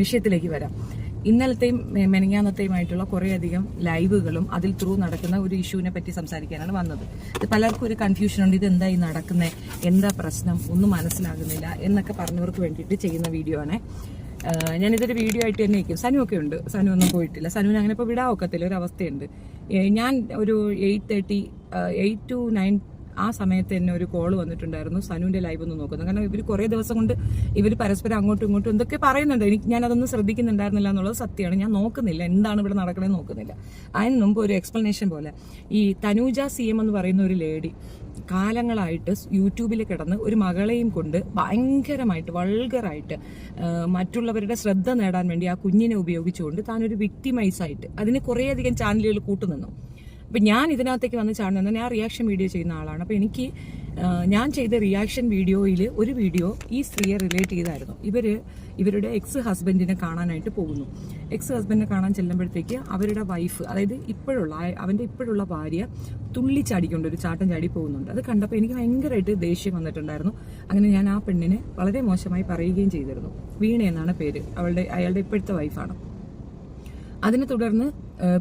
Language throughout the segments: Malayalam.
വിഷയത്തിലേക്ക് വരാം. ഇന്നലത്തെയും മെനങ്ങാന്നത്തെയുമായിട്ടുള്ള കുറേയധികം ലൈവുകളും അതിൽ ത്രൂ നടക്കുന്ന ഒരു ഇഷ്യൂവിനെ പറ്റി സംസാരിക്കാനാണ് വന്നത്. ഇത് പലർക്കും ഒരു കൺഫ്യൂഷൻ ഉണ്ട്, ഇത് എന്തായി നടക്കുന്നത്, എന്താ പ്രശ്നം, ഒന്നും മനസ്സിലാകുന്നില്ല എന്നൊക്കെ പറഞ്ഞവർക്ക് വേണ്ടിയിട്ട് ചെയ്യുന്ന വീഡിയോ ആണ്. ഞാനിതൊരു വീഡിയോ ആയിട്ട് തന്നെ വയ്ക്കും. സനു ഒക്കെ ഉണ്ട്, സനു ഒന്നും പോയിട്ടില്ല. സനുവിന് അങ്ങനെ ഇപ്പോൾ വിടാൻ ഒക്കത്തില്ല, ഒരു അവസ്ഥയുണ്ട്. ഞാൻ ഒരു 8 to 9 ആ സമയത്ത് തന്നെ ഒരു കോൾ വന്നിട്ടുണ്ടായിരുന്നു, സനുവിന്റെ ലൈവ് ഒന്ന് നോക്കുന്നത്. കാരണം ഇവർ കുറേ ദിവസം കൊണ്ട് ഇവർ പരസ്പരം അങ്ങോട്ടും ഇങ്ങോട്ടും എന്തൊക്കെ പറയുന്നുണ്ട്. ഞാനതൊന്നും ശ്രദ്ധിക്കുന്നുണ്ടായിരുന്നില്ല എന്നുള്ളത് സത്യമാണ്. ഞാൻ നോക്കുന്നില്ല, എന്താണ് ഇവിടെ നടക്കണമെന്ന് നോക്കുന്നില്ല. അതിന് മുമ്പ് ഒരു എക്സ്പ്ലനേഷൻ പോലെ, ഈ തനൂജ CM എന്ന് പറയുന്ന ഒരു ലേഡി കാലങ്ങളായിട്ട് യൂട്യൂബിൽ കിടന്ന് ഒരു മകളെയും കൊണ്ട് ഭയങ്കരമായിട്ട് വൾഗറായിട്ട് മറ്റുള്ളവരുടെ ശ്രദ്ധ നേടാൻ വേണ്ടി ആ കുഞ്ഞിനെ ഉപയോഗിച്ചുകൊണ്ട് താനൊരു വിക്ടിമൈസായിട്ട് അതിന് കുറേയധികം ചാനലുകൾ കൂട്ടുനിന്നു. അപ്പം ഞാൻ ഇതിനകത്തേക്ക് വന്ന് ചാടുന്നത്, ഞാൻ റിയാക്ഷൻ വീഡിയോ ചെയ്യുന്ന ആളാണ്. അപ്പോൾ എനിക്ക് ഞാൻ ചെയ്ത റിയാക്ഷൻ വീഡിയോയിൽ ഒരു വീഡിയോ ഈ സ്ത്രീയെ റിലേറ്റ് ചെയ്തായിരുന്നു. ഇവരുടെ എക്സ് ഹസ്ബൻഡിനെ കാണാനായിട്ട് പോകുന്നു. എക്സ് ഹസ്ബൻഡിനെ കാണാൻ ചെല്ലുമ്പോഴത്തേക്ക് അവരുടെ വൈഫ്, അതായത് അവൻ്റെ ഇപ്പോഴുള്ള ഭാര്യ തുള്ളിച്ചാടിക്കൊണ്ട് ഒരു ചാട്ടം ചാടി പോകുന്നുണ്ട്. അത് കണ്ടപ്പോൾ എനിക്ക് ഭയങ്കരമായിട്ട് ദേഷ്യം വന്നിട്ടുണ്ടായിരുന്നു. അങ്ങനെ ഞാൻ ആ പെണ്ണിനെ വളരെ മോശമായി പറയുകയും ചെയ്തിരുന്നു. വീണ എന്നാണ് പേര്, അയാളുടെ ഇപ്പോഴത്തെ വൈഫാണ്. അതിനെ തുടർന്ന്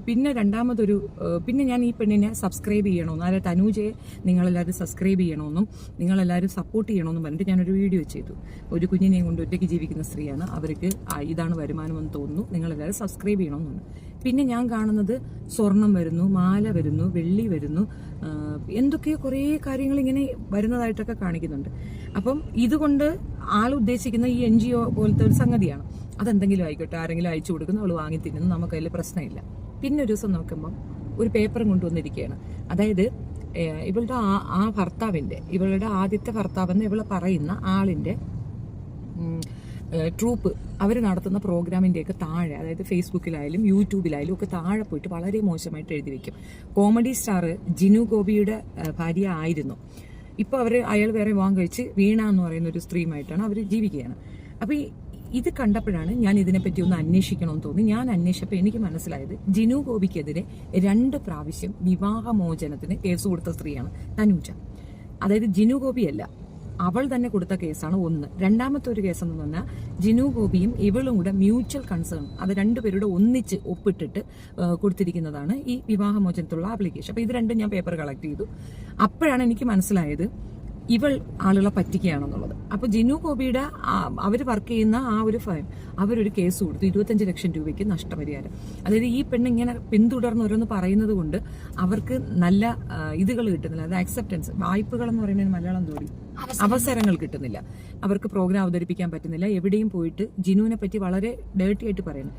പിന്നെ ഞാൻ ഈ പെണ്ണിനെ സബ്സ്ക്രൈബ് ചെയ്യണമെന്നും, അതായത് തനൂജയെ നിങ്ങളെല്ലാവരും സബ്സ്ക്രൈബ് ചെയ്യണമെന്നും നിങ്ങളെല്ലാവരും സപ്പോർട്ട് ചെയ്യണമെന്നും പറഞ്ഞിട്ട് ഞാനൊരു വീഡിയോ ചെയ്തു. ഒരു കുഞ്ഞിനെയും കൊണ്ട് ഒറ്റയ്ക്ക് ജീവിക്കുന്ന സ്ത്രീയാണ്, അവർക്ക് ഇതാണ് വരുമാനമെന്ന് തോന്നുന്നു, നിങ്ങളെല്ലാവരും സബ്സ്ക്രൈബ് ചെയ്യണമെന്നാണ്. പിന്നെ ഞാൻ കാണുന്നത് സ്വർണം വരുന്നു, മാല വരുന്നു, വെള്ളി വരുന്നു, എന്തൊക്കെയോ കുറേ കാര്യങ്ങൾ ഇങ്ങനെ വരുന്നതായിട്ടൊക്കെ കാണിക്കുന്നുണ്ട്. അപ്പം ഇതുകൊണ്ട് ഉദ്ദേശിക്കുന്ന ഈ NGO പോലത്തെ ഒരു സംഗതിയാണ്. അതെന്തെങ്കിലും ആയിക്കോട്ടെ, ആരെങ്കിലും അയച്ചു കൊടുക്കുന്നു, അവൾ വാങ്ങി തിന്നുന്നു, നമുക്കതിൽ പ്രശ്നമില്ല. പിന്നെ ഒരു ദിവസം നോക്കുമ്പം ഒരു പേപ്പറും കൊണ്ടുവന്നിരിക്കുകയാണ്. അതായത് ഇവളുടെ ആ ഭർത്താവിൻ്റെ, ഇവളുടെ ആദ്യത്തെ ഭർത്താവെന്ന് ഇവള് പറയുന്ന ആളിൻ്റെ ട്രൂപ്പ് അവർ നടത്തുന്ന പ്രോഗ്രാമിൻ്റെയൊക്കെ താഴെ, അതായത് ഫേസ്ബുക്കിലായാലും യൂട്യൂബിലായാലും ഒക്കെ താഴെ പോയിട്ട് വളരെ മോശമായിട്ട് എഴുതി വെക്കും. കോമഡി സ്റ്റാർ ജിനു ഗോപിയുടെ ഭാര്യ ആയിരുന്നു. ഇപ്പോൾ അയാൾ വേറെ വിവാഹം കഴിച്ച് വീണ എന്ന് പറയുന്ന ഒരു സ്ത്രീയുമായിട്ടാണ് അവർ ജീവിക്കുകയാണ്. അപ്പോൾ ഇത് കണ്ടപ്പോഴാണ് ഞാൻ ഇതിനെപ്പറ്റി ഒന്ന് അന്വേഷിക്കണമെന്ന് തോന്നി. ഞാൻ അന്വേഷിച്ചപ്പോൾ എനിക്ക് മനസ്സിലായത് ജിനു ഗോപിക്കെതിരെ 2 പ്രാവശ്യം വിവാഹമോചനത്തിന് കേസ് കൊടുത്ത സ്ത്രീയാണ് തനൂജ. അതായത് ജിനു ഗോപിയല്ല, അവൾ തന്നെ കൊടുത്ത കേസാണ് ഒന്ന്. രണ്ടാമത്തെ ഒരു കേസ് എന്ന് പറഞ്ഞാൽ ജിനു ഗോപിയും ഇവളും കൂടെ മ്യൂച്വൽ കൺസേൺ, അത് രണ്ടുപേരുടെ ഒന്നിച്ച് ഒപ്പിട്ടിട്ട് കൊടുത്തിരിക്കുന്നതാണ് ഈ വിവാഹമോചനത്തിലുള്ള ആപ്ലിക്കേഷൻ. അപ്പോൾ ഇത് രണ്ടും ഞാൻ പേപ്പർ കളക്ട് ചെയ്തു. അപ്പോഴാണ് എനിക്ക് മനസ്സിലായത് ഇവൾ ആളുകളെ പറ്റിക്കുകയാണെന്നുള്ളത്. അപ്പോൾ ജിനു ഗോപിയുടെ അവർ വർക്ക് ചെയ്യുന്ന ആ ഒരു ഫൈം അവരൊരു കേസ് കൊടുത്തു, 25 ലക്ഷം രൂപയ്ക്ക് നഷ്ടപരിഹാരം. അതായത് ഈ പെണ്ണ് ഇങ്ങനെ പിന്തുടർന്ന് ഓരോന്ന് പറയുന്നത് കൊണ്ട് അവർക്ക് നല്ല ഇതുകൾ കിട്ടുന്നില്ല, അത് അക്സെപ്റ്റൻസ്, വായ്പകൾ എന്ന് പറയുന്നതിന് മലയാളം തോടി അവസരങ്ങൾ കിട്ടുന്നില്ല, അവർക്ക് പ്രോഗ്രാം അവതരിപ്പിക്കാൻ പറ്റുന്നില്ല. എവിടെയും പോയിട്ട് ജിനുവിനെ പറ്റി വളരെ ഡേർട്ടി ആയിട്ട് പറയുന്നു.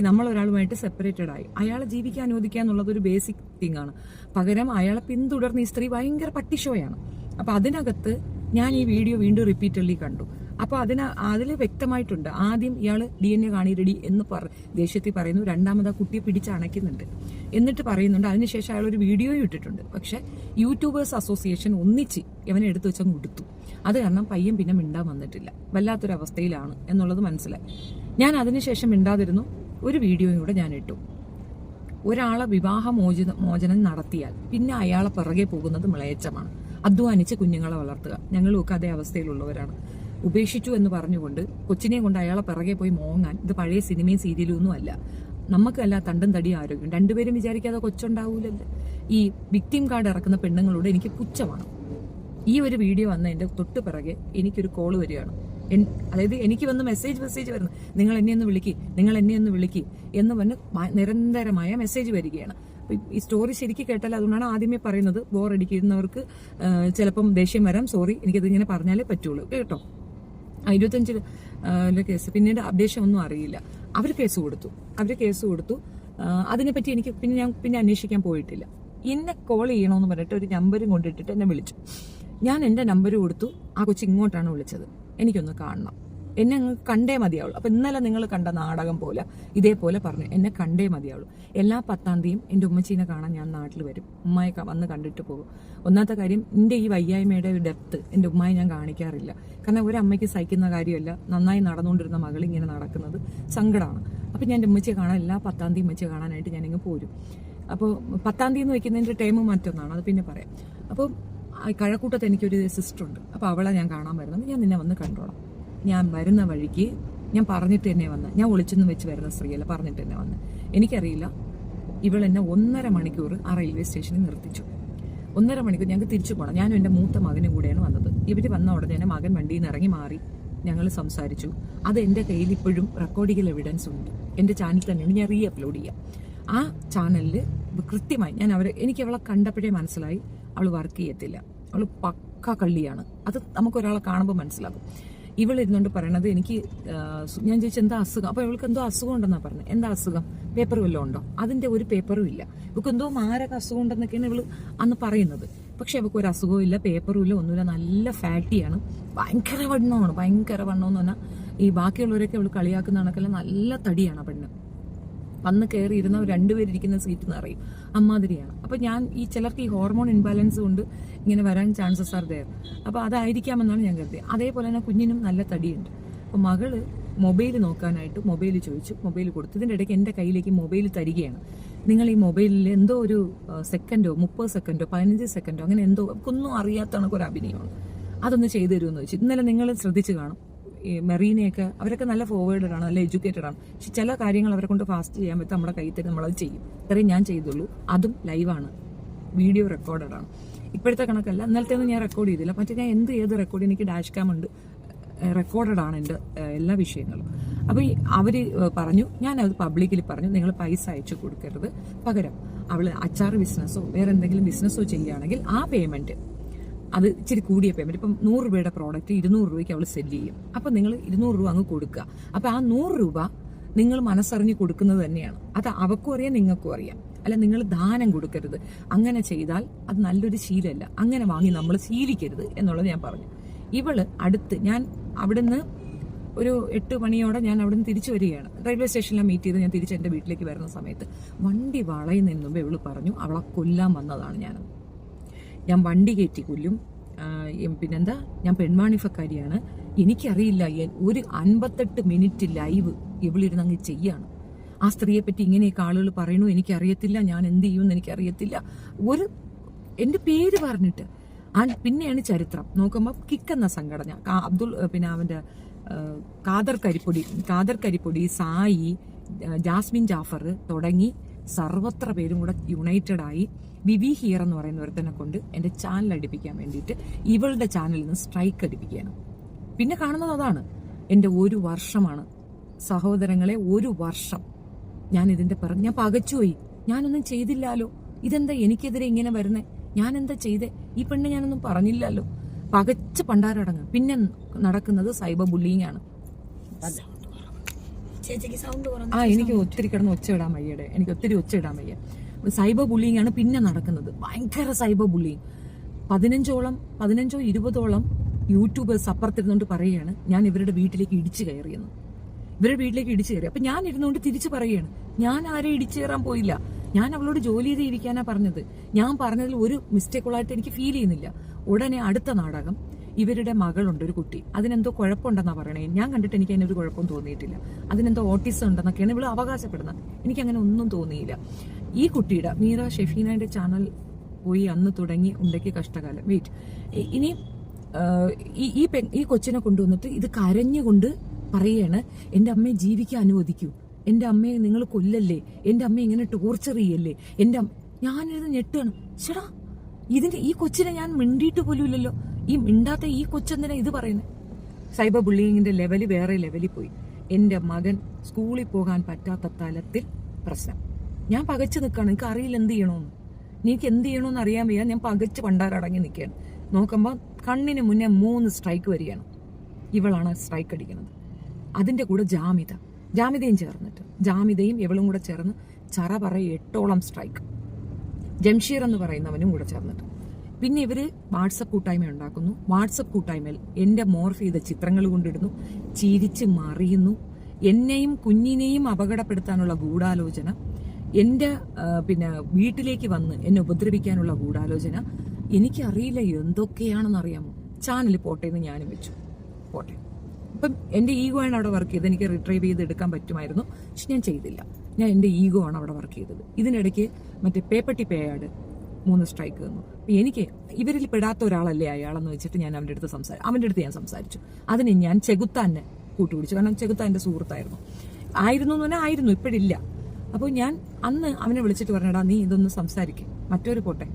നമ്മൾ ഒരാളുമായിട്ട് സെപ്പറേറ്റഡ് ആയി, അയാളെ ജീവിക്കാൻ അനുവദിക്കുക എന്നുള്ളത് ഒരു ബേസിക് തിങ് ആണ്. പകരം അയാളെ പിന്തുടർന്ന് ഈ സ്ത്രീ ഭയങ്കര പട്ടിഷോയാണ്. അപ്പൊ അതിനകത്ത് ഞാൻ ഈ വീഡിയോ വീണ്ടും റിപ്പീറ്റഡ്ലി കണ്ടു. അപ്പൊ അതിൽ വ്യക്തമായിട്ടുണ്ട്, ആദ്യം ഇയാൾ DNA കാണിരടി എന്ന് ദേഷ്യത്തിൽ പറയുന്നു, രണ്ടാമത് ആ കുട്ടിയെ പിടിച്ചണയ്ക്കുന്നുണ്ട്, എന്നിട്ട് പറയുന്നുണ്ട്. അതിനുശേഷം അയാൾ ഒരു വീഡിയോയും ഇട്ടിട്ടുണ്ട്. പക്ഷെ യൂട്യൂബേഴ്സ് അസോസിയേഷൻ ഒന്നിച്ച് ഇവനെ എടുത്തു വെച്ചങ്ങ് കൊടുത്തു. അത് കാരണം പയ്യൻ പിന്നെ മിണ്ടാൻ വന്നിട്ടില്ല, വല്ലാത്തൊരവസ്ഥയിലാണ് എന്നുള്ളത് മനസ്സിലായി. ഞാൻ അതിനുശേഷം മിണ്ടാതിരുന്നു. ഒരു വീഡിയോയും കൂടെ ഞാൻ ഇട്ടു. ഒരാളെ വിവാഹമോചനം നടത്തിയാൽ പിന്നെ അയാളെ പിറകെ പോകുന്നത് മ്ലേച്ഛമാണ്. അധ്വാനിച്ച് കുഞ്ഞുങ്ങളെ വളർത്തുക, ഞങ്ങളുമൊക്കെ അതേ അവസ്ഥയിലുള്ളവരാണ്. ഉപേക്ഷിച്ചു എന്ന് പറഞ്ഞുകൊണ്ട് കൊച്ചിനെ കൊണ്ട് അയാളെ പിറകെ പോയി മോങ്ങാൻ, ഇത് പഴയ സിനിമയും സീരിയലും ഒന്നും അല്ല. നമുക്കല്ല തണ്ടും തടി ആരോഗ്യം. രണ്ടുപേരും വിചാരിക്കാതെ കൊച്ചുണ്ടാവൂലല്ലോ. ഈ വിക്ടിം കാർഡ് ഇറക്കുന്ന പെണ്ണുങ്ങളോട് എനിക്ക് പുച്ഛമാണ്. ഈ ഒരു വീഡിയോ വന്നതിന്റെ തൊട്ട് പിറകെ എനിക്കൊരു കോള് വരികയാണ്. അതായത് എനിക്ക് വന്ന് മെസ്സേജ് വരുന്നു, നിങ്ങൾ എന്നെ ഒന്ന് വിളിക്ക് എന്ന് പറഞ്ഞ് നിരന്തരമായ മെസ്സേജ് വരികയാണ്. ഈ സ്റ്റോറി ശരിക്കും കേട്ടാൽ, അതുകൊണ്ടാണ് ആദ്യമേ പറയുന്നത്, ബോറടിക്കുന്നവർക്ക് ചിലപ്പം ദേഷ്യം വരാം, സോറി, എനിക്കതിങ്ങനെ പറഞ്ഞാലേ പറ്റുള്ളൂ കേട്ടോ. 25 കേസ്, പിന്നീട് അപ്ഡേഷൻ ഒന്നും അറിയില്ല. അവർ കേസ് കൊടുത്തു. അതിനെപ്പറ്റി എനിക്ക് പിന്നെ അന്വേഷിക്കാൻ പോയിട്ടില്ല. എന്നെ കോൾ ചെയ്യണമെന്ന് പറഞ്ഞിട്ട് ഒരു നമ്പരും കൊണ്ടിട്ടിട്ട് എന്നെ വിളിച്ചു. ഞാൻ എൻ്റെ നമ്പർ കൊടുത്തു. ആ കൊച്ചു ഇങ്ങോട്ടാണ് വിളിച്ചത്, എനിക്കൊന്ന് കാണണം, എന്നെ അങ്ങ് കണ്ടേ മതിയാവുള്ളൂ. അപ്പം ഇന്നലെ നിങ്ങൾ കണ്ട നാടകം പോലെ ഇതേപോലെ പറഞ്ഞു, എന്നെ കണ്ടേ മതിയാവുള്ളൂ. എല്ലാ 10-ാം തീയതിയും എൻ്റെ ഉമ്മച്ചീനെ കാണാൻ ഞാൻ നാട്ടിൽ വരും, ഉമ്മയെ വന്ന് കണ്ടിട്ട് പോകും. ഒന്നാമത്തെ കാര്യം, എൻ്റെ ഈ വയ്യായ്മയുടെ ഒരു ഡെപ്ത് എൻ്റെ ഉമ്മയെ ഞാൻ കാണിക്കാറില്ല. കാരണം ഒരമ്മയ്ക്ക് സഹിക്കുന്ന കാര്യമല്ല, നന്നായി നടന്നുകൊണ്ടിരുന്ന മകൾ ഇങ്ങനെ നടക്കുന്നത് സങ്കടമാണ്. അപ്പം ഞാൻ എൻ്റെ ഉമ്മച്ചിയെ കാണാൻ എല്ലാ 10-ാം തീയതി ഉമ്മച്ചിയെ കാണാനായിട്ട് ഞാനിങ്ങ് പോരും. അപ്പോൾ 10-ാം തീയതി എന്ന് വയ്ക്കുന്നതിൻ്റെ ടൈം മറ്റൊന്നാണ്, അത് പിന്നെ പറയാം. അപ്പോൾ കഴക്കൂട്ടത്ത് എനിക്കൊരു സിസ്റ്ററുണ്ട്. അപ്പോൾ അവളെ ഞാൻ കാണാൻ വരുന്നത്, ഞാൻ നിന്നെ വന്ന് കണ്ടോളാം. ഞാൻ വരുന്ന വഴിക്ക് ഞാൻ പറഞ്ഞിട്ട് തന്നെ വന്ന്, ഞാൻ ഒളിച്ചൊന്നും വെച്ച് വരുന്ന സ്ത്രീയല്ല, പറഞ്ഞിട്ട് തന്നെ വന്ന്. എനിക്കറിയില്ല, ഇവളെന്നെ 1.5 മണിക്കൂർ ആ റെയിൽവേ സ്റ്റേഷനിൽ നിർത്തിച്ചു. 1.5 മണിക്കൂർ ഞങ്ങൾക്ക് തിരിച്ചു പോകണം. ഞാനും എൻ്റെ മൂത്ത മകനും കൂടെയാണ് വന്നത്. ഇവർ വന്ന ഉടനെ തന്നെ മകൻ വണ്ടിയിൽ നിന്ന് ഇറങ്ങി മാറി, ഞങ്ങൾ സംസാരിച്ചു. അത് എൻ്റെ കയ്യിൽ ഇപ്പോഴും റെക്കോർഡിക്കൽ എവിഡൻസ് ഉണ്ട്. എൻ്റെ ചാനൽ തന്നെയാണ്, ഞാൻ അപ്ലോഡ് ചെയ്യാം. ആ ചാനലിൽ കൃത്യമായി എനിക്ക് അവളെ കണ്ടപ്പോഴേ മനസ്സിലായി അവൾ വർക്ക് ചെയ്യത്തില്ല, അവൾ പക്ക കള്ളിയാണ്. അത് നമുക്കൊരാളെ കാണുമ്പോൾ മനസ്സിലാകും. ഇവളിരുന്നുകൊണ്ട് പറയണത് എനിക്ക്, ഞാൻ ചോദിച്ചു എന്താ അസുഖം, അപ്പോൾ ഇവൾക്ക് എന്തോ അസുഖം ഉണ്ടെന്നാണ് പറഞ്ഞത്. എന്താ അസുഖം, പേപ്പർ വല്ലതും ഉണ്ടോ? അതിൻ്റെ ഒരു പേപ്പറും ഇല്ല. ഇവൾക്ക് എന്തോ മാരക അസുഖം ഉണ്ടെന്നൊക്കെയാണ് ഇവള് അന്ന് പറയുന്നത്. പക്ഷെ അവൾക്ക് ഒരു അസുഖവും ഇല്ല, പേപ്പറും ഇല്ല, ഒന്നുമില്ല. നല്ല ഫാറ്റിയാണ്, ഭയങ്കര വണ്ണമാണ്. ഭയങ്കര വണ്ണം എന്ന് പറഞ്ഞാൽ ഈ ബാക്കിയുള്ളവരൊക്കെ അവൾ കളിയാക്കുന്ന കണക്കെല്ലാം നല്ല തടിയാണ് ആ പെണ്ണ്. വന്ന് കയറി ഇരുന്ന 2 പേരിരിക്കുന്ന സീറ്റ് എന്ന് അറിയും, അമ്മാതിരിയാണ്. അപ്പോൾ ഞാൻ ചിലർക്ക് ഈ ഹോർമോൺ ഇൻബാലൻസ് കൊണ്ട് ഇങ്ങനെ വരാൻ ചാൻസസ് ആർ ദയർ. അപ്പോൾ അതായിരിക്കാമെന്നാണ് ഞാൻ കരുതിയത്. അതേപോലെ തന്നെ കുഞ്ഞിനും നല്ല തടിയുണ്ട്. അപ്പോൾ മകള് മൊബൈൽ നോക്കാനായിട്ട് മൊബൈൽ ചോദിച്ചു, മൊബൈൽ കൊടുത്തു. ഇതിൻ്റെ ഇടയ്ക്ക് എൻ്റെ കയ്യിലേക്ക് മൊബൈൽ തരികയാണ്. നിങ്ങൾ ഈ മൊബൈലിൽ എന്തോ ഒരു സെക്കൻഡോ 30 സെക്കൻഡോ 15 സെക്കൻഡോ അങ്ങനെ എന്തോ ഒന്നും അറിയാത്ത കണക്കൊരു അഭിനയമാണ്, അതൊന്ന് ചെയ്തു തരുമെന്ന് ചോദിച്ചു. ഇന്നലെ നിങ്ങൾ ശ്രദ്ധിച്ചു കാണും, ഈ മെറീനയൊക്കെ അവരൊക്കെ നല്ല ഫോർവേഡഡ് ആണ്, നല്ല എഡ്യൂക്കേറ്റഡ് ആണ്. പക്ഷെ ചില കാര്യങ്ങൾ അവരെ കൊണ്ട് ഫാസ്റ്റ് ചെയ്യാൻ പറ്റും, നമ്മുടെ കയ്യിൽ തന്നെ നമ്മളത് ചെയ്യും. ഇത്രയും ഞാൻ ചെയ്തുള്ളൂ. അതും ലൈവാണ്, വീഡിയോ റെക്കോർഡഡ് ആണ്. ഇപ്പോഴത്തെ കണക്കല്ല, ഇന്നലത്തെ ഒന്നും ഞാൻ റെക്കോർഡ് ചെയ്തില്ല. മറ്റേ ഞാൻ ഏത് റെക്കോർഡ്, എനിക്ക് ഡാഷ് ക്യാം ഉണ്ട്, റെക്കോർഡഡ് ആണ് എൻ്റെ എല്ലാ വിഷയങ്ങളും. അപ്പോൾ അവർ പറഞ്ഞു, ഞാനത് പബ്ലിക്കിൽ പറഞ്ഞു, നിങ്ങൾ പൈസ അയച്ചു കൊടുക്കരുത്, പകരം അവൾ അച്ചാർ ബിസിനസ്സോ വേറെ എന്തെങ്കിലും ബിസിനസ്സോ ചെയ്യുകയാണെങ്കിൽ ആ പേയ്മെന്റ്, അത് ഇച്ചിരി കൂടിയ പേയ്മെന്റ്, ഇപ്പം 100 രൂപയുടെ പ്രോഡക്റ്റ് 200 രൂപയ്ക്ക് അവൾ സെല് ചെയ്യും. അപ്പം നിങ്ങൾ 200 രൂപ അങ്ങ് കൊടുക്കുക. അപ്പം ആ 100 രൂപ നിങ്ങൾ മനസ്സറിഞ്ഞ് കൊടുക്കുന്നത് തന്നെയാണ്. അത് അവൾക്കും അറിയാം, നിങ്ങൾക്കും അറിയാം. അല്ല, നിങ്ങൾ ദാനം കൊടുക്കരുത്. അങ്ങനെ ചെയ്താൽ അത് നല്ലൊരു ശീലമല്ല. അങ്ങനെ വാങ്ങി നമ്മൾ ശീലിക്കരുത് എന്നുള്ളത് ഞാൻ പറഞ്ഞു. ഇവള് ഞാൻ അവിടുന്ന് ഒരു 8 മണിയോടെ ഞാൻ അവിടുന്ന് തിരിച്ചു വരികയാണ്. റെയിൽവേ സ്റ്റേഷനിലാണ് മീറ്റ് ചെയ്ത് ഞാൻ തിരിച്ച് എൻ്റെ വീട്ടിലേക്ക് വരുന്ന സമയത്ത് വണ്ടി വളയുന്നതിന് മുമ്പ് ഇവള് പറഞ്ഞു അവളെ കൊല്ലാൻ വന്നതാണ് ഞാൻ വണ്ടി കയറ്റി കൊല്ലും, പിന്നെന്താ, ഞാൻ പെൺവാണിഫക്കാരിയാണ്, എനിക്കറിയില്ല. ഒരു 58 മിനിറ്റ് ലൈവ് ഇവളിരുന്ന് അങ്ങ് ചെയ്യാണ്. ആ സ്ത്രീയെ പറ്റി ഇങ്ങനെയൊക്കെ ആളുകൾ പറയണു, എനിക്കറിയത്തില്ല, ഞാൻ എന്ത് ചെയ്യുമെന്ന് എനിക്കറിയത്തില്ല, എൻ്റെ പേര് പറഞ്ഞിട്ട്. പിന്നെയാണ് ചരിത്രം നോക്കുമ്പോൾ കിക്കെന്ന സംഘടന, പിന്നെ അവൻ്റെ ഖാദർ കരിപ്പൊടി, സായി, ജാസ്മിൻ ജാഫർ തുടങ്ങി സർവത്ര പേരും കൂടെ യുണൈറ്റഡ് ആയി വിവി ഹിയർ എന്ന് പറയുന്ന ഒരുത്തനെ കൊണ്ട് എൻ്റെ ചാനൽ അടിപ്പിക്കാൻ വേണ്ടിയിട്ട് ഇവളുടെ ചാനലിൽ നിന്ന് സ്ട്രൈക്ക് അടിപ്പിക്കുകയാണ്. പിന്നെ കാണുന്നത് അതാണ്. എൻ്റെ 1 വർഷമാണ് സഹോദരങ്ങളെ, 1 വർഷം ഞാൻ ഇതിൻ്റെ ഞാൻ പകച്ചുപോയി. ഞാനൊന്നും ചെയ്തില്ലാലോ, ഇതെന്താ എനിക്കെതിരെ ഇങ്ങനെ വരുന്നേ, ഞാൻ എന്താ ചെയ്തേ, ഈ പെണ്ണ് ഞാനൊന്നും പറഞ്ഞില്ലല്ലോ, പകച്ച് പണ്ടാരടങ്ങ്. പിന്നെ നടക്കുന്നത് സൈബർ ബുള്ളിങ് ആണ്. എനിക്ക് ഒത്തിരി കിടന്ന് ഒച്ച ഇടാൻ വയ്യടെ, എനിക്ക് ഒത്തിരി ഒച്ച ഇടാൻ വയ്യ. സൈബർ ബുള്ളിങ് ആണ് പിന്നെ നടക്കുന്നത്, ഭയങ്കര സൈബർ ബുള്ളിങ്. 15ഓ 20ഓളം യൂട്യൂബേഴ്സ് അപ്പുറത്തിരുന്നോണ്ട് പറയുകയാണ് ഞാൻ ഇവരുടെ വീട്ടിലേക്ക് ഇടിച്ചു കയറിയെന്ന്. അപ്പൊ ഞാൻ ഇരുന്നുകൊണ്ട് തിരിച്ചു പറയുകയാണ്, ഞാൻ ആരെ ഇടിച്ചു കയറാൻ പോയില്ല, ഞാൻ അവളോട് ജോലി ചെയ്ത് ഇരിക്കാനാ പറഞ്ഞത്. ഞാൻ പറഞ്ഞതിൽ ഒരു മിസ്റ്റേക്കുള്ളതായിട്ട് എനിക്ക് ഫീൽ ചെയ്യുന്നില്ല. ഉടനെ അടുത്ത നാടകം, ഇവരുടെ മകളുണ്ട്, ഒരു കുട്ടി, അതിനെന്തോ കുഴപ്പമുണ്ടെന്നാ പറയണേ. ഞാൻ കണ്ടിട്ട് എനിക്ക് അതിനൊരു കുഴപ്പം തോന്നിയിട്ടില്ല. അതിനെന്തോ ഓട്ടിസം ഉണ്ടെന്നൊക്കെയാണ് ഇവള് അവകാശപ്പെടുന്നത്. എനിക്കങ്ങനെ ഒന്നും തോന്നിയില്ല. ഈ കുട്ടിയുടെ മീറ ഷെഫീനയുടെ ചാനൽ പോയി അന്ന് തുടങ്ങി ഉണ്ടക്കി കഷ്ടകാലം. വെയിറ്റ്, ഇനി ഈ കൊച്ചിനെ കൊണ്ടുവന്നിട്ട് ഇത് കരഞ്ഞുകൊണ്ട് പറയാണ്, എൻ്റെ അമ്മയെ ജീവിക്കാൻ അനുവദിക്കൂ, എൻ്റെ അമ്മയെ നിങ്ങൾ കൊല്ലല്ലേ, എൻ്റെ അമ്മയെ ഇങ്ങനെ ടോർച്ചർ ചെയ്യല്ലേ, ഞാനിത് ഞെട്ടാണ്. ചേടാ, ഈ കൊച്ചിനെ ഞാൻ മിണ്ടിയിട്ട് പോലും ഇല്ലല്ലോ, ഈ മിണ്ടാത്ത ഈ കൊച്ചെന്തിനാ ഇത് പറയുന്നത്? സൈബർ ബുള്ളിങ്ങിന്റെ ലെവല് വേറെ ലെവലിൽ പോയി. എൻ്റെ മകൻ സ്കൂളിൽ പോകാൻ പറ്റാത്ത തലത്തിൽ പ്രശ്നം. ഞാൻ പകച്ചു നിൽക്കുകയാണ്, എനിക്ക് അറിയില്ല എന്ത് ചെയ്യണമെന്ന്. എനിക്ക് എന്ത് ചെയ്യണമെന്ന് അറിയാൻ വയ്യ, ഞാൻ പകച്ച് പണ്ടാരടങ്ങി നിൽക്കുകയാണ്. നോക്കുമ്പോൾ കണ്ണിന് മുന്നേ 3 സ്ട്രൈക്ക് വരികയാണ്. ഇവളാണ് സ്ട്രൈക്ക് അടിക്കുന്നത്. അതിൻ്റെ കൂടെ ജാമിതയും ചേർന്നിട്ട്, ജാമിതയും ഇവളും കൂടെ ചേർന്ന് ചറ പറ 8ഓളം സ്ട്രൈക്ക്. ജംഷീർ എന്ന് പറയുന്നവനും കൂടെ ചേർന്നിട്ട്. പിന്നെ ഇവര് വാട്സപ്പ് കൂട്ടായ്മ ഉണ്ടാക്കുന്നു. വാട്സപ്പ് കൂട്ടായ്മയിൽ എൻ്റെ മോർഫ് ചെയ്ത ചിത്രങ്ങൾ കൊണ്ടിടുന്നു, ചിരിച്ച് മറിയുന്നു. എന്നെയും കുഞ്ഞിനെയും അപകടപ്പെടുത്താനുള്ള ഗൂഢാലോചന, എൻ്റെ പിന്നെ വീട്ടിലേക്ക് വന്ന് എന്നെ ഉപദ്രവിക്കാനുള്ള ഗൂഢാലോചന. എനിക്കറിയില്ല എന്തൊക്കെയാണെന്ന് അറിയാമോ. ചാനൽ പോട്ടെ എന്ന് ഞാനും വെച്ചു, പോട്ടെ. അപ്പം എൻ്റെ ഈഗോ ആണ് അവിടെ വർക്ക് ചെയ്തത്. എനിക്ക് റിട്രൈവ് ചെയ്ത് എടുക്കാൻ പറ്റുമായിരുന്നു, പക്ഷെ ഞാൻ ചെയ്തില്ല. എൻ്റെ ഈഗോ ആണ് അവിടെ വർക്ക് ചെയ്തത്. ഇതിനിടയ്ക്ക് മറ്റേ പേപ്പട്ടി പേയാട് 3 സ്ട്രൈക്ക് തന്നു. എനിക്ക് ഇവരിൽ പെടാത്ത ഒരാളല്ലേ അയാളെന്ന് വെച്ചിട്ട് ഞാൻ അവൻ്റെ അടുത്ത് ഞാൻ സംസാരിച്ചു. അതിന് ഞാൻ ചെകുത്താനെ കൂട്ടുപിടിച്ചു. കാരണം ചെകുത്ത എൻ്റെ സുഹൃത്തായിരുന്നു. ആയിരുന്നു എന്ന് പറഞ്ഞാൽ ആയിരുന്നു, ഇപ്പോഴില്ല. അപ്പോൾ ഞാൻ അന്ന് അവനെ വിളിച്ചിട്ട് പറഞ്ഞടാ, നീ ഇതൊന്ന് സംസാരിക്കും, മറ്റൊരു പോട്ടെ,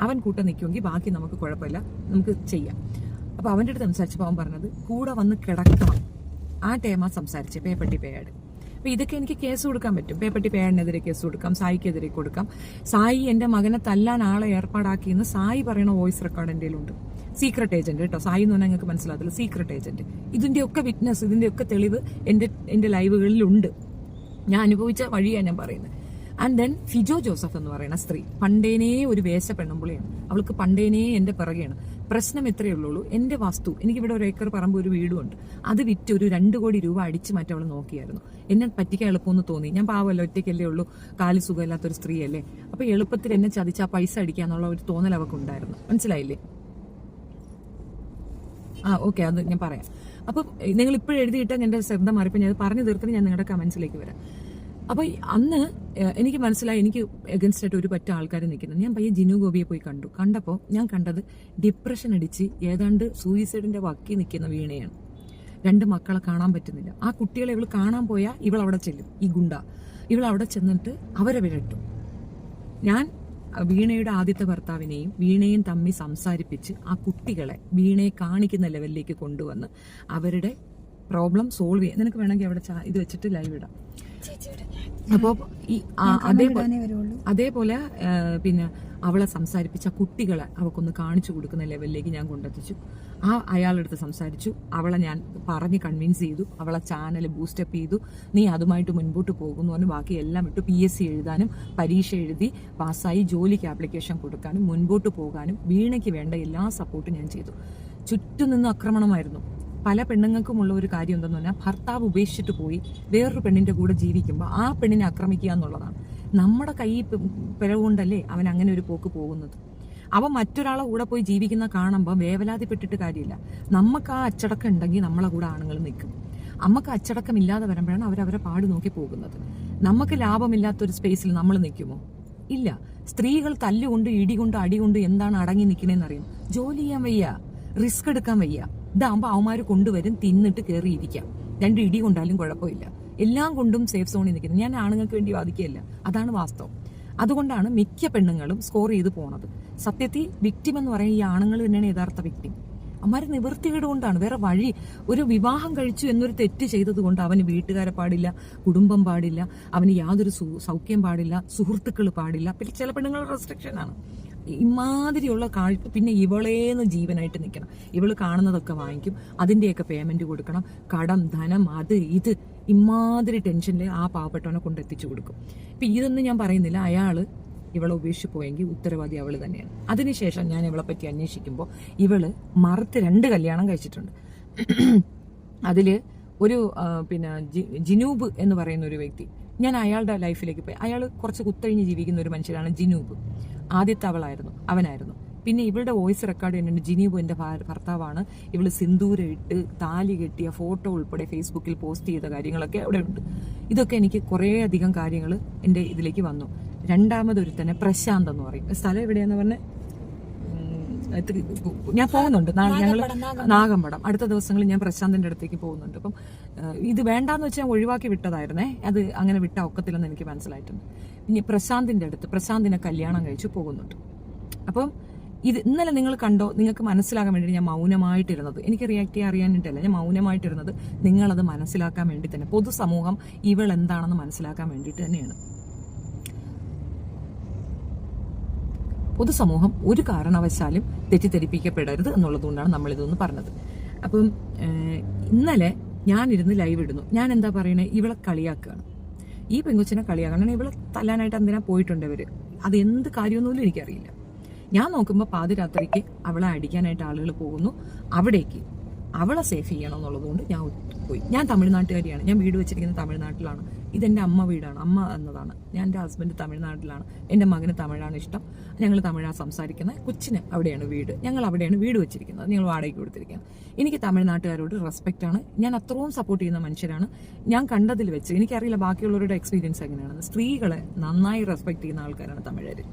അവൻ കൂട്ടം നിൽക്കുമെങ്കിൽ ബാക്കി നമുക്ക് കുഴപ്പമില്ല, നമുക്ക് ചെയ്യാം. അപ്പോൾ അവൻ്റെ അടുത്ത് സംസാരിച്ചപ്പോൾ അവൻ പറഞ്ഞത് കൂടെ വന്ന് കിടക്കണം. ആ ടേമാ സംസാരിച്ചേ, പേപ്പട്ടി പേയാട്. അപ്പോൾ ഇതൊക്കെ എനിക്ക് കേസ് കൊടുക്കാൻ പറ്റും. പേപ്പട്ടി പേയാടിനെതിരെ കേസ് കൊടുക്കാം, സായിക്കെതിരെ കൊടുക്കാം. സായി എൻ്റെ മകനെ തല്ലാൻ ആളെ ഏർപ്പാടാക്കിയെന്ന് സായി പറയുന്ന വോയിസ് റെക്കോർഡ് എൻ്റെ ഉണ്ട്. സീക്രട്ട് ഏജന്റ് കേട്ടോ, സായി എന്ന് പറഞ്ഞാൽ നിങ്ങൾക്ക് മനസ്സിലാകത്തില്ല, സീക്രട്ട് ഏജന്റ്. ഇതിൻ്റെയൊക്കെ വിറ്റ്നസ്, ഇതിൻ്റെയൊക്കെ തെളിവ് എൻ്റെ ലൈവുകളിലുണ്ട്. ഞാൻ അനുഭവിച്ച വഴിയാണ് ഞാൻ പറയുന്നത്. ആൻഡ് ദെൻ ഫിജോ ജോസഫ് എന്ന് പറയുന്ന സ്ത്രീ പണ്ടേനേ ഒരു വേശ പെണ്ണുമ്പുള്ളിയാണ്. അവൾക്ക് പണ്ടേനേ എൻ്റെ പിറകെയാണ്. പ്രശ്നം എത്രയേ ഉള്ളൂ, എൻ്റെ വസ്തു, എനിക്കിവിടെ 1 ഏക്കർ പറമ്പ്, ഒരു വീടുമുണ്ട്, അത് വിറ്റ് ഒരു 2 കോടി രൂപ അടിച്ച് മാറ്റി അവൾ നോക്കിയായിരുന്നു. എന്നെ പറ്റിക്കാൻ എളുപ്പമെന്ന് തോന്നി. ഞാൻ പാവമല്ല, ഒറ്റയ്ക്കല്ലേ ഉള്ളൂ, കാല് സുഖമില്ലാത്തൊരു സ്ത്രീയല്ലേ, അപ്പൊ എളുപ്പത്തിൽ എന്നെ ചതിച്ച് ആ പൈസ അടിക്കാന്നുള്ള ഒരു തോന്നൽ അവൾക്ക് ഉണ്ടായിരുന്നു. മനസ്സിലായില്ലേ? ഓക്കെ, അത് ഞാൻ പറയാം. അപ്പം നിങ്ങൾ ഇപ്പോഴും എഴുതിയിട്ടാൽ എൻ്റെ ശ്രദ്ധ മാറിപ്പോൾ ഞാൻ അത് പറഞ്ഞു തീർത്തിട്ട് ഞാൻ നിങ്ങളുടെ കമൻസിലേക്ക് വരാം. അപ്പോൾ അന്ന് എനിക്ക് മനസ്സിലായി, എനിക്ക് എഗൻസ്റ്റ് ആയിട്ട് ഒരു പറ്റ ആൾക്കാർ നിൽക്കുന്നത്. ഞാൻ പയ്യെ ജിനു ഗോപിയെ പോയി കണ്ടപ്പോൾ ഞാൻ കണ്ടത് ഡിപ്രഷൻ അടിച്ച് ഏതാണ്ട് സൂയിസൈഡിന്റെ വക്കി നിൽക്കുന്ന വീണയാണ്. 2 മക്കളെ കാണാൻ പറ്റുന്നില്ല. ആ കുട്ടികളെ ഇവൾ കാണാൻ പോയാൽ ഇവൾ അവിടെ ചെല്ലും, ഈ ഗുണ്ട. ഇവൾ അവിടെ ചെന്നിട്ട് അവരെ വിരട്ടും. ഞാൻ വീണയുടെ ആദ്യത്തെ ഭർത്താവിനെയും വീണയും തമ്മിൽ സംസാരിപ്പിച്ച് ആ കുട്ടികളെ വീണയെ കാണിക്കുന്ന ലെവലിലേക്ക് കൊണ്ടുവന്ന് അവരുടെ പ്രോബ്ലം സോൾവ് ചെയ്യാം. നിനക്ക് വേണമെങ്കിൽ അവിടെ ഇത് വെച്ചിട്ട് ലൈവ് ഇടാം. അപ്പോൾ ഈ അതേപോലെ പിന്നെ അവളെ സംസാരിപ്പിച്ച കുട്ടികളെ അവൾക്കൊന്ന് കാണിച്ചു കൊടുക്കുന്ന ലെവലിലേക്ക് ഞാൻ കൊണ്ടെത്തിച്ചു. അയാളെടുത്ത് സംസാരിച്ചു, അവളെ ഞാൻ പറഞ്ഞ് കൺവിൻസ് ചെയ്തു, അവളെ ചാനൽ ബൂസ്റ്റപ്പ് ചെയ്തു. നീ അതുമായിട്ട് മുൻപോട്ട് പോകുന്നു പറഞ്ഞ് ബാക്കി എല്ലാം ഇട്ടു. PSC എഴുതാനും പരീക്ഷ എഴുതി പാസ്സായി ജോലിക്ക് ആപ്ലിക്കേഷൻ കൊടുക്കാനും മുൻപോട്ട് പോകാനും വീണയ്ക്ക് വേണ്ട എല്ലാ സപ്പോർട്ടും ഞാൻ ചെയ്തു. ചുറ്റും നിന്ന് ആക്രമണമായിരുന്നു. പല പെണ്ണുങ്ങൾക്കുമുള്ള ഒരു കാര്യം എന്തെന്ന് പറഞ്ഞാൽ, ഭർത്താവ് ഉപേക്ഷിച്ചിട്ട് പോയി വേറൊരു പെണ്ണിന്റെ കൂടെ ജീവിക്കുമ്പോൾ ആ പെണ്ണിനെ ആക്രമിക്കുക എന്നുള്ളതാണ്. നമ്മുടെ കൈ പിഴവുകൊണ്ടല്ലേ അവൻ അങ്ങനെ ഒരു പോക്ക് പോകുന്നത്. അവൻ മറ്റൊരാളെ കൂടെ പോയി ജീവിക്കുന്ന കാണുമ്പോൾ വേവലാതിപ്പെട്ടിട്ട് കാര്യമില്ല. നമുക്ക് ആ അച്ചടക്കം ഉണ്ടെങ്കിൽ നമ്മളെ കൂടെ ആണുങ്ങൾ നിൽക്കും. നമുക്ക് അച്ചടക്കം ഇല്ലാതെ വരുമ്പോഴാണ് അവരവരെ പാട് നോക്കി പോകുന്നത്. നമുക്ക് ലാഭമില്ലാത്തൊരു സ്പേസിൽ നമ്മൾ നിൽക്കുമോ? ഇല്ല. സ്ത്രീകൾ തല്ലുകൊണ്ട് ഇടികൊണ്ട് അടികൊണ്ട് എന്താണ് അടങ്ങി നിൽക്കണേന്ന് അറിയാം. ജോലി ചെയ്യാൻ വയ്യ, റിസ്ക് എടുക്കാൻ വയ്യ. ഇതാകുമ്പോൾ അവന്മാർ കൊണ്ടുവരും, തിന്നിട്ട് കയറിയിരിക്കാം. 2 ഇടി കൊണ്ടാലും കുഴപ്പമില്ല. എല്ലാം കൊണ്ടും സേഫ് സോണിൽ നിൽക്കുന്നത്. ഞാൻ ആണുങ്ങൾക്ക് വേണ്ടി വാദിക്കുകയല്ല, അതാണ് വാസ്തവം. അതുകൊണ്ടാണ് മിക്ക പെണ്ണുങ്ങളും സ്കോർ ചെയ്ത് പോണത്. സത്യത്തിൽ വിക്ടിം എന്ന് പറയുന്ന ഈ ആണുങ്ങൾ തന്നെയാണ് യഥാർത്ഥ വിക്ടിം. അവന്മാര് നിവൃത്തികേട് കൊണ്ടാണ്, വേറെ വഴി. ഒരു വിവാഹം കഴിച്ചു എന്നൊരു തെറ്റ് ചെയ്തത് കൊണ്ട് അവന് വീട്ടുകാരെ പാടില്ല, കുടുംബം പാടില്ല, അവന് യാതൊരു സൗഖ്യം പാടില്ല, സുഹൃത്തുക്കൾ പാടില്ല. പിന്നെ ചില പെണ്ണുങ്ങളുടെ റെസ്ട്രിക്ഷൻ ആണ്. ഇമാതിരിയുള്ള കാഴ്ച. പിന്നെ ഇവളേന്ന് ജീവനായിട്ട് നിൽക്കണം. ഇവള് കാണുന്നതൊക്കെ വാങ്ങിക്കും, അതിൻ്റെയൊക്കെ പേയ്മെന്റ് കൊടുക്കണം, കടം, ധനം, അത് ഇത്, ഇമാതിരി ടെൻഷനിൽ ആ പാവപ്പെട്ടവനെ കൊണ്ട് എത്തിച്ചു കൊടുക്കും. ഇപ്പം ഇതൊന്നും ഞാൻ പറയുന്നില്ല. അയാള് ഇവളെ ഉപേക്ഷിച്ച് പോയെങ്കിൽ ഉത്തരവാദി അവള് തന്നെയാണ്. അതിനുശേഷം ഞാൻ ഇവളെ പറ്റി അന്വേഷിക്കുമ്പോൾ ഇവള് മറുത്ത് 2 കല്യാണം കഴിച്ചിട്ടുണ്ട്. അതില് ഒരു പിന്നെ ജിനൂബ് എന്ന് പറയുന്ന ഒരു വ്യക്തി, ഞാൻ അയാളുടെ ലൈഫിലേക്ക് പോയി. അയാൾ കുറച്ച് കുത്തഴിഞ്ഞ് ജീവിക്കുന്ന ഒരു മനുഷ്യനാണ് ജിനൂബ്. ആദ്യത്തെ അവനായിരുന്നു. പിന്നെ ഇവളുടെ വോയിസ് റെക്കോർഡ് ചെയ്യുന്നുണ്ട്. ജിനൂബ് എൻ്റെ ഭർത്താവാണ്. ഇവള് സിന്ദൂര ഇട്ട് താലി കെട്ടിയ ഫോട്ടോ ഉൾപ്പെടെ ഫേസ്ബുക്കിൽ പോസ്റ്റ് ചെയ്ത കാര്യങ്ങളൊക്കെ അവിടെ ഉണ്ട്. ഇതൊക്കെ എനിക്ക് കുറേ അധികം കാര്യങ്ങൾ എൻ്റെ ഇതിലേക്ക് വന്നു. രണ്ടാമതൊരുത്തന്നെ പ്രശാന്ത് എന്ന് പറയും. സ്ഥലം എവിടെയാന്ന് പറഞ്ഞ ഞാൻ പോകുന്നുണ്ട്. ഞങ്ങൾ നാഗമ്പടം. അടുത്ത ദിവസങ്ങളിൽ ഞാൻ പ്രശാന്തിന്റെ അടുത്തേക്ക് പോകുന്നുണ്ട്. അപ്പം ഇത് വേണ്ടാന്ന് വെച്ചാൽ ഞാൻ ഒഴിവാക്കി വിട്ടതായിരുന്നേ. അത് അങ്ങനെ വിട്ട ഒക്കത്തില്ലെന്ന് എനിക്ക് മനസ്സിലായിട്ടുണ്ട്. ഇനി പ്രശാന്തിനെ കല്യാണം കഴിച്ചു പോകുന്നുണ്ട്. അപ്പം ഇത് ഇന്നലെ നിങ്ങൾ കണ്ടോ? നിങ്ങൾക്ക് മനസ്സിലാക്കാൻ വേണ്ടി ഞാൻ മൗനമായിട്ടിരുന്നത്, എനിക്ക് റിയാക്ട് ചെയ്യാൻ അറിയാനിട്ടല്ല, ഞാൻ മൗനമായിട്ടിരുന്നത് നിങ്ങളത് മനസ്സിലാക്കാൻ വേണ്ടി തന്നെ, പൊതുസമൂഹം ഇവൾ എന്താണെന്ന് മനസ്സിലാക്കാൻ വേണ്ടിയിട്ട് തന്നെയാണ്. പൊതുസമൂഹം ഒരു കാരണവശാലും തെറ്റിദ്ധരിപ്പിക്കപ്പെടരുത് എന്നുള്ളതുകൊണ്ടാണ് നമ്മളിതൊന്ന് പറഞ്ഞത്. അപ്പം ഇന്നലെ ഞാനിരുന്ന് ലൈവ് ഇടുന്നു. ഞാൻ എന്താ പറയണേ, ഇവളെ കളിയാക്കുകയാണ്. ഈ പെങ്കൊച്ചിനെ കളിയാക്കണം. ഇവളെ തല്ലാനായിട്ട് എന്തിനാ പോയിട്ടുണ്ട് ഇവര്? അത് എന്ത് കാര്യമൊന്നുമില്ല, എനിക്കറിയില്ല. ഞാൻ നോക്കുമ്പോൾ പാതിരാത്രിക്ക് അവളെ അടിക്കാനായിട്ട് ആളുകൾ പോകുന്നു. അവിടേക്ക് അവളെ സേഫ് ചെയ്യണം എന്നുള്ളതുകൊണ്ട് ഞാൻ പോയി. ഞാൻ തമിഴ്നാട്ടുകാരിയാണ്. ഞാൻ വീട് വെച്ചിരിക്കുന്നത് തമിഴ്നാട്ടിലാണ്. ഇതെൻ്റെ അമ്മ വീടാണ്. അമ്മ എന്നതാണ്. ഞാൻ എൻ്റെ ഹസ്ബൻഡ് തമിഴ്നാട്ടിലാണ്. എൻ്റെ മകന് തമിഴാണ് ഇഷ്ടം. ഞങ്ങൾ തമിഴാണ് സംസാരിക്കുന്നത്. കൊച്ചിന് അവിടെയാണ് വീട്. ഞങ്ങൾ അവിടെയാണ് വീട് വെച്ചിരിക്കുന്നത്. ഞങ്ങൾ വാടകയ്ക്ക് കൊടുത്തിരിക്കുന്നത്. എനിക്ക് തമിഴ്നാട്ടുകാരോട് റെസ്പെക്റ്റാണ്. ഞാൻ അത്രയും സപ്പോർട്ട് ചെയ്യുന്ന മനുഷ്യരാണ്. ഞാൻ കണ്ടതിൽ വെച്ച്, എനിക്കറിയില്ല ബാക്കിയുള്ളവരുടെ എക്സ്പീരിയൻസ് എങ്ങനെയാണെന്ന്, സ്ത്രീകളെ നന്നായി റെസ്പെക്ട് ചെയ്യുന്ന ആൾക്കാരാണ് തമിഴര്.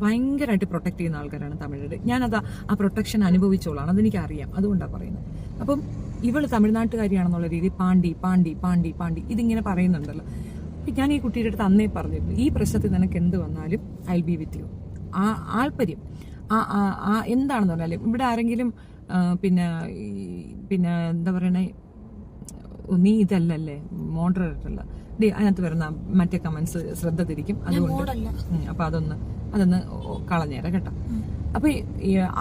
ഭയങ്കരമായിട്ട് പ്രൊട്ടക്ട് ചെയ്യുന്ന ആൾക്കാരാണ് തമിഴര്. ഞാനത് ആ പ്രൊട്ടക്ഷൻ അനുഭവിച്ചോളാണ്. അതെനിക്കറിയാം. അതുകൊണ്ടാണ് പറയുന്നത്. അപ്പം ഇവള് തമിഴ്നാട്ടുകാരിയാണെന്നുള്ള രീതിയിൽ പാണ്ടി പാണ്ടി പാണ്ടി പാണ്ടി ഇതിങ്ങനെ പറയുന്നുണ്ടല്ലോ. ഞാൻ ഈ കുട്ടിയുടെ അടുത്ത് അന്നേ പറഞ്ഞിരുന്നു, ഈ പ്രശ്നത്തിൽ നിനക്ക് എന്ത് വന്നാലും ഐ ബി വിത്ത് യു. ആ ആൾപര്യം എന്താണെന്ന് പറഞ്ഞാലും ഇവിടെ ആരെങ്കിലും പിന്നെ എന്താ പറയണേ, നീ ഇതല്ലല്ലേ മോഡറേറ്റല്ല, അതിനകത്ത് വരുന്ന മറ്റേ കമന്റ്സ് ശ്രദ്ധ തിരിക്കും. അതുകൊണ്ട് അപ്പൊ അതൊന്ന് കളഞ്ഞേരാം കേട്ടോ. അപ്പൊ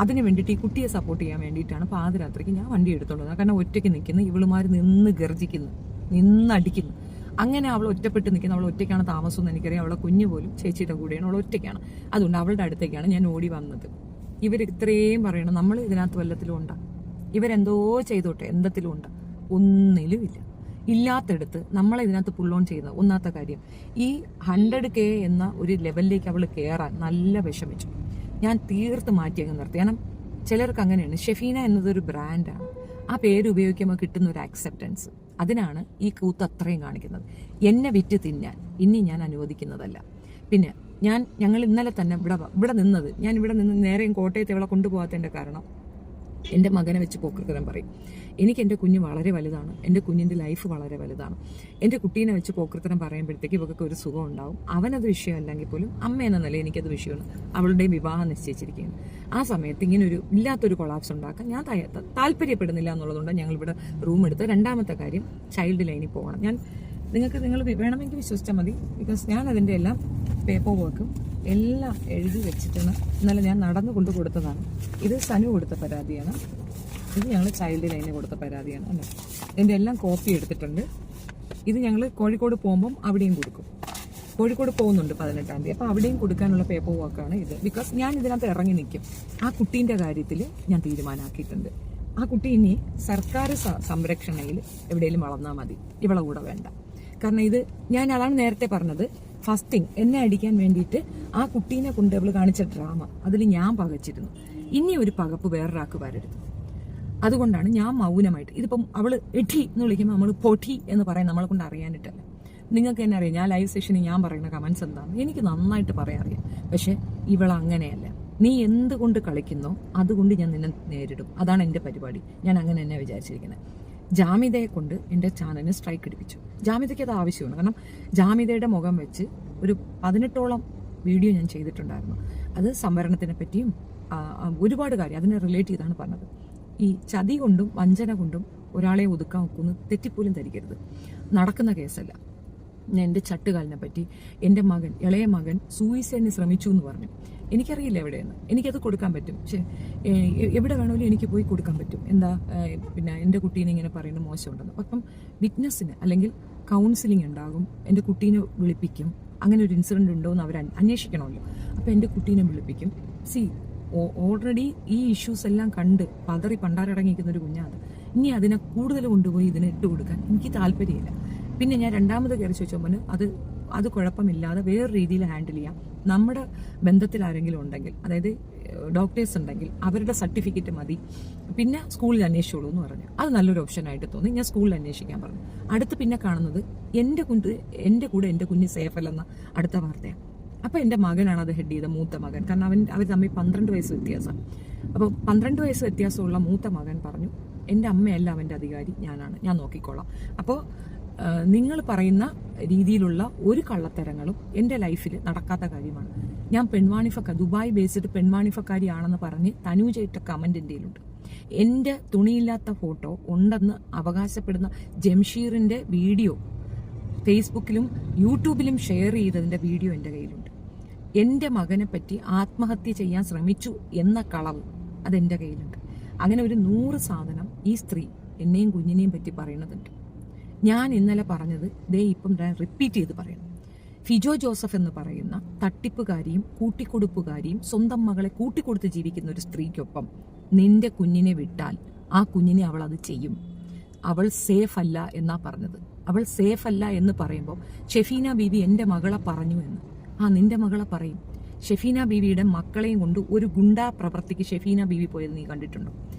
അതിന് വേണ്ടിയിട്ട് ഈ കുട്ടിയെ സപ്പോർട്ട് ചെയ്യാൻ വേണ്ടിയിട്ടാണ് പാതിരാത്രിക്ക് ഞാൻ വണ്ടി എടുത്തോളൂ. കാരണം ഒറ്റയ്ക്ക് നിൽക്കുന്നു, ഇവളുമാർ നിന്ന് ഗർജിക്കുന്നു, നിന്നടിക്കുന്നു. അങ്ങനെ അവൾ ഒറ്റപ്പെട്ട് നിൽക്കുന്നു. അവൾ ഒറ്റയ്ക്കാണ് താമസം എന്ന് എനിക്കറിയാം. അവളെ കുഞ്ഞു പോലും ചേച്ചിയുടെ കൂടെയാണ്, അവൾ ഒറ്റയ്ക്കാണ്. അതുകൊണ്ട് അവളുടെ അടുത്തേക്കാണ് ഞാൻ ഓടി വന്നത്. ഇവർ ഇത്രയും പറയണം, നമ്മൾ ഇതിനകത്ത് വല്ലത്തിലും ഉണ്ടാ, ഇവരെന്തോ ചെയ്തോട്ടെ, എന്തെങ്കിലും ഉണ്ടാ, ഒന്നിലും ഇല്ല. ഇല്ലാത്തടുത്ത് നമ്മളെ ഇതിനകത്ത് പുൾ ഓൺ ചെയ്യുന്നത്. ഒന്നാമത്തെ കാര്യം, ഈ 100K എന്ന ഒരു ലെവലിലേക്ക് അവൾ കയറാൻ നല്ല വിഷമിച്ചു. ഞാൻ തീർത്ത് മാറ്റിയങ്ങ് നിർത്തി. കാരണം ചിലർക്ക് അങ്ങനെയാണ്. ഷെഫീന എന്നതൊരു ബ്രാൻഡാണ്. ആ പേര് ഉപയോഗിക്കുമ്പോൾ കിട്ടുന്ന ഒരു ആക്സെപ്റ്റൻസ്, അതിനാണ് ഈ കൂത്ത് അത്രയും കാണിക്കുന്നത്. എന്നെ വിറ്റ് തിന്നാൻ ഇനി ഞാൻ അനുവദിക്കുന്നതല്ല. പിന്നെ ഞങ്ങൾ ഇന്നലെ തന്നെ ഇവിടെ നിന്നത്, ഞാൻ ഇവിടെ നിന്ന് നേരെയും കോട്ടയത്ത് ഇവളെ കൊണ്ടുപോകാത്തതിൻ്റെ കാരണം എൻ്റെ മകനെ വെച്ച് പോക്കൃതരം പറയും. എനിക്ക് എൻ്റെ കുഞ്ഞ് വളരെ വലുതാണ്, എൻ്റെ കുഞ്ഞിൻ്റെ ലൈഫ് വളരെ വലുതാണ്. എൻ്റെ കുട്ടീനെ വെച്ച് പോക്കൃതരം പറയുമ്പോഴത്തേക്ക് ഇവർക്ക് ഒരു സുഖം ഉണ്ടാവും. അവനത് വിഷയമല്ലെങ്കിൽ പോലും അമ്മ എന്ന നില എനിക്കത് വിഷയമാണ്. അവളുടെ വിവാഹം നിശ്ചയിച്ചിരിക്കുകയാണ്. ആ സമയത്ത് ഇങ്ങനെ ഇല്ലാത്തൊരു കൊളാപ്സ് ഉണ്ടാക്കാൻ ഞാൻ താല്പര്യപ്പെടുന്നില്ല എന്നുള്ളതുകൊണ്ട് ഞങ്ങളിവിടെ റൂം എടുത്ത്. രണ്ടാമത്തെ കാര്യം, ചൈൽഡ് ലൈനിൽ പോകണം. നിങ്ങൾ വേണമെങ്കിൽ വിശ്വസിച്ചാൽ മതി. ബിക്കോസ് ഞാൻ അതിൻ്റെ എല്ലാം പേപ്പർ വർക്കും എല്ലാം എഴുതി വെച്ചിട്ടാണ്. ഇന്നലെ ഞാൻ നടന്നു കൊണ്ടു കൊടുത്തതാണ്. ഇത് സനു കൊടുത്ത പരാതിയാണ്, ഇത് ഞങ്ങൾ ചൈൽഡ് ലൈനിന് കൊടുത്ത പരാതിയാണ് അല്ലേ. ഇതിൻ്റെ എല്ലാം കോപ്പി എടുത്തിട്ടുണ്ട്. ഇത് ഞങ്ങൾ കോഴിക്കോട് പോകുമ്പം അവിടെയും കൊടുക്കും. കോഴിക്കോട് പോകുന്നുണ്ട് 18-ാം തീയതി. അപ്പോൾ അവിടെയും കൊടുക്കാനുള്ള പേപ്പർ വർക്കാണ് ഇത്. ബിക്കോസ് ഞാൻ ഇതിനകത്ത് ഇറങ്ങി നിൽക്കും. ആ കുട്ടീൻ്റെ കാര്യത്തിൽ ഞാൻ തീരുമാനമാക്കിയിട്ടുണ്ട്. ആ കുട്ടി ഇനി സർക്കാർ സംരക്ഷണയിൽ എവിടെയെങ്കിലും വളർന്നാൽ മതി, ഇവളെ കൂടെ വേണ്ട. കാരണം ഇത് അതാണ് നേരത്തെ പറഞ്ഞത്, ഫസ്റ്റിങ് എന്നെ അടിക്കാൻ വേണ്ടിയിട്ട് ആ കുട്ടീനെ കൊണ്ട് അവള് കാണിച്ച ഡ്രാമ, അതിൽ ഞാൻ പകച്ചിരുന്നു. ഇനി ഒരു പകപ്പ് വേറൊരാൾക്ക് വരരുത്. അതുകൊണ്ടാണ് ഞാൻ മൗനമായിട്ട്. ഇതിപ്പം അവള് എഠി എന്ന് വിളിക്കുമ്പോൾ നമ്മൾ പൊഠി എന്ന് പറയാൻ നമ്മളെ കൊണ്ട് അറിയാനിട്ടല്ല. നിങ്ങൾക്ക് തന്നെ അറിയാം, ഞാൻ ലൈവ് സെഷനിൽ ഞാൻ പറയുന്ന കമന്റ്സ് എന്താണ് എനിക്ക് നന്നായിട്ട് പറയാൻ അറിയാം. പക്ഷെ ഇവളങ്ങനെയല്ല. നീ എന്തുകൊണ്ട് കളിക്കുന്നോ അതുകൊണ്ട് ഞാൻ നിന്നെ നേരിടും. അതാണ് എൻ്റെ പരിപാടി. ഞാൻ അങ്ങനെ തന്നെ വിചാരിച്ചിരിക്കുന്നത്. ജാമിതയെ കൊണ്ട് എൻ്റെ ചാനലിന് സ്ട്രൈക്ക് എടുപ്പിച്ചു. ജാമിതയ്ക്ക് അത് ആവശ്യമാണ്. കാരണം ജാമിതയുടെ മുഖം വെച്ച് ഒരു 18ഓളം വീഡിയോ ഞാൻ ചെയ്തിട്ടുണ്ടായിരുന്നു. അത് സംവരണത്തിനെ പറ്റിയും ഒരുപാട് കാര്യം അതിനെ റിലേറ്റ് ചെയ്താണ് പറഞ്ഞത്. ഈ ചതി കൊണ്ടും വഞ്ചന കൊണ്ടും ഒരാളെ ഒതുക്കാൻ നോക്കുന്നു തെറ്റിപ്പോലും ധരിക്കരുത്. നടക്കുന്ന കേസല്ല. ഞാൻ എൻ്റെ ചട്ടുകാലിനെ പറ്റി, എൻ്റെ ഇളയ മകൻ സൂയിസൈഡിന് ശ്രമിച്ചു എന്ന് പറഞ്ഞു. എനിക്കറിയില്ല എവിടെയെന്ന്. എനിക്കത് കൊടുക്കാൻ പറ്റും. പക്ഷെ എവിടെ വേണമെങ്കിലും എനിക്ക് പോയി കൊടുക്കാൻ പറ്റും. എന്താ പിന്നെ എൻ്റെ കുട്ടീനെ ഇങ്ങനെ പറയുന്നത് മോശമുണ്ടെന്ന്. അപ്പം വിറ്റ്നസ്സിന് അല്ലെങ്കിൽ കൗൺസിലിംഗ് ഉണ്ടാകും. എൻ്റെ കുട്ടീനെ വിളിപ്പിക്കും. അങ്ങനെ ഒരു ഇൻസിഡന്റ് ഉണ്ടോ എന്ന് അവർ അന്വേഷിക്കണമല്ലോ. അപ്പം എൻ്റെ കുട്ടീനെ വിളിപ്പിക്കും. ഓൾറെഡി ഈ ഇഷ്യൂസ് എല്ലാം കണ്ട് പതറി പണ്ടാരടങ്ങിയിരിക്കുന്ന ഒരു കുഞ്ഞാണ്. ഇനി അതിനെ കൂടുതൽ കൊണ്ടുപോയി ഇതിനെ ഇട്ട് കൊടുക്കാൻ എനിക്ക് താല്പര്യമില്ല. പിന്നെ ഞാൻ രണ്ടാമത് കയറി ചോദിച്ചപ്പോൾ അത് കുഴപ്പമില്ലാതെ വേറെ രീതിയിൽ ഹാൻഡിൽ ചെയ്യാം. നമ്മുടെ ബന്ധത്തിൽ ആരെങ്കിലും ഉണ്ടെങ്കിൽ, അതായത് ഡോക്ടേഴ്സ് ഉണ്ടെങ്കിൽ അവരുടെ സർട്ടിഫിക്കറ്റ് മതി, പിന്നെ സ്കൂളിൽ അന്വേഷിച്ചോളൂ എന്ന് പറഞ്ഞു. അത് നല്ലൊരു ഓപ്ഷനായിട്ട് തോന്നി. ഞാൻ സ്കൂളിൽ അന്വേഷിക്കാൻ പറഞ്ഞു. അടുത്ത് പിന്നെ കാണുന്നത് എൻ്റെ കൂടെ എൻ്റെ കുഞ്ഞ് സേഫ് അല്ലെന്ന അടുത്ത വാർത്തയാണ്. അപ്പോൾ എൻ്റെ മകനാണ് അത് ഹെഡ് ചെയ്ത, മൂത്ത മകൻ. കാരണം അവർ തമ്മിൽ 12 വയസ്സ് വ്യത്യാസം. അപ്പോൾ 12 വയസ്സ് വ്യത്യാസമുള്ള മൂത്ത മകൻ പറഞ്ഞു, എൻ്റെ അമ്മയല്ല അവൻ്റെ അധികാരി, ഞാൻ നോക്കിക്കോളാം. അപ്പോൾ നിങ്ങൾ പറയുന്ന രീതിയിലുള്ള ഒരു കള്ളത്തരങ്ങളും എൻ്റെ ലൈഫിൽ നടക്കാത്ത കാര്യമാണ്. ഞാൻ ദുബായ് ബേസ്ഡ് പെൺവാണിഫക്കാരിയാണെന്ന് പറഞ്ഞ് തനൂജയിട്ട കമന്റ് എന്റെയിലുണ്ട്. എൻ്റെ തുണിയില്ലാത്ത ഫോട്ടോ ഉണ്ടെന്ന് അവകാശപ്പെടുന്ന ജംഷീറിന്റെ വീഡിയോ ഫേസ്ബുക്കിലും യൂട്യൂബിലും ഷെയർ ചെയ്തതിന്റെ വീഡിയോ എൻ്റെ കയ്യിലുണ്ട്. എൻ്റെ മകനെ പറ്റി ആത്മഹത്യ ചെയ്യാൻ ശ്രമിച്ചു എന്ന കളവ് അതെൻ്റെ കയ്യിലുണ്ട്. അങ്ങനെ ഒരു 100 സാധനം ഈ സ്ത്രീ എന്നെയും കുഞ്ഞിനെയും പറ്റി പറയുന്നതുണ്ട്. ഞാൻ ഇന്നലെ പറഞ്ഞത് ഇപ്പം റിപ്പീറ്റ് ചെയ്ത് പറയണം. ഫിജോ ജോസഫ് എന്ന് പറയുന്ന തട്ടിപ്പുകാരിയും കൂട്ടിക്കൊടുപ്പുകാരിയും സ്വന്തം മകളെ കൂട്ടിക്കൊടുത്ത് ജീവിക്കുന്ന ഒരു സ്ത്രീക്കൊപ്പം നിന്റെ കുഞ്ഞിനെ വിട്ടാൽ ആ കുഞ്ഞിനെ അവൾ അത് ചെയ്യും. അവൾ സേഫ് അല്ല എന്നാ പറഞ്ഞത്. അവൾ സേഫ് അല്ല എന്ന് പറയുമ്പോൾ ഷെഫീന ബീവി എൻ്റെ മകളെ പറഞ്ഞു എന്ന്. നിന്റെ മകളെ പറയും. ഷെഫീന ബീവിയുടെ മക്കളെയും കൊണ്ട് ഒരു ഗുണ്ടാ പ്രവർത്തിക്ക് ഷെഫീന ബീവി പോയത് നീ കണ്ടിട്ടുണ്ടോ?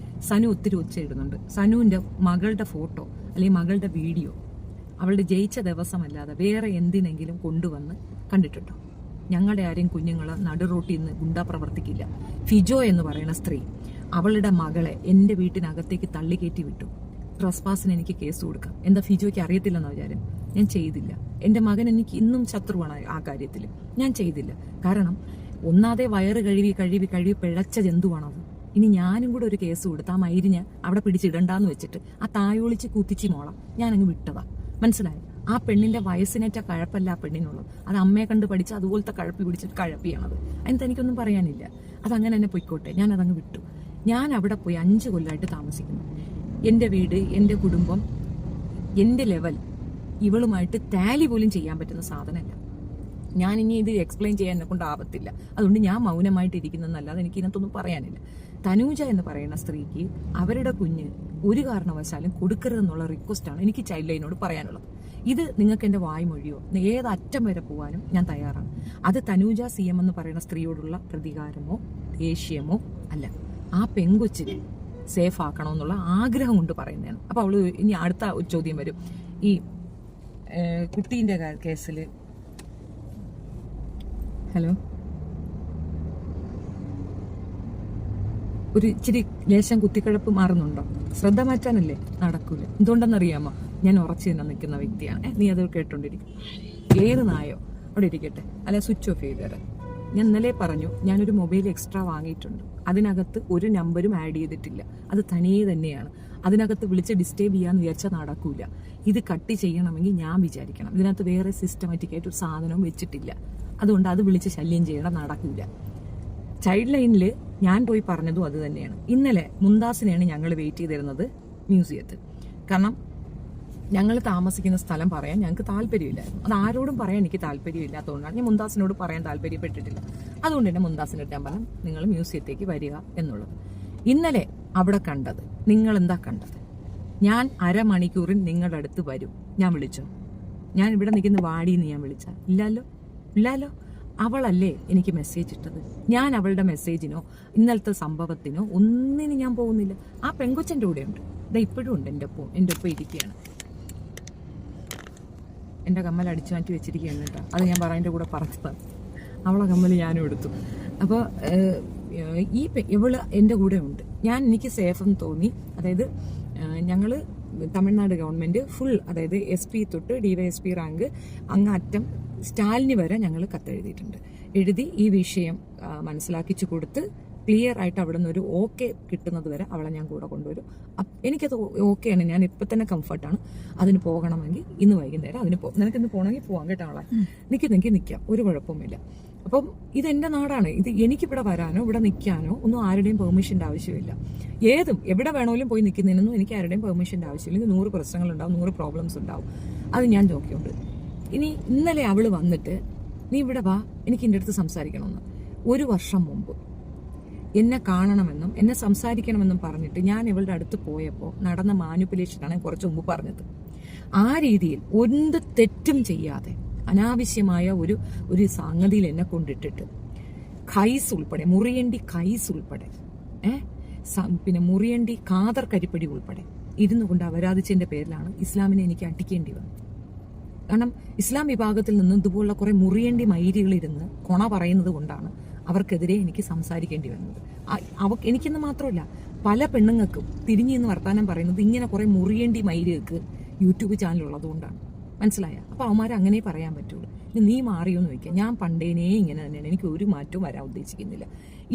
സനു ഒത്തിരി ഒച്ചയിടുന്നുണ്ട്. സനുവിൻ്റെ മകളുടെ ഫോട്ടോ അല്ലെങ്കിൽ മകളുടെ വീഡിയോ അവളുടെ ജയിച്ച ദിവസമല്ലാതെ വേറെ എന്തിനെങ്കിലും കൊണ്ടുവന്ന് കണ്ടിട്ടുണ്ടോ? ഞങ്ങളുടെ ആരെയും കുഞ്ഞുങ്ങളെ നടുറോട്ടിൽ നിന്ന് ഗുണ്ടാ പ്രവർത്തിക്കില്ല. ഫിജോ എന്ന് പറയുന്ന സ്ത്രീ അവളുടെ മകളെ എൻ്റെ വീട്ടിനകത്തേക്ക് തള്ളിക്കയറ്റി വിട്ടു. ട്രസ്പാസിന് എനിക്ക് കേസ് കൊടുക്കാം. എന്താ ഫിജോയ്ക്ക് അറിയത്തില്ലെന്ന വിചാരം? ഞാൻ ചെയ്തില്ല. എൻ്റെ മകൻ എനിക്ക് ഇന്നും ശത്രുവാണ് ആ കാര്യത്തിൽ. ഞാൻ ചെയ്തില്ല. കാരണം ഒന്നാതെ വയറ് കഴുകി പിഴച്ച ജന്തുവാണത്. ഇനി ഞാനും കൂടെ ഒരു കേസ് കൊടുത്ത് ആ മയിരിഞ്ഞ് അവിടെ പിടിച്ചിടണ്ടെന്ന് വെച്ചിട്ട് ആ തായോളിച്ച് കുത്തിച്ച് മോളാം ഞാനങ്ങ് വിട്ടതാ. മനസ്സിലായോ? ആ പെണ്ണിന്റെ വയസ്സിനേറ്റ കഴപ്പല്ല ആ പെണ്ണിനുള്ളത്. അത് അമ്മയെ കണ്ട് പഠിച്ച് അതുപോലത്തെ കഴപ്പി പിടിച്ചിട്ട് കഴപ്പിയാണത്. അതിനകത്ത് എനിക്കൊന്നും പറയാനില്ല. അതങ്ങനെ തന്നെ പൊയ്ക്കോട്ടെ. ഞാൻ അതങ്ങ് വിട്ടു. ഞാൻ അവിടെ പോയി 5 കൊല്ലമായിട്ട് താമസിക്കുന്നു. എൻ്റെ വീട്, എൻ്റെ കുടുംബം, എൻ്റെ ലെവൽ ഇവളുമായിട്ട് ടാലി പോലും ചെയ്യാൻ പറ്റുന്ന സാധനമല്ല. ഞാൻ ഇനി ഇത് എക്സ്പ്ലെയിൻ ചെയ്യാൻ എന്നെ കൊണ്ടാവത്തില്ല. അതുകൊണ്ട് ഞാൻ മൗനമായിട്ട് ഇരിക്കുന്നതെന്നല്ലാതെ എനിക്ക് ഇതിനകത്തൊന്നും പറയാനില്ല. തനൂജ എന്ന് പറയുന്ന സ്ത്രീക്ക് അവരുടെ കുഞ്ഞ് ഒരു കാരണവശാലും കൊടുക്കരുതെന്നുള്ള റിക്വസ്റ്റാണ് എനിക്ക് ചൈൽഡ് ലൈനോട് പറയാനുള്ളത്. ഇത് നിങ്ങൾക്ക് എൻ്റെ വായ്മൊഴിയോ ഏതറ്റം വരെ പോകാനും ഞാൻ തയ്യാറാണ്. അത് തനൂജ CM എന്ന് പറയുന്ന സ്ത്രീയോടുള്ള പ്രതികാരമോ ദേഷ്യമോ അല്ല. ആ പെങ്കൊച്ചിനെ സേഫ് ആക്കണമെന്നുള്ള ആഗ്രഹം കൊണ്ട് പറയുന്നതാണ്. അപ്പോൾ അവള് ഇനി അടുത്ത ഒരു ചോദ്യം വരും. ഈ കുട്ടീൻ്റെ കേസിൽ ഹലോ, ഒരു ഇച്ചിരി ലേശം കുത്തിക്കഴപ്പ് മാറുന്നുണ്ടോ? ശ്രദ്ധ മാറ്റാനല്ലേ? നടക്കൂല. എന്തുകൊണ്ടെന്നറിയാമോ? ഞാൻ ഉറച്ചു തന്നെ നിൽക്കുന്ന വ്യക്തിയാണ്. നീ അത് കേട്ടോണ്ടിരിക്കും. ഏത് നായോ അവിടെ ഇരിക്കട്ടെ, അല്ല സ്വിച്ച് ഓഫ് ചെയ്ത് തരാം. ഞാൻ ഇന്നലെ പറഞ്ഞു, ഞാനൊരു മൊബൈൽ എക്സ്ട്രാ വാങ്ങിയിട്ടുണ്ട്. അതിനകത്ത് ഒരു നമ്പരും ആഡ് ചെയ്തിട്ടില്ല. അത് തനിയെ തന്നെയാണ്. അതിനകത്ത് വിളിച്ച് ഡിസ്റ്റർബ് ചെയ്യാന്ന് വിചാരിച്ചാൽ നടക്കൂല. ഇത് കട്ട് ചെയ്യണമെങ്കിൽ ഞാൻ വിചാരിക്കണം. ഇതിനകത്ത് വേറെ സിസ്റ്റമാറ്റിക് ആയിട്ട് ഒരു സാധനവും വെച്ചിട്ടില്ല. അതുകൊണ്ട് അത് വിളിച്ച് ശല്യം ചെയ്യണം, നടക്കൂല. ചൈൽഡ് ലൈനിൽ ഞാൻ പോയി പറഞ്ഞതും അത് തന്നെയാണ്. ഇന്നലെ മുന്താസിനെയാണ് ഞങ്ങൾ വെയിറ്റ് ചെയ്തിരുന്നത് മ്യൂസിയത്തിൽ. കാരണം ഞങ്ങൾ താമസിക്കുന്ന സ്ഥലം പറയാൻ ഞങ്ങൾക്ക് താല്പര്യമില്ലായിരുന്നു. അത് ആരോടും പറയാൻ എനിക്ക് താല്പര്യമില്ലാത്തതുകൊണ്ടാണ് ഞാൻ മുന്താസിനോട് പറയാൻ താല്പര്യപ്പെട്ടിട്ടില്ല. അതുകൊണ്ട് തന്നെ മുന്താസിനോട് ഞാൻ പറഞ്ഞു നിങ്ങൾ മ്യൂസിയത്തേക്ക് വരിക എന്നുള്ളത്. ഇന്നലെ അവിടെ കണ്ടത് നിങ്ങൾ എന്താ കണ്ടത്? ഞാൻ അരമണിക്കൂറിൽ നിങ്ങളുടെ അടുത്ത് വരും. ഞാൻ വിളിച്ചോ? ഞാൻ ഇവിടെ നിൽക്കുന്ന വാടിയെന്ന് ഞാൻ വിളിച്ച? ഇല്ലാലോ. അവളല്ലേ എനിക്ക് മെസ്സേജ് ഇട്ടത്. ഞാൻ അവളുടെ മെസ്സേജിനോ ഇന്നലത്തെ സംഭവത്തിനോ ഒന്നിനും ഞാൻ പോകുന്നില്ല. ആ പെങ്കൊച്ചൻ്റെ കൂടെ ഉണ്ട്. ഇതാ ഇപ്പോഴും ഉണ്ട് എൻ്റെ ഒപ്പം ഇരിക്കുകയാണ്. എൻ്റെ കമ്മൽ അടിച്ചു മാറ്റി വെച്ചിരിക്കുകയാണ് കേട്ടോ. അത് ഞാൻ പറയൻ്റെ കൂടെ പറഞ്ഞതാണ്. അവളെ കമ്മൽ ഞാനും എടുത്തു. അപ്പോൾ ഇവള് എൻ്റെ കൂടെ ഉണ്ട്. എനിക്ക് സേഫ് എന്ന് തോന്നി. അതായത് ഞങ്ങൾ തമിഴ്നാട് ഗവൺമെൻറ് ഫുൾ, അതായത് SP തൊട്ട് DYSP റാങ്ക് അങ്ങറ്റം സ്റ്റാലിന് വരെ ഞങ്ങൾ കത്തെഴുതിയിട്ടുണ്ട്. എഴുതി ഈ വിഷയം മനസ്സിലാക്കിച്ചു കൊടുത്ത് ക്ലിയർ ആയിട്ട് അവിടെ നിന്ന് ഒരു ഓക്കെ കിട്ടുന്നത് വരെ അവളെ ഞാൻ കൂടെ കൊണ്ടുവരും. എനിക്കത് ഓക്കെയാണ്. ഞാൻ ഇപ്പം തന്നെ കംഫർട്ടാണ്. അതിന് പോകണമെങ്കിൽ ഇന്ന് വൈകുന്നേരം അതിന് നിനക്ക് ഇന്ന് പോകണമെങ്കിൽ പോകാം കേട്ടോ. അവളെ നിൽക്കാം, ഒരു കുഴപ്പമില്ല. അപ്പം ഇതെൻ്റെ നാടാണ്. ഇത് എനിക്കിവിടെ വരാനോ ഇവിടെ നിൽക്കാനോ ഒന്നും ആരുടെയും പെർമിഷൻ്റെ ആവശ്യമില്ല. എവിടെ വേണമെങ്കിലും പോയി നിൽക്കുന്നതിനൊന്നും എനിക്ക് ആരുടെയും പെർമിഷൻ്റെ ആവശ്യമില്ല. 100 പ്രശ്നങ്ങളുണ്ടാവും, 100 പ്രോബ്ലംസ് ഉണ്ടാവും. അത് ഞാൻ നോക്കിയുണ്ട്. ഇനി ഇന്നലെ അവള് വന്നിട്ട് നീ ഇവിടെ വാ, എനിക്ക് എൻ്റെ അടുത്ത് സംസാരിക്കണമെന്ന് 1 വർഷം മുമ്പ് എന്നെ കാണണമെന്നും എന്നെ സംസാരിക്കണമെന്നും പറഞ്ഞിട്ട് ഞാൻ ഇവളുടെ അടുത്ത് പോയപ്പോൾ നടന്ന മാനിപ്പുലേഷനാണ് കുറച്ച് മുമ്പ് പറഞ്ഞത്. ആ രീതിയിൽ എന്ത് തെറ്റും ചെയ്യാതെ അനാവശ്യമായ ഒരു സംഗതിയിൽ എന്നെ കൊണ്ടിട്ടിട്ട് ഖൈസ് ഉൾപ്പെടെ, മുറിയണ്ടി ഖൈസ് ഉൾപ്പെടെ, പിന്നെ മുറിയണ്ടി ഖാദർ കരിപ്പടി ഉൾപ്പെടെ ഇരുന്നു കൊണ്ട് അപരാധിച്ചതിന്റെ പേരിലാണ് ഇസ്ലാമിനെ എനിക്ക് അടിക്കേണ്ടി വന്നത്. കാരണം ഇസ്ലാം വിഭാഗത്തിൽ നിന്ന് ഇതുപോലുള്ള കുറെ മുറിയേണ്ടി മൈരികൾ ഇരുന്ന് കൊണ പറയുന്നത് കൊണ്ടാണ് അവർക്കെതിരെ എനിക്ക് സംസാരിക്കേണ്ടി വന്നത്. എനിക്കെന്ന് മാത്രമല്ല, പല പെണ്ണുങ്ങൾക്കും തിരിഞ്ഞു നിന്ന് വർത്താനം പറയുന്നത് ഇങ്ങനെ കുറെ മുറിയേണ്ടി മൈരികൾക്ക് യൂട്യൂബ് ചാനൽ ഉള്ളതുകൊണ്ടാണ്. മനസ്സിലായ? അപ്പോൾ അവന്മാരെ അങ്ങനെ പറയാൻ പറ്റുള്ളൂ. നീ മാറിയോന്ന് ചോദിക്കാം. ഞാൻ പണ്ടേനേ ഇങ്ങനെ തന്നെയാണ്. എനിക്ക് ഒരു മാറ്റവും വരാൻ ഉദ്ദേശിക്കുന്നില്ല.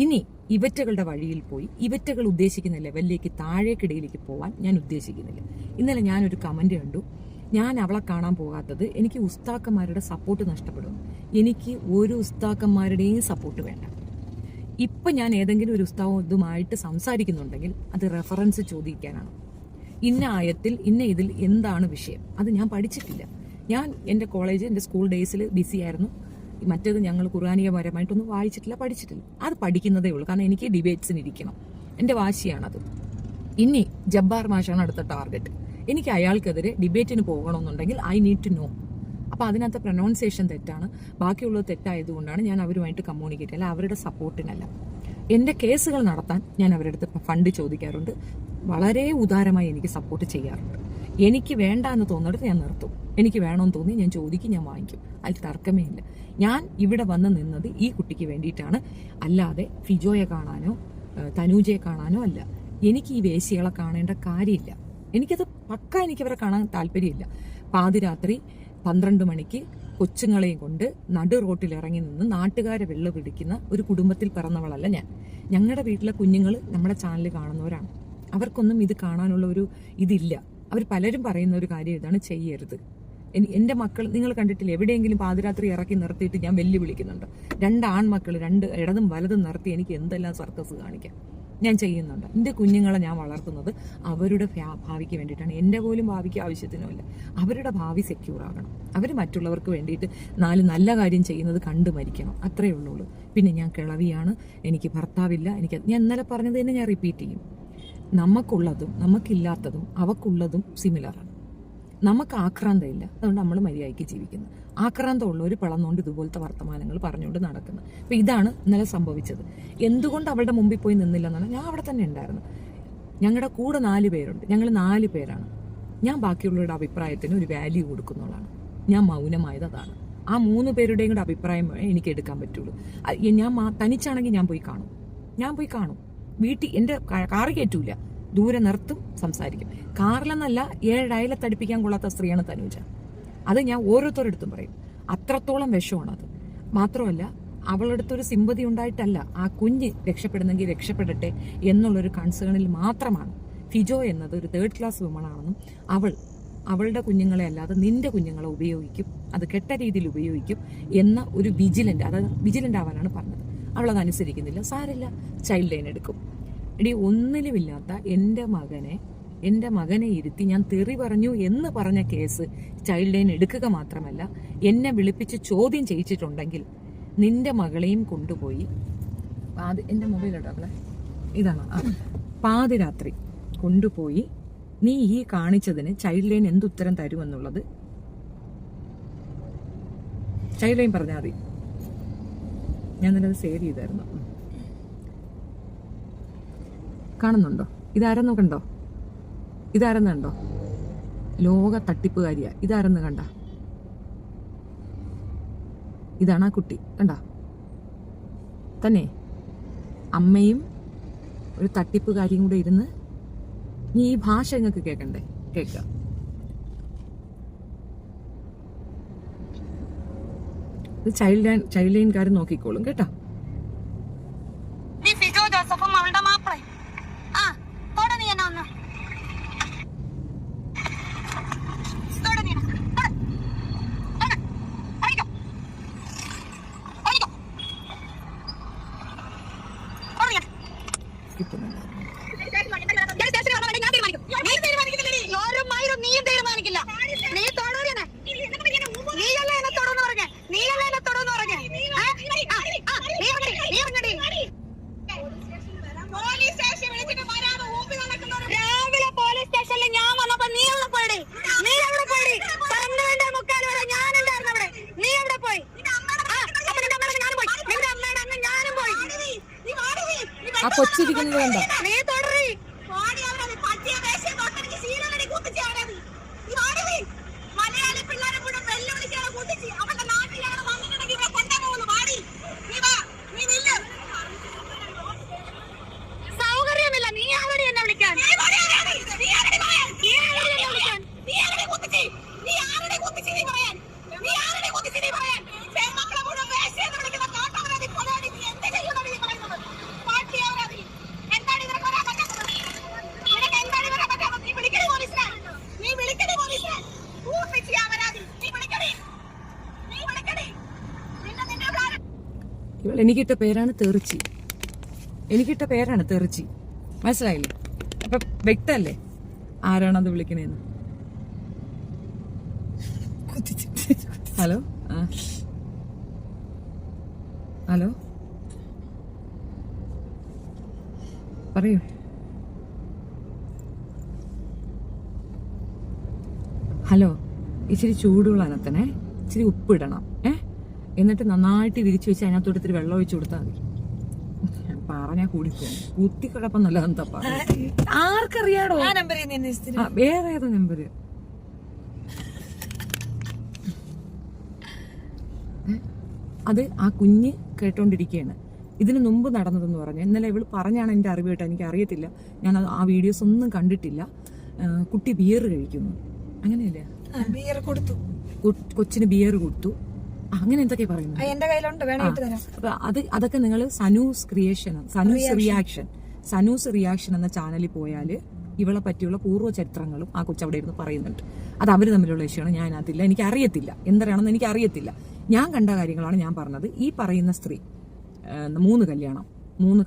ഇനി ഇവറ്റകളുടെ വഴിയിൽ പോയി ഇവറ്റകൾ ഉദ്ദേശിക്കുന്ന ലെവലിലേക്ക് താഴേക്കിടയിലേക്ക് പോകാൻ ഞാൻ ഉദ്ദേശിക്കുന്നില്ല. ഇന്നലെ ഞാനൊരു കമന്റ് കണ്ടു. ഞാൻ അവളെ കാണാൻ പോകാത്തത് എനിക്ക് ഉസ്താക്കന്മാരുടെ സപ്പോർട്ട് നഷ്ടപ്പെടും. എനിക്ക് ഒരു ഉസ്താക്കന്മാരുടെയും സപ്പോർട്ട് വേണ്ട. ഇപ്പം ഞാൻ ഏതെങ്കിലും ഒരു ഉസ്താദുമായിട്ട് സംസാരിക്കുന്നുണ്ടെങ്കിൽ അത് റെഫറൻസ് ചോദിക്കാനാണ്. ഇന്ന ആയത്തിൽ ഇന്ന ഇതിൽ എന്താണ് വിഷയം, അത് ഞാൻ പഠിച്ചിട്ടില്ല. ഞാൻ എൻ്റെ കോളേജ്, എൻ്റെ സ്കൂൾ ഡേയ്സിൽ ബിസി ആയിരുന്നു. മറ്റേത് ഞങ്ങൾ ഖുർആനികപരമായിട്ടൊന്നും വായിച്ചിട്ടില്ല, പഠിച്ചിട്ടില്ല. അത് പഠിക്കുന്നതേ ഉള്ളൂ. കാരണം എനിക്ക് ഡിബേറ്റ്സിന് ഇരിക്കണം. എൻ്റെ വാശിയാണത്. ഇനി ജബ്ബാർ മാഷാണ് അടുത്ത ടാർഗറ്റ്. എനിക്ക് അയാൾക്കെതിരെ ഡിബേറ്റിന് പോകണമെന്നുണ്ടെങ്കിൽ ഐ നീഡ് ടു നോ. അപ്പോൾ അതിനകത്ത് പ്രൊനൗൺസിയേഷൻ തെറ്റാണ്, ബാക്കിയുള്ളത് തെറ്റായതുകൊണ്ടാണ് ഞാൻ അവരുമായിട്ട് കമ്മ്യൂണിക്കേറ്റ്, അല്ല അവരുടെ സപ്പോർട്ടിനല്ല. എൻ്റെ കേസുകൾ നടത്താൻ ഞാൻ അവരുടെ അടുത്ത് ഫണ്ട് ചോദിക്കാറുണ്ട്. വളരെ ഉദാരമായി എനിക്ക് സപ്പോർട്ട് ചെയ്യാറുണ്ട്. എനിക്ക് വേണ്ട എന്ന് തോന്നിടത്ത് ഞാൻ നിർത്തും. എനിക്ക് വേണമെന്ന് തോന്നി ഞാൻ ചോദിക്കും, ഞാൻ വാങ്ങിക്കും. അതിൽ തർക്കമേ ഇല്ല. ഞാൻ ഇവിടെ വന്ന് നിന്നത് ഈ കുട്ടിക്ക് വേണ്ടിയിട്ടാണ്, അല്ലാതെ ഫിജോയെ കാണാനോ തനൂജയെ കാണാനോ അല്ല. എനിക്ക് ഈ വേശികളെ കാണേണ്ട കാര്യമില്ല. എനിക്കത് എനിക്ക് അവരെ കാണാൻ താല്പര്യമില്ല. പാതിരാത്രി 12 മണിക്ക് കൊച്ചുങ്ങളെയും കൊണ്ട് നടു റോട്ടിൽ ഇറങ്ങി നിന്ന് നാട്ടുകാരെ വെള്ളം പിടിക്കുന്ന ഒരു കുടുംബത്തിൽ പിറന്നവളല്ല ഞാൻ. ഞങ്ങളുടെ വീട്ടിലെ കുഞ്ഞുങ്ങൾ നമ്മുടെ ചാനൽ കാണുന്നവരാണ്. അവർക്കൊന്നും ഇത് കാണാനുള്ള ഒരു ഇതില്ല. അവർ പലരും പറയുന്ന ഒരു കാര്യം ഇതാണ്, ചെയ്യരുത്. എൻ്റെ മക്കൾ നിങ്ങൾ കണ്ടിട്ടില്ല, എവിടെയെങ്കിലും പാതിരാത്രി ഇറക്കി നിർത്തിയിട്ട് ഞാൻ വെല്ലുവിളിക്കുന്നുണ്ട്. 2 ആൺമക്കൾ 2 ഇടതും വലതും നിർത്തി എനിക്ക് എന്തെല്ലാം സർക്കസ് കാണിക്കാം ഞാൻ ചെയ്യുന്നുണ്ട്. എൻ്റെ കുഞ്ഞുങ്ങളെ ഞാൻ വളർത്തുന്നത് അവരുടെ ഭാവിക്ക് വേണ്ടിയിട്ടാണ്. എൻ്റെ പോലും ഭാവിക്ക് ആവശ്യത്തിനുമല്ല. അവരുടെ ഭാവി സെക്യൂർ ആകണം. അവർ മറ്റുള്ളവർക്ക് വേണ്ടിയിട്ട് 4 നല്ല കാര്യം ചെയ്യുന്നത് കണ്ടു മരിക്കണം. അത്രയേ ഉള്ളൂ. പിന്നെ ഞാൻ കിളവിയാണ്, എനിക്ക് ഭർത്താവില്ല, ഞാൻ ഇന്നലെ പറഞ്ഞത് തന്നെ ഞാൻ റിപ്പീറ്റ് ചെയ്യും. നമുക്കുള്ളതും നമുക്കില്ലാത്തതും അവക്കുള്ളതും സിമിലറാണ്. നമുക്ക് ആക്രാന്തമില്ല, അതുകൊണ്ട് നമ്മൾ മര്യാദയ്ക്ക് ജീവിക്കുന്നു. ആക്രാന്തമുള്ളവർ പിളർന്നുകൊണ്ട് ഇതുപോലത്തെ വർത്തമാനങ്ങൾ പറഞ്ഞുകൊണ്ട് നടക്കുന്നു. അപ്പോൾ ഇതാണ് ഇന്നലെ സംഭവിച്ചത്. എന്തുകൊണ്ട് അവളുടെ മുമ്പിൽ പോയി നിന്നില്ലെന്നാണ്. ഞാൻ അവിടെ തന്നെ ഉണ്ടായിരുന്നു. ഞങ്ങളുടെ കൂടെ 4 പേരുണ്ട്. ഞങ്ങൾ 4 പേരാണ്. ഞാൻ ബാക്കിയുള്ളവരുടെ അഭിപ്രായത്തിന് ഒരു വാല്യൂ കൊടുക്കുന്നതാണ്. ഞാൻ മൗനമായത് അതാണ്. ആ 3 പേരുടെയും കൂടെ അഭിപ്രായം എനിക്ക് എടുക്കാൻ പറ്റുള്ളൂ. ഞാൻ തനിച്ചാണെങ്കിൽ ഞാൻ പോയി കാണും. വീട്ടിൽ എൻ്റെ കാറ് കയറ്റൂല, ദൂരെ നിർത്തും, സംസാരിക്കും. കാറിലെന്നല്ല, 7 അയലത്തടിപ്പിക്കാൻ കൊള്ളാത്ത സ്ത്രീയാണ് തനുജ. അത് ഞാൻ ഓരോരുത്തരടുത്തും പറയും. അത്രത്തോളം വിഷമാണത്. മാത്രമല്ല, അവളടുത്തൊരു സിമ്പതി ഉണ്ടായിട്ടല്ല, ആ കുഞ്ഞ് രക്ഷപ്പെടുന്നെങ്കിൽ രക്ഷപ്പെടട്ടെ എന്നുള്ളൊരു കൺസേണിൽ മാത്രമാണ്. ഫിജോ എന്നത് ഒരു 3rd ക്ലാസ് വുമണാണെന്നും അവളുടെ കുഞ്ഞുങ്ങളെ അല്ലാതെ നിന്റെ കുഞ്ഞുങ്ങളെ ഉപയോഗിക്കും, അത് കെട്ട രീതിയിൽ ഉപയോഗിക്കും എന്ന ഒരു വിജിലന്റ് ആവാനാണ് പറഞ്ഞത്. അവളത് അനുസരിക്കുന്നില്ല. സാരമില്ല, ചൈൽഡ് ലൈൻ എടുക്കും. ഒന്നിലുമില്ലാത്ത എൻ്റെ മകനെ ഇരുത്തി ഞാൻ തെറി പറഞ്ഞു എന്ന് പറഞ്ഞ കേസ് ചൈൽഡ് ലൈൻ എടുക്കുക മാത്രമല്ല, എന്നെ വിളിപ്പിച്ച് ചോദ്യം ചെയ്യിച്ചിട്ടുണ്ടെങ്കിൽ നിന്റെ മകളെയും കൊണ്ടുപോയി എൻ്റെ മൊബൈലോട്ടോ അവളെ ഇതാണ് പാതിരാത്രി കൊണ്ടുപോയി നീ ഈ കാണിച്ചതിന് ചൈൽഡ് ലൈൻ എന്തുത്തരം തരുമെന്നുള്ളത് ചൈൽഡ് ലൈൻ പറഞ്ഞാൽ മതി. ഞാൻ നിന്നത് സേവ് ചെയ്തായിരുന്നു. കാണുന്നുണ്ടോ? ഇതാരെന്ന് കണ്ടോ? ലോക തട്ടിപ്പുകാരിയാ. ഇതാരെന്ന് കണ്ട? ഇതാണ് ആ കുട്ടി. കണ്ട തന്നെ അമ്മയും ഒരു തട്ടിപ്പുകാരിയും കൂടെ ഇരുന്ന്. നീ ഈ ഭാഷ നിങ്ങൾക്ക് കേൾക്കണ്ടേ? കേൾക്കുക. ചൈൽഡ് ലൈൻകാരൻ നോക്കിക്കോളും കേട്ടോ. ആ കൊച്ചിരിക്കുന്നത് കണ്ടോ? സൗകര്യമില്ല. നീ ആരോട് എന്നെ വിളിക്കാൻ? എനിക്കിട്ട പേരാണ് തെറിച്ചി. മനസ്സിലായില്ലേ? അപ്പൊ വ്യക്തല്ലേ ആരാണത് വിളിക്കണേന്ന്? ഹലോ ഹലോ പറയൂ. ഹലോ, ഇച്ചിരി ചൂടുള്ള അനത്തണേ, ഇച്ചിരി ഉപ്പിടണം. എന്നിട്ട് നന്നായിട്ട് വിരിച്ചു വെച്ച് അതിനകത്തോട്ട് ഇത്തിരി വെള്ളം ഒഴിച്ചു കൊടുത്താൽ മതി. പറഞ്ഞാൽ കൂടിപ്പോ കുത്തിക്കിടപ്പം നല്ലതെന്ന് തപ്പാ. ആർക്കറിയാടോ? വേറെ ഏതോ നമ്പര്. അത് ആ കുഞ്ഞ് കേട്ടോണ്ടിരിക്കുകയാണ്. ഇതിന് മുമ്പ് നടന്നതെന്ന് പറഞ്ഞു. ഇന്നലെ ഇവള് പറഞ്ഞാണ് എൻ്റെ അറിവ് കേട്ടോ. എനിക്ക് അറിയത്തില്ല, ഞാൻ ആ വീഡിയോസ് ഒന്നും കണ്ടിട്ടില്ല. കുട്ടി ബിയർ കഴിക്കുന്നു, അങ്ങനെയല്ലേ? ബിയർ കൊടുത്തു, കൊച്ചിന് ബിയർ കൊടുത്തു, അങ്ങനെ എന്തൊക്കെ പറയുന്നു. എന്റെ കയ്യിലുണ്ട്, വേണമെങ്കിൽ തരാം. അപ്പൊ അതൊക്കെ നിങ്ങൾ സനൂസ് റിയാക്ഷൻ എന്ന ചാനലിൽ പോയാല് ഇവളെ പറ്റിയുള്ള പൂർവ്വ ചരിത്രങ്ങളും ആ കൊച്ചു അവിടെ ഇരുന്ന് പറയുന്നുണ്ട്. അത് അവർ തമ്മിലുള്ള വിഷയമാണ്. ഞാൻ അതില്ല, എനിക്ക് അറിയത്തില്ല എന്തരാണെന്ന് എനിക്ക് അറിയത്തില്ല. ഞാൻ കണ്ട കാര്യങ്ങളാണ് ഞാൻ പറഞ്ഞത്. ഈ പറയുന്ന സ്ത്രീ 3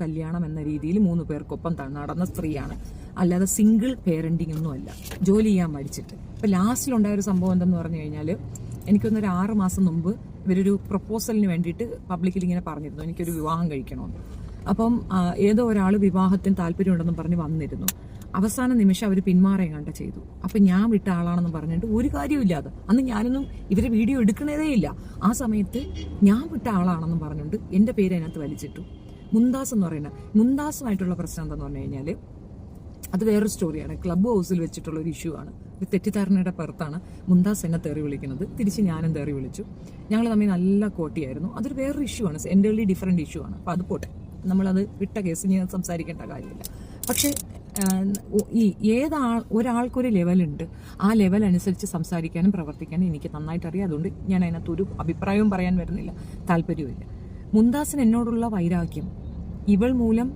കല്യാണം എന്ന രീതിയിൽ 3 പേർക്കൊപ്പം നടന്ന സ്ത്രീയാണ്, അല്ലാതെ സിംഗിൾ പേരന്റിങ് ഒന്നും അല്ല. ജോലി ചെയ്യാൻ മടിച്ചിട്ട്. ഇപ്പൊ ലാസ്റ്റിലുണ്ടായ ഒരു സംഭവം എന്തെന്ന് പറഞ്ഞു കഴിഞ്ഞാൽ, എനിക്കൊന്നൊരു 6 മാസം മുമ്പ് ഇവരൊരു പ്രപ്പോസലിന് വേണ്ടിയിട്ട് പബ്ലിക്കിൽ ഇങ്ങനെ പറഞ്ഞിരുന്നു, എനിക്കൊരു വിവാഹം കഴിക്കണമെന്ന്. അപ്പം ഏതോ ഒരാൾ വിവാഹത്തിന് താല്പര്യമുണ്ടെന്ന് പറഞ്ഞ് വന്നിരുന്നു. അവസാന നിമിഷം അവർ പിന്മാറുകയും കണ്ട ചെയ്തു. അപ്പൊ ഞാൻ വിട്ട ആളാണെന്ന് പറഞ്ഞിട്ട് ഒരു കാര്യമില്ലാതെ, അന്ന് ഞാനൊന്നും ഇവരെ വീഡിയോ എടുക്കണതേ ഇല്ല. ആ സമയത്ത് ഞാൻ വിട്ട ആളാണെന്ന് പറഞ്ഞുകൊണ്ട് എന്റെ പേര് അതിനകത്ത് വലിച്ചിട്ടു. മുന്താസ് എന്ന് പറയുന്നത്, മുന്താസുമായിട്ടുള്ള പ്രശ്നം എന്താന്ന് പറഞ്ഞു കഴിഞ്ഞാല് അത് വേറൊരു സ്റ്റോറിയാണ്. ക്ലബ് ഹൗസിൽ വെച്ചിട്ടുള്ള ഒരു ഇഷ്യൂ ആണ്. ഒരു തെറ്റിദ്ധാരണയുടെ പുറത്താണ് മുന്താസ് എന്നെ തെറി വിളിക്കുന്നത്, തിരിച്ച് ഞാനും തെറി വിളിച്ചു. ഞങ്ങൾ തമ്മിൽ നല്ല കോട്ടിയായിരുന്നു. അതൊരു വേറൊരു ഇഷ്യൂ ആണ്, എൻ്റർലി ഡിഫറെന്റ് ഇഷ്യൂ ആണ്. അപ്പൊ അത് പോട്ടെ, നമ്മളത് വിട്ട കേസ് ഞാൻ സംസാരിക്കേണ്ട കാര്യമില്ല. പക്ഷെ ഈ ഒരാൾക്കൊരു ലെവലുണ്ട്, ആ ലെവൽ അനുസരിച്ച് സംസാരിക്കാനും പ്രവർത്തിക്കാനും എനിക്ക് നന്നായിട്ട് അറിയാം. അതുകൊണ്ട് ഞാൻ അതിനകത്ത് ഒരു അഭിപ്രായവും പറയാൻ വരുന്നില്ല, താല്പര്യവുമില്ല. മുന്താസിന് എന്നോടുള്ള വൈരാഗ്യം ഇവൾ മൂലം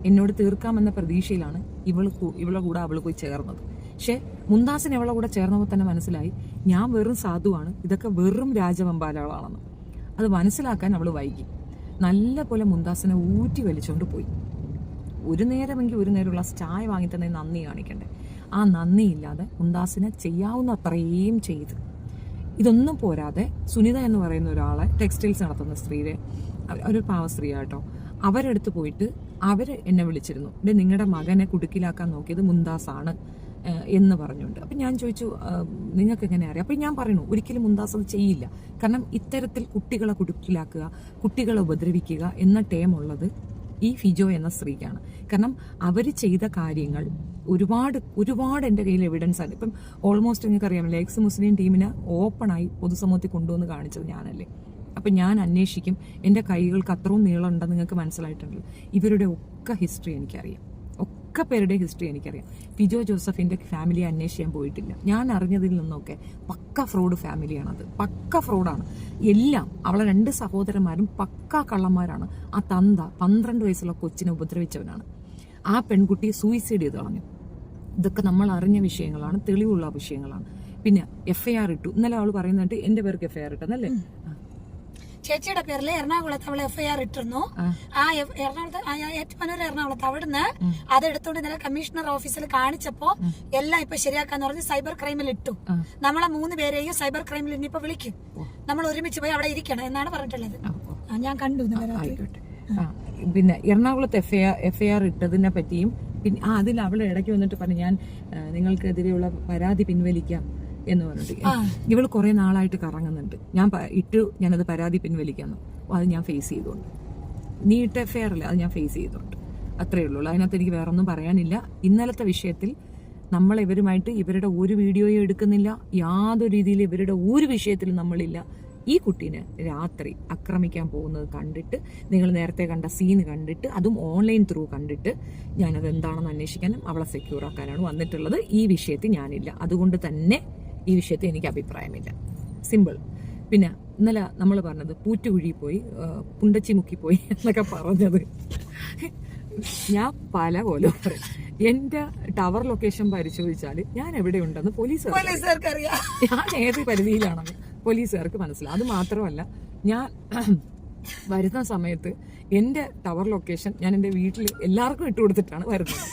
എന്നോട് തീർക്കാമെന്ന പ്രതീക്ഷയിലാണ് ഇവളെ കൂടെ അവൾ പോയി ചേർന്നത്. പക്ഷെ മുന്താസിന് ഇവളെ കൂടെ ചേർന്നപ്പോൾ തന്നെ മനസ്സിലായി ഞാൻ വെറും സാധുവാണ്, ഇതൊക്കെ വെറും രാജവെമ്പാലകളാണെന്ന്. അത് മനസ്സിലാക്കാൻ അവൾ വൈകി. നല്ല പോലെ മുന്താസിനെ ഊറ്റി വലിച്ചുകൊണ്ട് പോയി. ഒരു നേരമെങ്കിൽ ഒരു നേരമുള്ള ചായ വാങ്ങി തന്നെ നന്ദി കാണിക്കണ്ടേ? ആ നന്ദിയില്ലാതെ മുന്താസിനെ ചെയ്യാവുന്ന അത്രയും ചെയ്ത്. ഇതൊന്നും പോരാതെ സുനിത എന്ന് പറയുന്ന ഒരാളെ, ടെക്സ്റ്റൈൽസ് നടത്തുന്ന സ്ത്രീയെ, ഒരു പാവ സ്ത്രീ ആട്ടോ, അവരെടുത്ത് പോയിട്ട് അവര് എന്നെ വിളിച്ചിരുന്നു, നിങ്ങളുടെ മകനെ കുടുക്കിലാക്കാൻ നോക്കിയത് മുന്താസാണ് എന്ന് പറഞ്ഞുകൊണ്ട്. അപ്പം ഞാൻ ചോദിച്ചു, നിങ്ങൾക്ക് എങ്ങനെ അറിയാം? അപ്പം ഞാൻ പറയുന്നു, ഒരിക്കലും മുന്താസ് അത് ചെയ്യില്ല. കാരണം ഇത്തരത്തിൽ കുട്ടികളെ കുടുക്കിലാക്കുക, കുട്ടികളെ ഉപദ്രവിക്കുക എന്ന ടേം ഉള്ളത് ഈ ഫിജോ എന്ന സ്ത്രീക്കാണ്. കാരണം അവർ ചെയ്ത കാര്യങ്ങൾ ഒരുപാട് എൻ്റെ കയ്യിൽ എവിഡൻസ് ആണ്. ഇപ്പം ഓൾമോസ്റ്റ് നിങ്ങൾക്ക് അറിയാമല്ലോ, എക്സ് മുസ്ലിം ടീമിനെ ഓപ്പണായി പൊതുസമൂഹത്തിൽ കൊണ്ടുവന്ന് കാണിച്ചത് ഞാനല്ലേ. അപ്പം ഞാൻ അന്വേഷിക്കും, എൻ്റെ കൈകൾക്ക് അത്രയും നീളമുണ്ടെന്ന് നിങ്ങൾക്ക് മനസ്സിലായിട്ടുണ്ടല്ലോ. ഇവരുടെ ഒക്കെ ഹിസ്റ്ററി എനിക്കറിയാം, ഒക്കെ പേരുടെ ഹിസ്റ്ററി എനിക്കറിയാം. ഫിജോ ജോസഫിന്റെ ഫാമിലിയെ അന്വേഷിക്കാൻ പോയിട്ടില്ല. ഞാൻ അറിഞ്ഞതിൽ നിന്നൊക്കെ പക്ക ഫ്രോഡ് ഫാമിലിയാണത്, പക്ക ഫ്രോഡാണ് എല്ലാം. അവളെ 2 സഹോദരന്മാരും പക്ക കള്ളന്മാരാണ്. ആ തന്ത 12 വയസ്സുള്ള കൊച്ചിനെ ഉപദ്രവിച്ചവനാണ്. ആ പെൺകുട്ടി സൂയിസൈഡ് ചെയ്ത് കളഞ്ഞു. ഇതൊക്കെ നമ്മൾ അറിഞ്ഞ വിഷയങ്ങളാണ്, തെളിവുള്ള വിഷയങ്ങളാണ്. പിന്നെ FIR ഇട്ടു. ഇന്നലെ അവൾ പറയുന്നുണ്ട് എന്റെ പേർക്ക് FIR ഇട്ടെന്നല്ലേ. ചേച്ചിയുടെ പേരില് എറണാകുളത്ത് അവള് FIR ഇട്ടിരുന്നു. ആ എറണാകുളത്ത് അവിടുന്ന് അതെടുത്തോണ്ട് ഇന്നലെ കമ്മീഷണർ ഓഫീസിൽ കാണിച്ചപ്പോ എല്ലാം ഇപ്പൊ ശരിയാക്കാന്ന് പറഞ്ഞ് സൈബർ ക്രൈമിൽ ഇട്ടു. നമ്മളെ 3 പേരെയും സൈബർ ക്രൈമിൽ ഇനിയിപ്പോ വിളിക്കും, നമ്മൾ ഒരുമിച്ച് പോയി അവിടെ ഇരിക്കണം എന്നാണ് പറഞ്ഞിട്ടുള്ളത്. ഞാൻ കണ്ടു. പിന്നെ എറണാകുളത്ത് FIR ഇട്ടതിനെ പറ്റിയും പിന്നെ അതിൽ അവള് ഇടയ്ക്ക് വന്നിട്ട് പറഞ്ഞു, ഞാൻ നിങ്ങൾക്കെതിരെയുള്ള പരാതി പിൻവലിക്കാം എന്ന് പറഞ്ഞിട്ട്. ഇവൾ കുറെ നാളായിട്ട് കറങ്ങുന്നുണ്ട്, ഞാനത് പരാതി പിൻവലിക്കാന്ന്. അത് ഞാൻ ഫേസ് ചെയ്തോണ്ട്, നീ ഇട്ട FIR അല്ലേ, അത് ഞാൻ ഫേസ് ചെയ്തോണ്ട്, അത്രയേ ഉള്ളൂ. അതിനകത്ത് എനിക്ക് വേറെ ഒന്നും പറയാനില്ല. ഇന്നലത്തെ വിഷയത്തിൽ നമ്മൾ ഇവരുമായിട്ട് ഇവരുടെ ഒരു വീഡിയോയും എടുക്കുന്നില്ല, യാതൊരു രീതിയിൽ ഇവരുടെ ഒരു വിഷയത്തിലും നമ്മളില്ല. ഈ കുട്ടീനെ രാത്രി ആക്രമിക്കാൻ പോകുന്നത് കണ്ടിട്ട്, നിങ്ങൾ നേരത്തെ കണ്ട സീൻ കണ്ടിട്ട്, അതും ഓൺലൈൻ ത്രൂ കണ്ടിട്ട്, ഞാനത് എന്താണെന്ന് അന്വേഷിക്കാനും അവളെ സെക്യൂർ ആക്കാനാണ് വന്നിട്ടുള്ളത്. ഈ വിഷയത്തിൽ ഞാനില്ല, അതുകൊണ്ട് തന്നെ ഈ വിഷയത്തിൽ എനിക്ക് അഭിപ്രായമില്ല. സിമ്പിൾ. പിന്നെ ഇന്നലെ നമ്മൾ പറഞ്ഞത് പൂറ്റുകുഴി പോയി, പുണ്ടച്ചി മുക്കിപ്പോയി എന്നൊക്കെ പറഞ്ഞത് ഞാൻ പല പോലെ പറയും. എന്റെ ടവർ ലൊക്കേഷൻ പരിശോധിച്ചാൽ ഞാൻ എവിടെയുണ്ടെന്ന് പോലീസുകാർക്ക് അറിയാം. ഞാൻ ഏത് പരിധിയിലാണെന്ന് പോലീസുകാർക്ക് മനസ്സിലാവും. അത് മാത്രമല്ല, ഞാൻ വരുന്ന സമയത്ത് എന്റെ ടവർ ലൊക്കേഷൻ ഞാൻ എന്റെ വീട്ടിൽ എല്ലാവർക്കും ഇട്ട് കൊടുത്തിട്ടാണ് വരുന്നത്.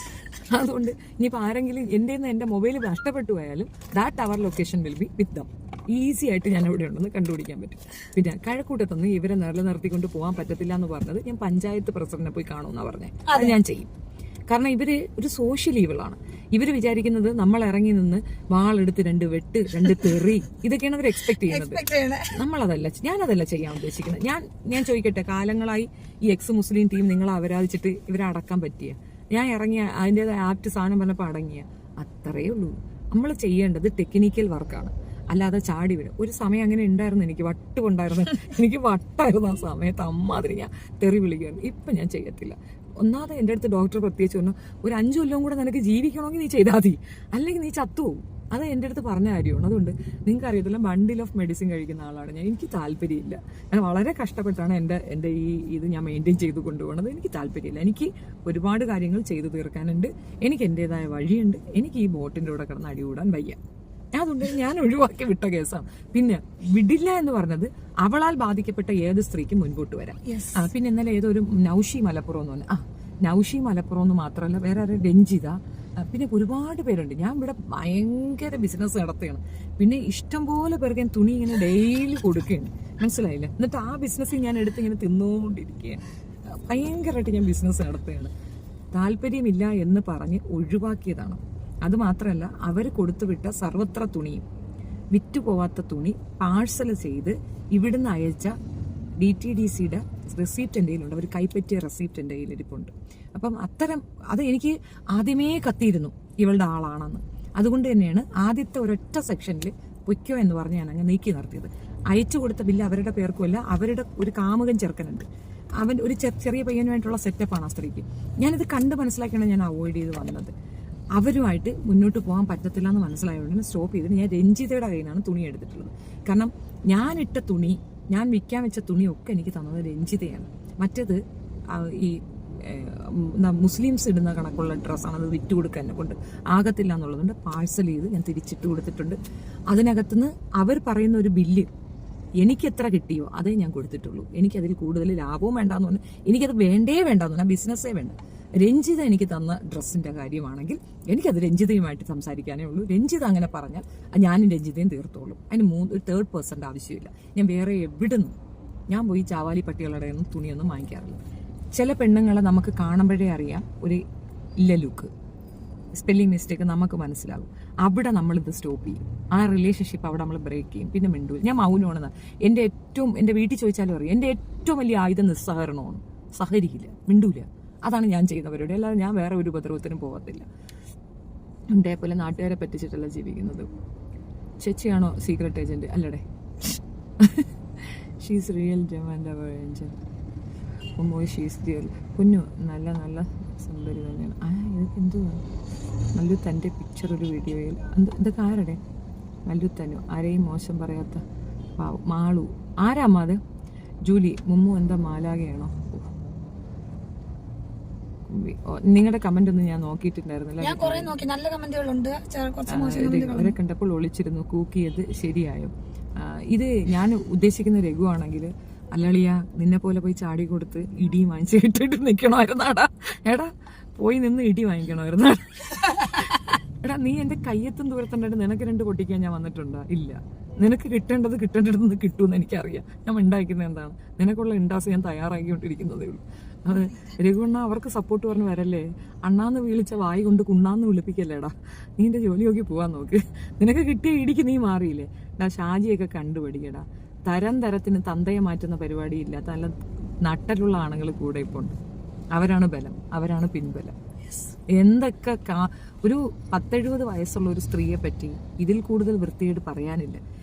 അതുകൊണ്ട് ഇനിയിപ്പോൾ ആരെങ്കിലും എൻ്റെ മൊബൈൽ നഷ്ടപ്പെട്ടു പോയാലും that tower location will be with dum. Easy ആയിട്ട് ഞാൻ എവിടെ ഉണ്ടെന്ന് കണ്ടുപിടിക്കാൻ പറ്റും. പിന്നെ കഴക്കൂട്ടത്തൊന്നും ഇവരെ നിലനിർത്തിക്കൊണ്ട് പോകാൻ പറ്റത്തില്ല എന്ന് പറഞ്ഞത് ഞാൻ പഞ്ചായത്ത് പ്രസിഡന്റിനെ പോയി കാണുമെന്നാണ് പറഞ്ഞത്. അത് ഞാൻ ചെയ്യും. കാരണം ഇവര് ഒരു സോഷ്യൽ ഈവിളാണ്. ഇവര് വിചാരിക്കുന്നത് നമ്മൾ ഇറങ്ങി നിന്ന് വാളെടുത്ത് 2 വെട്ട് 2 തെറി ഇതൊക്കെയാണ് അവർ എക്സ്പെക്ട് ചെയ്യുന്നത്. ഞാനതല്ല ചെയ്യാൻ ഉദ്ദേശിക്കുന്നത്. ഞാൻ ചോദിക്കട്ടെ, കാലങ്ങളായി ഈ എക്സ് മുസ്ലിം ടീം നിങ്ങളെ അപരാധിച്ചിട്ട് ഇവരെ അടക്കാൻ പറ്റിയ? ഞാൻ ഇറങ്ങിയ അതിൻ്റെ ആപ്റ്റ് സാധനം പറഞ്ഞപ്പോൾ അടങ്ങിയ അത്രയേ ഉള്ളൂ. നമ്മൾ ചെയ്യേണ്ടത് ടെക്നിക്കൽ വർക്കാണ്, അല്ലാതെ ചാടി വീഴും. ഒരു സമയം അങ്ങനെ ഉണ്ടായിരുന്നു, എനിക്ക് വട്ടായിരുന്നു ആ സമയത്ത്. അമ്മാതിരി ഞാൻ തെറി വിളിക്കുകയായിരുന്നു. ഇപ്പം ഞാൻ ചെയ്യത്തില്ല. ഒന്നാമത് എൻ്റെ അടുത്ത് ഡോക്ടർ പ്രത്യേകിച്ച് പറഞ്ഞു, ഒരു 5 കൊല്ലം കൂടെ നിനക്ക് ജീവിക്കണമെങ്കിൽ നീ ചെയ്താൽ മതി, അല്ലെങ്കിൽ നീ ചത്തുപോകും. അത് എൻ്റെ അടുത്ത് പറഞ്ഞ കാര്യമാണ്. അതുകൊണ്ട് നിങ്ങൾക്ക് അറിയത്തില്ല, ബണ്ടിൽ ഓഫ് മെഡിസിൻ കഴിക്കുന്ന ആളാണ് ഞാൻ. എനിക്ക് താല്പര്യമില്ല. ഞാൻ വളരെ കഷ്ടപ്പെട്ടാണ് എൻ്റെ ഇത് ഞാൻ മെയിൻറ്റെയിൻ ചെയ്ത് കൊണ്ടുപോകുന്നത്. എനിക്ക് താല്പര്യമില്ല. എനിക്ക് ഒരുപാട് കാര്യങ്ങൾ ചെയ്തു തീർക്കാനുണ്ട്. എനിക്ക് എൻ്റെതായ വഴിയുണ്ട്. എനിക്ക് ഈ ബോട്ടിൻ്റെ കൂടെ കിടന്ന് അടികൂടാൻ വയ്യ. അതുകൊണ്ട് ഞാൻ ഒഴിവാക്കി വിട്ട കേസാണ്. പിന്നെ വിടില്ല എന്ന് പറഞ്ഞത് അവളാൽ ബാധിക്കപ്പെട്ട ഏത് സ്ത്രീക്കും മുൻപോട്ട് വരാം. പിന്നെ ഇന്നലെ ഏതൊരു നൗഷി മലപ്പുറം എന്ന് പറഞ്ഞു. നൗഷി മലപ്പുറം എന്ന് മാത്രമല്ല, വേറെ ആരും രഞ്ജിത, പിന്നെ ഒരുപാട് പേരുണ്ട്. ഞാൻ ഇവിടെ ഭയങ്കര ബിസിനസ് നടത്തുകയാണ്. പിന്നെ ഇഷ്ടംപോലെ പേർക്ക് ഞാൻ തുണി ഇങ്ങനെ ഡെയിലി കൊടുക്കുകയാണ്. മനസ്സിലായില്ലേ? എന്നിട്ട് ആ ബിസിനസ് ഞാൻ എടുത്ത് ഇങ്ങനെ തിന്നുകൊണ്ടിരിക്കുകയാണ്. ഭയങ്കരമായിട്ട് ഞാൻ ബിസിനസ് നടത്തുകയാണ്. താല്പര്യമില്ല എന്ന് പറഞ്ഞ് ഒഴിവാക്കിയതാണ്. അതുമാത്രമല്ല, അവർ കൊടുത്തുവിട്ട സർവത്ര തുണിയും, വിറ്റുപോവാത്ത തുണി പാഴ്സൽ ചെയ്ത് ഇവിടുന്ന് അയച്ച DTDCയുടെ റെസിപ്റ്റ് എൻ്റെ കയ്യിലുണ്ട്. അവർ കൈപ്പറ്റിയ റെസിപ്റ്റ് എൻ്റെ കയ്യിലിരിപ്പുണ്ട്. അപ്പം അത് എനിക്ക് ആദ്യമേ കത്തിയിരുന്നു ഇവളുടെ ആളാണെന്ന്. അതുകൊണ്ട് തന്നെയാണ് ആദ്യത്തെ ഒരൊറ്റ സെക്ഷനിൽ പൊയ്ക്കോ എന്ന് പറഞ്ഞ് ഞാൻ അങ്ങ് നീക്കി നിർത്തിയത്. അയച്ചു കൊടുത്ത ബില്ല് അവരുടെ പേർക്കുമല്ല, അവരുടെ ഒരു കാമുകൻ ചെറുക്കനുണ്ട്. അവൻ ഒരു ചെറിയ പയ്യന് വേണ്ടിയിട്ടുള്ള സെറ്റപ്പാണ് ആ സ്ത്രീക്ക്. ഞാനിത് കണ്ട് മനസ്സിലാക്കിയാണ് ഞാൻ അവോയ്ഡ് ചെയ്ത് വന്നത്. അവരുമായിട്ട് മുന്നോട്ട് പോകാൻ പറ്റത്തില്ല എന്ന് മനസ്സിലായതുകൊണ്ട് സ്റ്റോപ്പ് ചെയ്തിട്ട് ഞാൻ രഞ്ജിതയുടെ കയ്യിൽ നിന്നാണ് തുണി എടുത്തിട്ടുള്ളത്. കാരണം ഞാനിട്ട തുണി, ഞാൻ വിൽക്കാൻ വെച്ച തുണിയൊക്കെ എനിക്ക് തന്നത് രഞ്ജിതയാണ്. മറ്റേത് ഈ മുസ്ലിംസ് ഇടുന്ന കണക്കുള്ള ഡ്രസ്സാണ്. അത് വിറ്റ് കൊടുക്കാൻ എന്നെ കൊണ്ട് ആകത്തില്ല എന്നുള്ളതുകൊണ്ട് പാഴ്സൽ ചെയ്ത് ഞാൻ തിരിച്ചിട്ട് കൊടുത്തിട്ടുണ്ട്. അതിനകത്തുനിന്ന് അവർ പറയുന്ന ഒരു ബില്ല് എനിക്ക് എത്ര കിട്ടിയോ അതേ ഞാൻ കൊടുത്തിട്ടുള്ളൂ. എനിക്കതിൽ കൂടുതൽ ലാഭവും വേണ്ടാന്ന് പറഞ്ഞു. എനിക്കത് വേണ്ടെന്ന് പറഞ്ഞാൽ ബിസിനസ്സേ വേണ്ട. രഞ്ജിത എനിക്ക് തന്ന ഡ്രസ്സിന്റെ കാര്യമാണെങ്കിൽ എനിക്കത് രഞ്ജിതയുമായിട്ട് സംസാരിക്കാനേ ഉള്ളൂ. രഞ്ജിത അങ്ങനെ പറഞ്ഞാൽ ഞാനും രഞ്ജിതയും തീർത്തോളൂ. അതിന് ഒരു തേർഡ് പേഴ്സൻ്റെ ആവശ്യമില്ല. ഞാൻ വേറെ എവിടുന്നും ഞാൻ പോയി ചാവാലി പട്ടികളുടെ ഒന്നും തുണിയൊന്നും വാങ്ങിക്കാറില്ല. ചില പെണ്ണുങ്ങളെ നമുക്ക് കാണുമ്പോഴേ അറിയാം ഒരു ഇല്ല ലുക്ക്, സ്പെല്ലിംഗ് മിസ്റ്റേക്ക് നമുക്ക് മനസ്സിലാകും. അവിടെ നമ്മളിത് സ്റ്റോപ്പ് ചെയ്യും. ആ റിലേഷൻഷിപ്പ് അവിടെ നമ്മൾ ബ്രേക്ക് ചെയ്യും. പിന്നെ മിണ്ടൂല. ഞാൻ മൗനമാണെന്ന് എൻ്റെ വീട്ടിൽ ചോദിച്ചാലും അറിയാം. എൻ്റെ ഏറ്റവും വലിയ ആയുധം നിസ്സഹരണമാണ്. സഹരിക്കില്ല, മിണ്ടൂല. അതാണ് ഞാൻ ചെയ്യുന്നവരോട്. അല്ലാതെ ഞാൻ വേറെ ഒരു ഉപദ്രവത്തിനും പോകത്തില്ല. എൻ്റെ പോലെ നാട്ടുകാരെ പറ്റിച്ചിട്ടല്ല ജീവിക്കുന്നത്. ചേച്ചിയാണോ സീക്രട്ട് ഏജന്റ്? അല്ലടേ, ഷീസ് റിയൽ ജമാൻഡ് അവർ ഏഞ്ചൽ. ഷീസ് റിയൽ കുഞ്ഞു. നല്ല നല്ല സുന്ദരി തന്നെയാണ്. ഇതൊക്കെ എന്തുവാ? മല്ലു തൻ്റെ പിക്ചർ ഒരു വീഡിയോയിൽ ഇതൊക്കെ ആരുടെ? മല്ലു തന്നു. ആരെയും മോശം പറയാത്ത മാളു. ആരാ അമ്മ അത്? ജൂലി. മുമ്മു എന്താ മാലാകയാണോ? നിങ്ങളുടെ കമന്റ് ഒന്നും ഞാൻ നോക്കിയിട്ടുണ്ടായിരുന്നില്ല. അവരെ കണ്ടപ്പോൾ ഒളിച്ചിരുന്നു. കൂക്കിയത് ശരിയായോ? ഇത് ഞാൻ ഉദ്ദേശിക്കുന്ന രഘു ആണെങ്കിൽ, അല്ലളിയ നിന്നെ പോലെ പോയി ചാടി കൊടുത്ത് ഇടി വാങ്ങിച്ച് ഇട്ടിട്ട് നിൽക്കണമായിരുന്നാടാ. എടാ പോയി നിന്ന് ഇടി വാങ്ങിക്കണമായിരുന്നാടാ. എടാ നീ എന്റെ കയ്യെത്തും ദൂരത്തുണ്ടായിട്ട് നിനക്ക് 2 പൊട്ടിക്കാൻ ഞാൻ വന്നിട്ടുണ്ടോ? ഇല്ല. നിനക്ക് കിട്ടേണ്ടത് കിട്ടുമെന്ന് എനിക്കറിയാം. ഞാൻ ഉണ്ടാക്കുന്നത് എന്താണ്? നിനക്കുള്ള ഇൻഡാസ് ഞാൻ തയ്യാറാക്കിക്കൊണ്ടിരിക്കുന്നതേ ഉള്ളൂ. അത് രഘുണ്ണ അവർക്ക് സപ്പോർട്ട് പറഞ്ഞ് വരല്ലേ. അണ്ണാന്ന് വിളിച്ച വായി കൊണ്ട് കുണ്ണാന്ന് വിളിപ്പിക്കല്ലേടാ. നീ എന്റെ ജോലി നോക്കി പോവാൻ നോക്ക്. നിനക്ക് കിട്ടിയ ഇടിക്ക് നീ മാറിയില്ലേ? ഷാജിയൊക്കെ കണ്ടുപിടിക്കടാ. തരത്തിന് തന്തയെ മാറ്റുന്ന പരിപാടിയില്ലാത്ത നല്ല നട്ടലുള്ള ആണുങ്ങൾ കൂടെ ഇപ്പോൾ ഉണ്ട്. അവരാണ് ബലം, അവരാണ് പിൻബലം. എന്തൊക്കെ ഒരു 10-70 വയസ്സുള്ള ഒരു സ്ത്രീയെ പറ്റി ഇതിൽ കൂടുതൽ വൃത്തിയായിട്ട് പറയാനില്ല.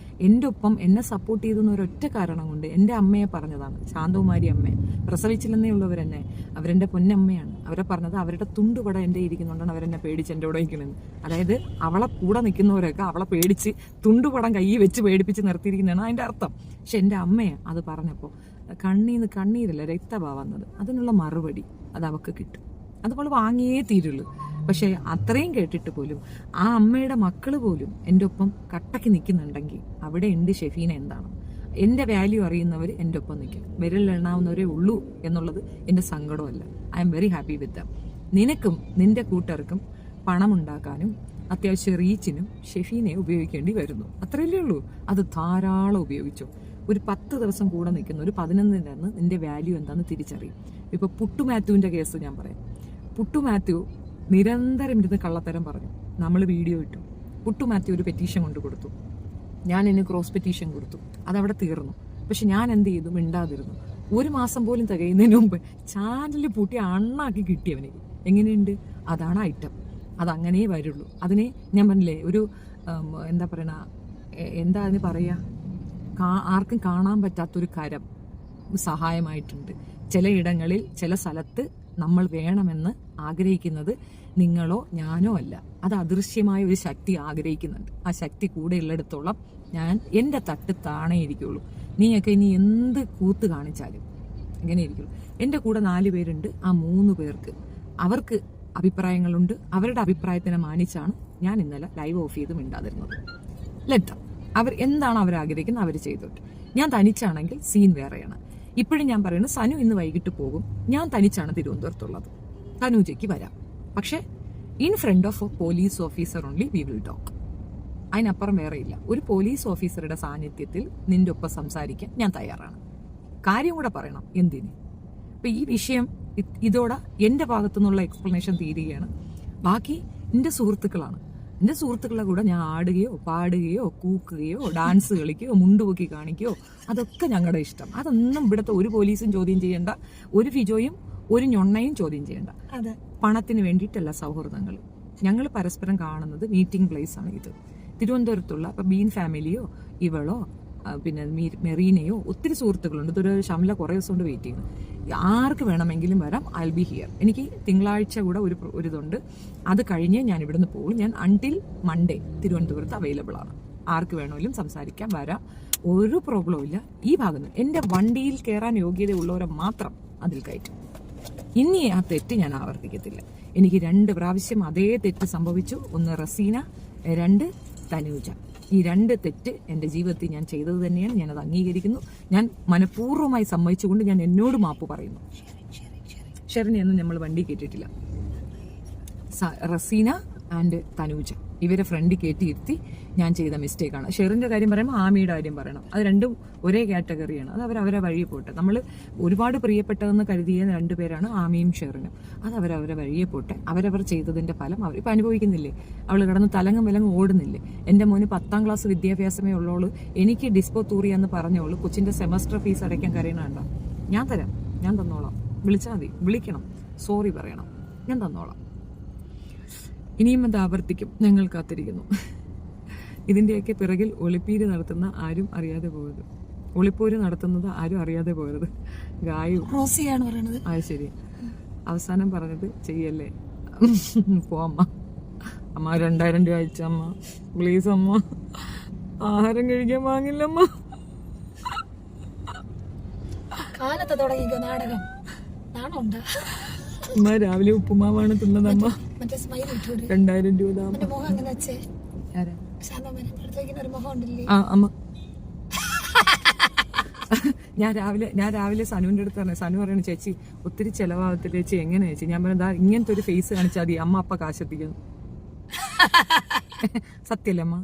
എൻ്റെ ഒപ്പം എന്നെ സപ്പോർട്ട് ചെയ്തെന്ന ഒരൊറ്റ കാരണം കൊണ്ട് എൻ്റെ അമ്മയെ പറഞ്ഞതാണ്. ശാന്തകുമാരി അമ്മയെ പ്രസവിച്ചില്ലെന്നേ ഉള്ളവരെന്നെ. അവരെൻ്റെ പൊന്നമ്മയാണ്. അവരെ പറഞ്ഞത് അവരുടെ തുണ്ടുപട എൻ്റെ ഇരിക്കുന്നുണ്ടാണ് അവരെന്നെ പേടിച്ച് എൻ്റെ കൂടെ നിൽക്കണമെന്ന്. അതായത് അവളെ കൂടെ നിൽക്കുന്നവരൊക്കെ അവളെ പേടിച്ച് തുണ്ടുപടം കയ്യിൽ വെച്ച് പേടിപ്പിച്ച് നിർത്തിയിരിക്കുന്നതാണ് അതിൻ്റെ അർത്ഥം. പക്ഷെ എൻ്റെ അമ്മയെ അത് പറഞ്ഞപ്പോൾ കണ്ണീരല്ല രക്തമാ വന്നത്. അതിനുള്ള മറുപടി അത് അവൾക്ക് കിട്ടും. അതുപോലെ വാങ്ങിയേ തീരുള്ളൂ. പക്ഷെ അത്രയും കേട്ടിട്ട് പോലും ആ അമ്മയുടെ മക്കള് പോലും എൻ്റെ ഒപ്പം കട്ടയ്ക്ക് നിൽക്കുന്നുണ്ടെങ്കിൽ അവിടെ ഉണ്ട് ഷെഫീന എന്താണ്. എൻ്റെ വാല്യൂ അറിയുന്നവർ എൻ്റെ ഒപ്പം നിൽക്കും. വിരലിലെണ്ണാവുന്നവരേ ഉള്ളൂ എന്നുള്ളത് എൻ്റെ സങ്കടമല്ല. I am very happy with them. നിനക്കും നിന്റെ കൂട്ടർക്കും പണം ഉണ്ടാക്കാനും അത്യാവശ്യം റീച്ചിനും ഷെഫീനെ ഉപയോഗിക്കേണ്ടി വരുന്നു. അത്രയല്ലേ ഉള്ളൂ. അത് ധാരാളം ഉപയോഗിച്ചു. ഒരു 10 ദിവസം കൂടെ നിൽക്കുന്ന ഒരു 11 നിന്റെ വാല്യൂ എന്താണെന്ന് തിരിച്ചറിയും. ഇപ്പൊ പുട്ടു മാത്യുവിന്റെ കേസ് ഞാൻ പറയാം. പുട്ടു മാത്യു നിരന്തരം ഇരുന്ന് കള്ളത്തരം പറഞ്ഞു. നമ്മൾ വീഡിയോ ഇട്ടു. പുട്ടു മാത്യു ഒരു പെറ്റീഷൻ കൊണ്ട് കൊടുത്തു. ഞാൻ ഇനി ക്രോസ് പെറ്റീഷൻ കൊടുത്തു. അതവിടെ തീർന്നു. പക്ഷെ ഞാൻ എന്ത് ചെയ്തു? മിണ്ടാതിരുന്നു. 1 മാസം പോലും തികയുന്നതിന് മുമ്പ് ചാനലിൽ പൂട്ടി അണ്ണാക്കി കിട്ടിയവനെ. എങ്ങനെയുണ്ട്? അതാണ് ഐറ്റം. അതങ്ങനെ വരുള്ളൂ. അതിനെ ഞാൻ പറഞ്ഞില്ലേ, ഒരു എന്താ പറയണ, എന്താ അതിന് പറയാ, ആർക്കും കാണാൻ പറ്റാത്തൊരു കരം സഹായമായിട്ടുണ്ട്. ചിലയിടങ്ങളിൽ ചില സ്ഥലത്ത് നമ്മൾ വേണമെന്ന് ആഗ്രഹിക്കുന്നത് നിങ്ങളോ ഞാനോ അല്ല. അത് അദൃശ്യമായ ഒരു ശക്തി ആഗ്രഹിക്കുന്നുണ്ട്. ആ ശക്തി കൂടെ ഉള്ളിടത്തോളം ഞാൻ എൻ്റെ തട്ട് താണേ ഇരിക്കുള്ളൂ. നീയൊക്കെ ഇനി എന്ത് കൂത്ത് കാണിച്ചാലും അങ്ങനെ ഇരിക്കുള്ളൂ. എൻ്റെ കൂടെ 4 പേരുണ്ട്. ആ 3 പേർക്ക് അവർക്ക് അഭിപ്രായങ്ങളുണ്ട്. അവരുടെ അഭിപ്രായത്തിനെ മാനിച്ചാണ് ഞാൻ ഇന്നലെ ലൈവ് ഓഫ് ചെയ്ത് മിണ്ടാതിരുന്നത്. ലെറ്റർ അവർ എന്താണ് അവർ ആഗ്രഹിക്കുന്നത് അവർ ചെയ്തോട്ടെ. ഞാൻ തനിച്ചാണെങ്കിൽ സീൻ വേറെയാണ്. ഇപ്പോഴും ഞാൻ പറയുന്നത് സനു ഇന്ന് വൈകിട്ട് പോകും. ഞാൻ തനിച്ചാണ് തിരുവനന്തപുരത്തുള്ളത്. തനൂജയ്ക്ക് വരാം. പക്ഷെ in front of a police officer only we will talk. അതിനപ്പുറം വേറെയില്ല. ഒരു പോലീസ് ഓഫീസറുടെ സാന്നിധ്യത്തിൽ നിന്റെ ഒപ്പം സംസാരിക്കാൻ ഞാൻ തയ്യാറാണ്. കാര്യം കൂടെ പറയണം. എന്തിന്? അപ്പൊ ഈ വിഷയം ഇതോടെ എന്റെ ഭാഗത്തു നിന്നുള്ള എക്സ്പ്ലനേഷൻ തീരുകയാണ്. ബാക്കി എന്റെ സുഹൃത്തുക്കളാണ്. എന്റെ സുഹൃത്തുക്കളെ കൂടെ ഞാൻ ആടുകയോ പാടുകയോ കൂക്കുകയോ ഡാൻസ് കളിക്കുകയോ മുണ്ടുപൊക്കി കാണിക്കുകയോ അതൊക്കെ ഞങ്ങളുടെ ഇഷ്ടം. അതൊന്നും ഇവിടുത്തെ ഒരു പോലീസും ചോദ്യം ചെയ്യേണ്ട, ഒരു ഫിജോയും ഒരു ഞൊണ്ണയും ചോദ്യം ചെയ്യേണ്ട. പണത്തിന് വേണ്ടിയിട്ടല്ല സൗഹൃദങ്ങൾ. ഞങ്ങൾ പരസ്പരം കാണുന്നത് മീറ്റിംഗ് പ്ലേസ് ആണ് ഇത്. തിരുവനന്തപുരത്തുള്ള ഇപ്പൊ ബീൻ ഫാമിലിയോ ഇവളോ പിന്നെ മെറീനയോ ഒത്തിരി സുഹൃത്തുക്കളുണ്ട്. ഇതൊരു ഷംല കുറേ ദിവസം കൊണ്ട് വെയിറ്റ് ചെയ്യുന്നു. ആർക്ക് വേണമെങ്കിലും വരാം. I B here. എനിക്ക് തിങ്കളാഴ്ച കൂടെ ഒരു ഇതുണ്ട്. അത് കഴിഞ്ഞ് ഞാൻ ഇവിടുന്ന് പോകും. ഞാൻ അൺടിൽ മൺഡേ തിരുവനന്തപുരത്ത് അവൈലബിൾ ആണ്. ആർക്ക് വേണമെങ്കിലും സംസാരിക്കാം, വരാം. ഒരു പ്രോബ്ലവും ഇല്ല. ഈ ഭാഗത്ത് എൻ്റെ വണ്ടിയിൽ കയറാൻ യോഗ്യതയുള്ളവരെ മാത്രം അതിൽ കയറ്റും. ഇനി ആ തെറ്റ് ഞാൻ ആവർത്തിക്കത്തില്ല. എനിക്ക് 2 പ്രാവശ്യം അതേ തെറ്റ് സംഭവിച്ചു. 1 റസീന, 2 തനൂജ. ഈ 2 തെറ്റ് എൻ്റെ ജീവിതത്തിൽ ഞാൻ ചെയ്തത് തന്നെയാണ്. ഞാനത് അംഗീകരിക്കുന്നു. ഞാൻ മനഃപൂർവ്വമായി സമ്മതിച്ചുകൊണ്ട് ഞാൻ എന്നോട് മാപ്പ് പറയുന്നു. ഷെറിനെയൊന്നും നമ്മൾ വണ്ടി കേട്ടിട്ടില്ല. റസീന ആൻഡ് തനൂജ ഇവരെ ഫ്രണ്ടിൽ കയറ്റിയിരുത്തി ഞാൻ ചെയ്ത മിസ്റ്റേക്കാണ്. ഷെറിന്റെ കാര്യം പറയുമ്പോൾ ആമിയുടെ കാര്യം പറയണം. അത് രണ്ടും ഒരേ കാറ്റഗറിയാണ്. അത് അവരവരെ വഴിയെ പോട്ടെ. നമ്മൾ ഒരുപാട് പ്രിയപ്പെട്ടതെന്ന് കരുതിയ 2 പേരാണ് ആമിയും ഷെറിനും. അത് അവരവരെ വഴിയെ പോട്ടെ. അവരവർ ചെയ്തതിന്റെ ഫലം അവരിപ്പോൾ അനുഭവിക്കുന്നില്ലേ? അവൾ കിടന്ന് തലങ്ങും വിലങ്ങും ഓടുന്നില്ലേ? എൻ്റെ മോന് 10ാം ക്ലാസ് വിദ്യാഭ്യാസമേ ഉള്ളോളൂ, എനിക്ക് ഡിസ്പോ തൂറിയെന്ന് പറഞ്ഞോളൂ കൊച്ചിന്റെ സെമസ്റ്റർ ഫീസ് അടയ്ക്കാൻ കരയണണ്ട. ഞാൻ തരാം, ഞാൻ തന്നോളാം. വിളിച്ചാൽ മതി, വിളിക്കണം, സോറി പറയണം, ഞാൻ തന്നോളാം. ഇനിയും അത് ആവർത്തിക്കും. ഞങ്ങൾ കാത്തിരിക്കുന്നു. ഇതിന്റെയൊക്കെ പിറകിൽ ഒളിപ്പീര് നടത്തുന്ന ആരും അറിയാതെ പോകരുത്. ഒളിപ്പോര് നടത്തുന്നത് ആരും അറിയാതെ പോകരുത്. ഗായു റോസിയാണ് പറയുന്നത്. ആ ശരി. അവസാനം പറഞ്ഞത് ചെയ്യല്ലേ. പോമ്മ. അമ്മ 2000 രൂപ അയച്ചമ്മ, പ്ലീസ് അമ്മ. ആഹാരം കഴിക്കാൻ വാങ്ങില്ലമ്മ. കാലത്ത് തുടങ്ങിക്കോ നാടകം. നാണുണ്ട്. അമ്മ രാവിലെ ഉപ്പുമാവാണ് തിന്നതമ്മ. 2000 രൂപ. ആ അമ്മ. ഞാൻ രാവിലെ സനുവിന്റെ അടുത്ത് പറഞ്ഞു. സനു പറയണ ചേച്ചി ഒത്തിരി ചെലവാകത്തില്ല ചേച്ചി, എങ്ങനെ ചേച്ചി? ഞാൻ പറഞ്ഞതാ ഇങ്ങനത്തെ ഒരു ഫേസ് കാണിച്ചാൽ മതി, അമ്മ അപ്പ കാശെത്തിക്കുന്നു. സത്യല്ലേ അമ്മ?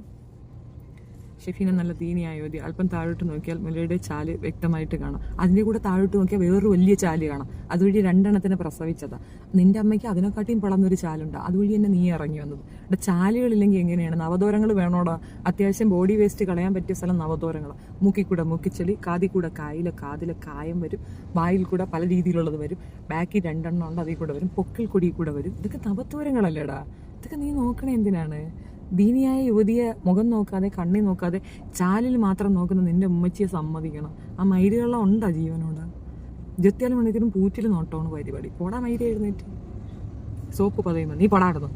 ഷെഫീന നല്ല തീനിയായോ മതി. അല്പം താഴോട്ട് നോക്കിയാൽ മുലയുടെ ചാല് വ്യക്തമായിട്ട് കാണാം. അതിന്റെ കൂടെ താഴോട്ട് നോക്കിയാൽ വേറൊരു വലിയ ചാല് കാണാം. അതുവഴി 2 എണ്ണത്തിനെ പ്രസവിച്ചതാ. നിന്റെ അമ്മയ്ക്ക് അതിനെക്കാട്ടിയും പളന്നൊരു ചാലുണ്ട്. അതുവഴി തന്നെ നീ ഇറങ്ങി വന്നത്. ഇവിടെ ചാലുകളില്ലെങ്കിൽ എങ്ങനെയാണ്? നവദോരങ്ങൾ വേണോടാ? അത്യാവശ്യം ബോഡി വേസ്റ്റ് കളയാൻ പറ്റിയ സ്ഥലം നവദോരങ്ങൾ. മൂക്കിക്കൂടെ മൂക്കിച്ചെളി, കാതിൽ കൂടെ കാതിലെ കായം വരും, വായിൽ കൂടെ പല രീതിയിലുള്ളത് വരും, ബാക്കിൽ 2 എണ്ണം ഉണ്ട്, അതിൽ കൂടെ വരും, പൊക്കിൽ കൊടി കൂടെ വരും. ഇതൊക്കെ നവദോരങ്ങളല്ലേടാ? ഇതൊക്കെ നീ നോക്കണേ എന്തിനാണ്? ദീനിയായ യുവതിയെ മുഖം നോക്കാതെ കണ്ണി നോക്കാതെ ചാലിൽ മാത്രം നോക്കുന്ന നിന്റെ ഉമ്മച്ചിയെ സമ്മതിക്കണം. ആ മൈരുകള ഉണ്ടാ ജീവനോടാ? 24 മണിക്കൂറും പൂറ്റിൽ നോട്ടമാണ് പരിപാടി. പോടാ മൈരി എഴുന്നേറ്റ്. സോപ്പ് പതയുമ്പോ നീ പടാടുന്നു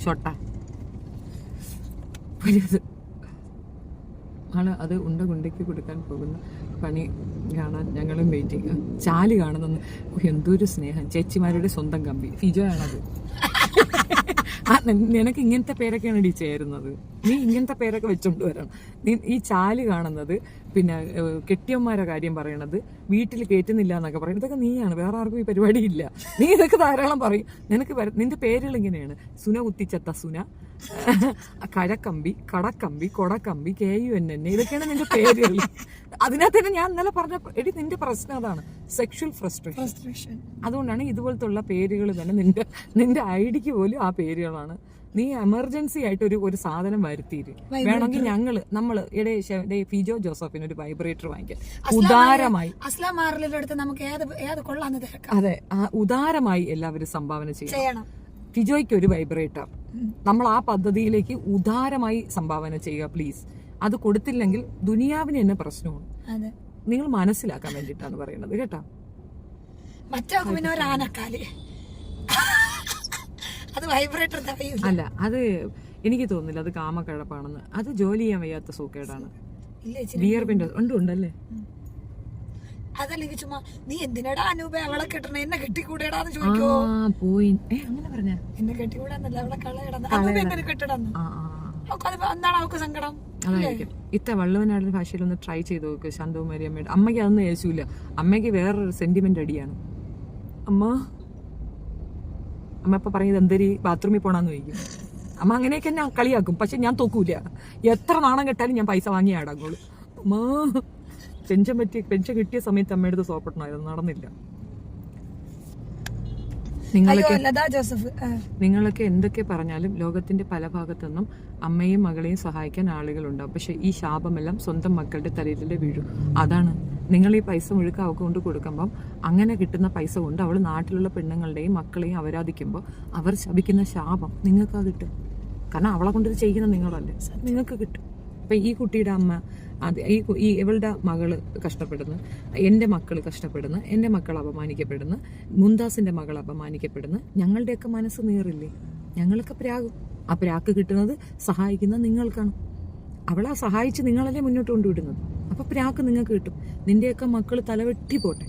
ഷൊട്ട. ആണ് അത് ഉണ്ടയ്ക്ക് കൊടുക്കാൻ പോകുന്ന പണി കാണാൻ ഞങ്ങളും വെയിറ്റിംഗ്. ചാല് കാണുന്നെന്ന് എന്തൊരു സ്നേഹം. ചേച്ചിമാരുടെ സ്വന്തം കമ്പി ഫിജോ ആണത്. നിനക്ക് ഇങ്ങനത്തെ പേരൊക്കെയാണ് ഇടി ചേരുന്നത്. നീ ഇങ്ങനത്തെ പേരൊക്കെ വെച്ചോണ്ട് വരണം. നീ ഈ ചാല് കാണുന്നത്, പിന്നെ കെട്ടിയന്മാരെ കാര്യം പറയണത്, വീട്ടിൽ കയറ്റുന്നില്ല എന്നൊക്കെ പറയുന്നത്, ഇതൊക്കെ നീയാണ്. വേറെ ആർക്കും ഈ പരിപാടിയില്ല. നീ ഇതൊക്കെ ധാരാളം പറയും. നിനക്ക് നിന്റെ പേരുകൾ ഇങ്ങനെയാണ്: സുന കുത്തിച്ചത്ത സുന, കഴക്കമ്പി, കടക്കമ്പി, കൊടക്കമ്പി, KUNN. ഇതൊക്കെയാണ് നിന്റെ പേരുകൾ. അതിനകത്ത് തന്നെ ഞാൻ ഇന്നലെ പറഞ്ഞ എടി നിന്റെ പ്രശ്നം അതാണ്, സെക്ഷൽ ഫ്രസ്ട്രേഷൻ. അതുകൊണ്ടാണ് ഇതുപോലത്തുള്ള പേരുകൾ തന്നെ നിന്റെ ഐഡിക്ക് പോലും ആ പേരുകളാണ്. നീ എമർജൻസി ആയിട്ട് ഒരു സാധനം വരുത്തിയിട്ട് വേണമെങ്കിൽ നമ്മള് ഫിജോ ജോസഫിന് ഒരു വൈബ്രേറ്റർ വാങ്ങിക്കാം ഉദാരമായി. അതെ, ഉദാരമായി എല്ലാവരും സംഭാവന ചെയ്യണം. ഫിജോയ്ക്ക് ഒരു വൈബ്രേറ്റർ നമ്മൾ ആ പദ്ധതിയിലേക്ക് ഉദാരമായി സംഭാവന ചെയ്യുക പ്ലീസ്. അത് കൊടുത്തില്ലെങ്കിൽ ദുനിയാവിന് തന്നെ പ്രശ്നമാണ്. നിങ്ങൾ മനസ്സിലാക്കാൻ വേണ്ടിയിട്ടാണ് പറയുന്നത് കേട്ടോ. മറ്റേ പിന്നെ ഒരു ആനക്കാല് അത് വൈബ്രേറ്റർ തവയൂല. അല്ല, അത് എനിക്ക് തോന്നുന്നില്ല അത് കാമക്കഴപ്പാണെന്ന്. അത് ജോലി ചെയ്യാൻ വയ്യാത്ത സൂക്കേടാണ്. വിയർപ്പിന്റെ ഉണ്ടല്ലേ. അതല്ലെങ്കിൽ ചുമ്മാ നീ എന്തിനടാ അനൂപ അവളെ കെട്ടണ, എന്നെ കെട്ടിക്കൂടെടാന്ന് ചോദിക്കോ. പോയി അങ്ങനെ പറഞ്ഞ എന്നെ കെട്ടിക്കൂടാന്നല്ല, അവളെ കളയിടാന്ന് കെട്ടിടന്ന്. എന്താണ് അവൾക്ക് സങ്കടം? അതായിരിക്കും. വള്ളുവനാടിന്റെ ഭാഷയിൽ ഒന്ന് ട്രൈ ചെയ്ത് നോക്ക് ശാന്തകുമാരി അമ്മയുടെ. അമ്മയ്ക്ക് അതൊന്നും യേശൂല. അമ്മയ്ക്ക് വേറൊരു സെന്റിമെന്റ് അടിയാണ്. അമ്മ ഇപ്പൊ പറയുന്നത് എന്തരി ബാത്റൂമിൽ പോണാന്ന് ചോദിക്കും. അമ്മ അങ്ങനെയൊക്കെ ഞാൻ കളിയാക്കും. പക്ഷെ ഞാൻ തോക്കൂല. എത്ര നാണം കെട്ടാലും ഞാൻ പൈസ വാങ്ങി അടങ്ങുള്ളൂ. അമ്മ പെൻഷൻ കിട്ടിയ സമയത്ത് അമ്മയുടെ സോപ്പിട്ടണമായിരുന്നു, നടന്നില്ല. നിങ്ങളൊക്കെ എന്തൊക്കെ പറഞ്ഞാലും ലോകത്തിന്റെ പല ഭാഗത്തുനിന്നും അമ്മയും മകളെയും സഹായിക്കാൻ ആളുകളുണ്ടാവും. പക്ഷെ ഈ ശാപമെല്ലാം സ്വന്തം മക്കളുടെ തലയിലെ വീഴും. അതാണ് നിങ്ങൾ ഈ പൈസ മുഴുക്ക അവൾക്ക് കൊണ്ട് കൊടുക്കുമ്പം അങ്ങനെ കിട്ടുന്ന പൈസ കൊണ്ട് അവൾ നാട്ടിലുള്ള പെണ്ണുങ്ങളുടെയും മക്കളെയും അവരാധിക്കുമ്പോൾ അവർ ശപിക്കുന്ന ശാപം നിങ്ങൾക്ക് കിട്ടും. കാരണം അവളെ കൊണ്ടിത് ചെയ്യുന്ന നിങ്ങളല്ലേ, നിങ്ങൾക്ക് കിട്ടും. അപ്പൊ ഈ കുട്ടിയുടെ അമ്മ ഈ ഇവളുടെ മകള് കഷ്ടപ്പെടുന്നു, എൻ്റെ മക്കൾ കഷ്ടപ്പെടുന്നു, എൻ്റെ മക്കൾ അപമാനിക്കപ്പെടുന്നു, മുംതാസിന്റെ മകൾ അപമാനിക്കപ്പെടുന്നു. ഞങ്ങളുടെയൊക്കെ മനസ്സ് നീറില്ലേ? ഞങ്ങളൊക്കെ പ്രാകും. ആ പ്രാക്ക് കിട്ടുന്നത് സഹായിക്കുന്ന നിങ്ങൾക്കാണ്. അവളെ സഹായിച്ച് നിങ്ങളല്ലേ മുന്നോട്ട് കൊണ്ടുവിടുന്നത്. അപ്പൊ പ്രാക്ക് നിങ്ങൾക്ക് കിട്ടും. നിന്റെയൊക്കെ മക്കൾ തലവെട്ടി പോട്ടെ.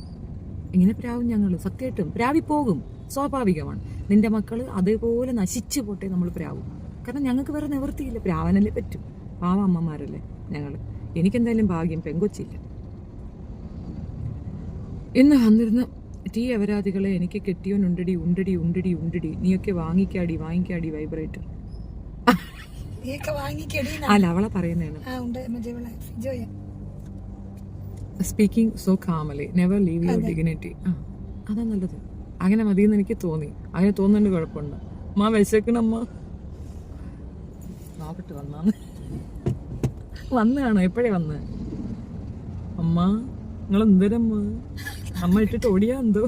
ഇങ്ങനെ പ്രാവും ഞങ്ങൾ സത്യമായിട്ടും പ്രാവി പോകും, സ്വാഭാവികമാണ്. നിന്റെ മക്കള് അതേപോലെ നശിച്ചു പോട്ടെ, നമ്മൾ പ്രാവും. കാരണം ഞങ്ങൾക്ക് വേറെ നിവൃത്തിയില്ല, പ്രാവനല്ലേ പറ്റും. പാവ അമ്മമാരല്ലേ ഞങ്ങള്. എനിക്കെന്തായാലും ഭാഗ്യം പെങ്കൊച്ചില്ല. ഇന്ന് വന്നിരുന്ന ടീ അപരാധികളെ എനിക്ക് കെട്ടിയോൻ ഉണ്ടടി ഉണ്ടടി ഉണ്ടടി ഉണ്ടടി, നീയൊക്കെ വാങ്ങിക്കാടി വൈബ്രേറ്റർ. അല്ല, അവളെ പറയുന്നതാണ്. Speaking so calmly, never leave your dignity. അതാ നല്ലത്. അങ്ങനെ മതിയെന്ന് എനിക്ക് തോന്നി. അങ്ങനെ തോന്നുന്നുണ്ട്, കുഴപ്പമുണ്ട്. അമ്മ വിശക്കണമ്മ. നോക്കട്ട് വന്നാണോ? എപ്പോഴേ വന്ന്? അമ്മ നിങ്ങൾ എന്തരമ്മ? അമ്മ ഇട്ടിട്ട് ഓടിയാ എന്തോ?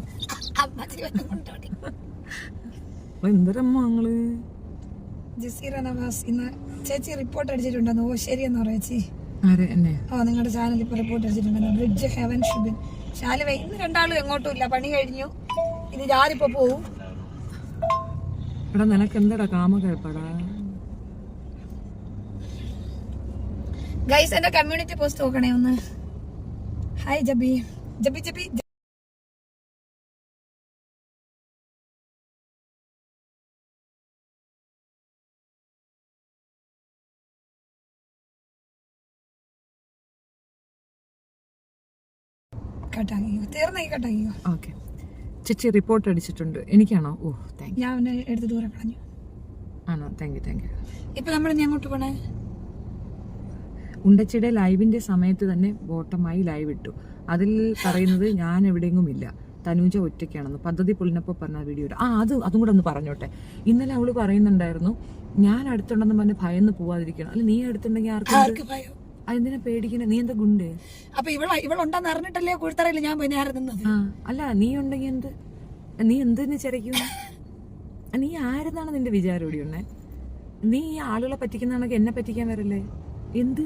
എന്തരമ്മ നിങ്ങള്? ജസീറ നവാസ് ഇന്ന് ചേച്ചി റിപ്പോർട്ട് അടിച്ചിട്ടുണ്ടെന്ന്. ഓ ശരിയെന്ന് പറയാ ചേച്ചി. നിങ്ങളുടെ ചാനൽ ഇപ്പൊ റിപ്പോർട്ട് അടിച്ചിട്ടുണ്ടെന്ന്. ബ്രിഡ്ജ് ഹെവൻ ഷുബിൻ ശാലുവ. ഇന്ന് രണ്ടാളും എങ്ങോട്ടും ഇല്ല, പണി കഴിഞ്ഞു. ഇനി ഞാനിപ്പോ പോവും. എടാ നിനക്ക് എന്താടാ കാമകഴപ്പാടാ? ഗൈസ് എന്റെ കമ്മ്യൂണിറ്റി പോസ്റ്റ് നോക്കണേ ഒന്ന്. ഹായ് ജബി ജബി ജബി. കട്ടാക്കിയോ? തീർന്നെങ്കിൽ കട്ടാക്കിയോ? ഓക്കെ. ചേച്ചി റിപ്പോർട്ട് അടിച്ചിട്ടുണ്ട്. എനിക്കാണോ? ഓ താങ്ക് യു. ഞാൻ അവനെ എടുത്ത് ദൂരെ കളഞ്ഞു. ആണോ? Thank you. ഇപ്പൊ നമ്മൾ ഇനി അങ്ങോട്ട് പോണേ? ഉണ്ടച്ചിയുടെ ലൈവിന്റെ സമയത്ത് തന്നെ ബോട്ടമായി ലൈവ് ഇട്ടു. അതിൽ പറയുന്നത് ഞാൻ എവിടെയെങ്കിലും ഇല്ല, തനൂജ ഒറ്റയ്ക്കാണെന്ന്. പദ്ധതി പൊളിനപ്പോ പറഞ്ഞ വീഡിയോ. അതും കൂടെ ഒന്ന് പറഞ്ഞോട്ടെ. ഇന്നലെ അവള് പറയുന്നുണ്ടായിരുന്നു ഞാൻ അടുത്തുണ്ടെന്ന് പറഞ്ഞ് ഭയന്ന് പോവാതിരിക്കണം. അല്ല, നീ അടുത്തുണ്ടെങ്കിൽ ആർക്കും ഭയം. അതെന്തിനാ പേടിക്കണേ? നീ എന്താ ഗുണ്ട്? അപ്പൊ ഇവളുണ്ടെന്ന് അറിഞ്ഞിട്ടല്ലേ കുഴുത്തറയില്ല ഞാൻ പോയി നേരെ നിന്നത്. അല്ല, നീ ഉണ്ടെങ്കിൽ നീ എന്തിനു ചിരയ്ക്കും? നീ ആരെന്നാണ് നിന്റെ വിചാരം? ഓടിയുണ്ണേ, നീ ഈ ആളുകളെ പറ്റിക്കുന്നതാണെങ്കിൽ എന്നെ പറ്റിക്കാൻ വരല്ലേ? എന്ത്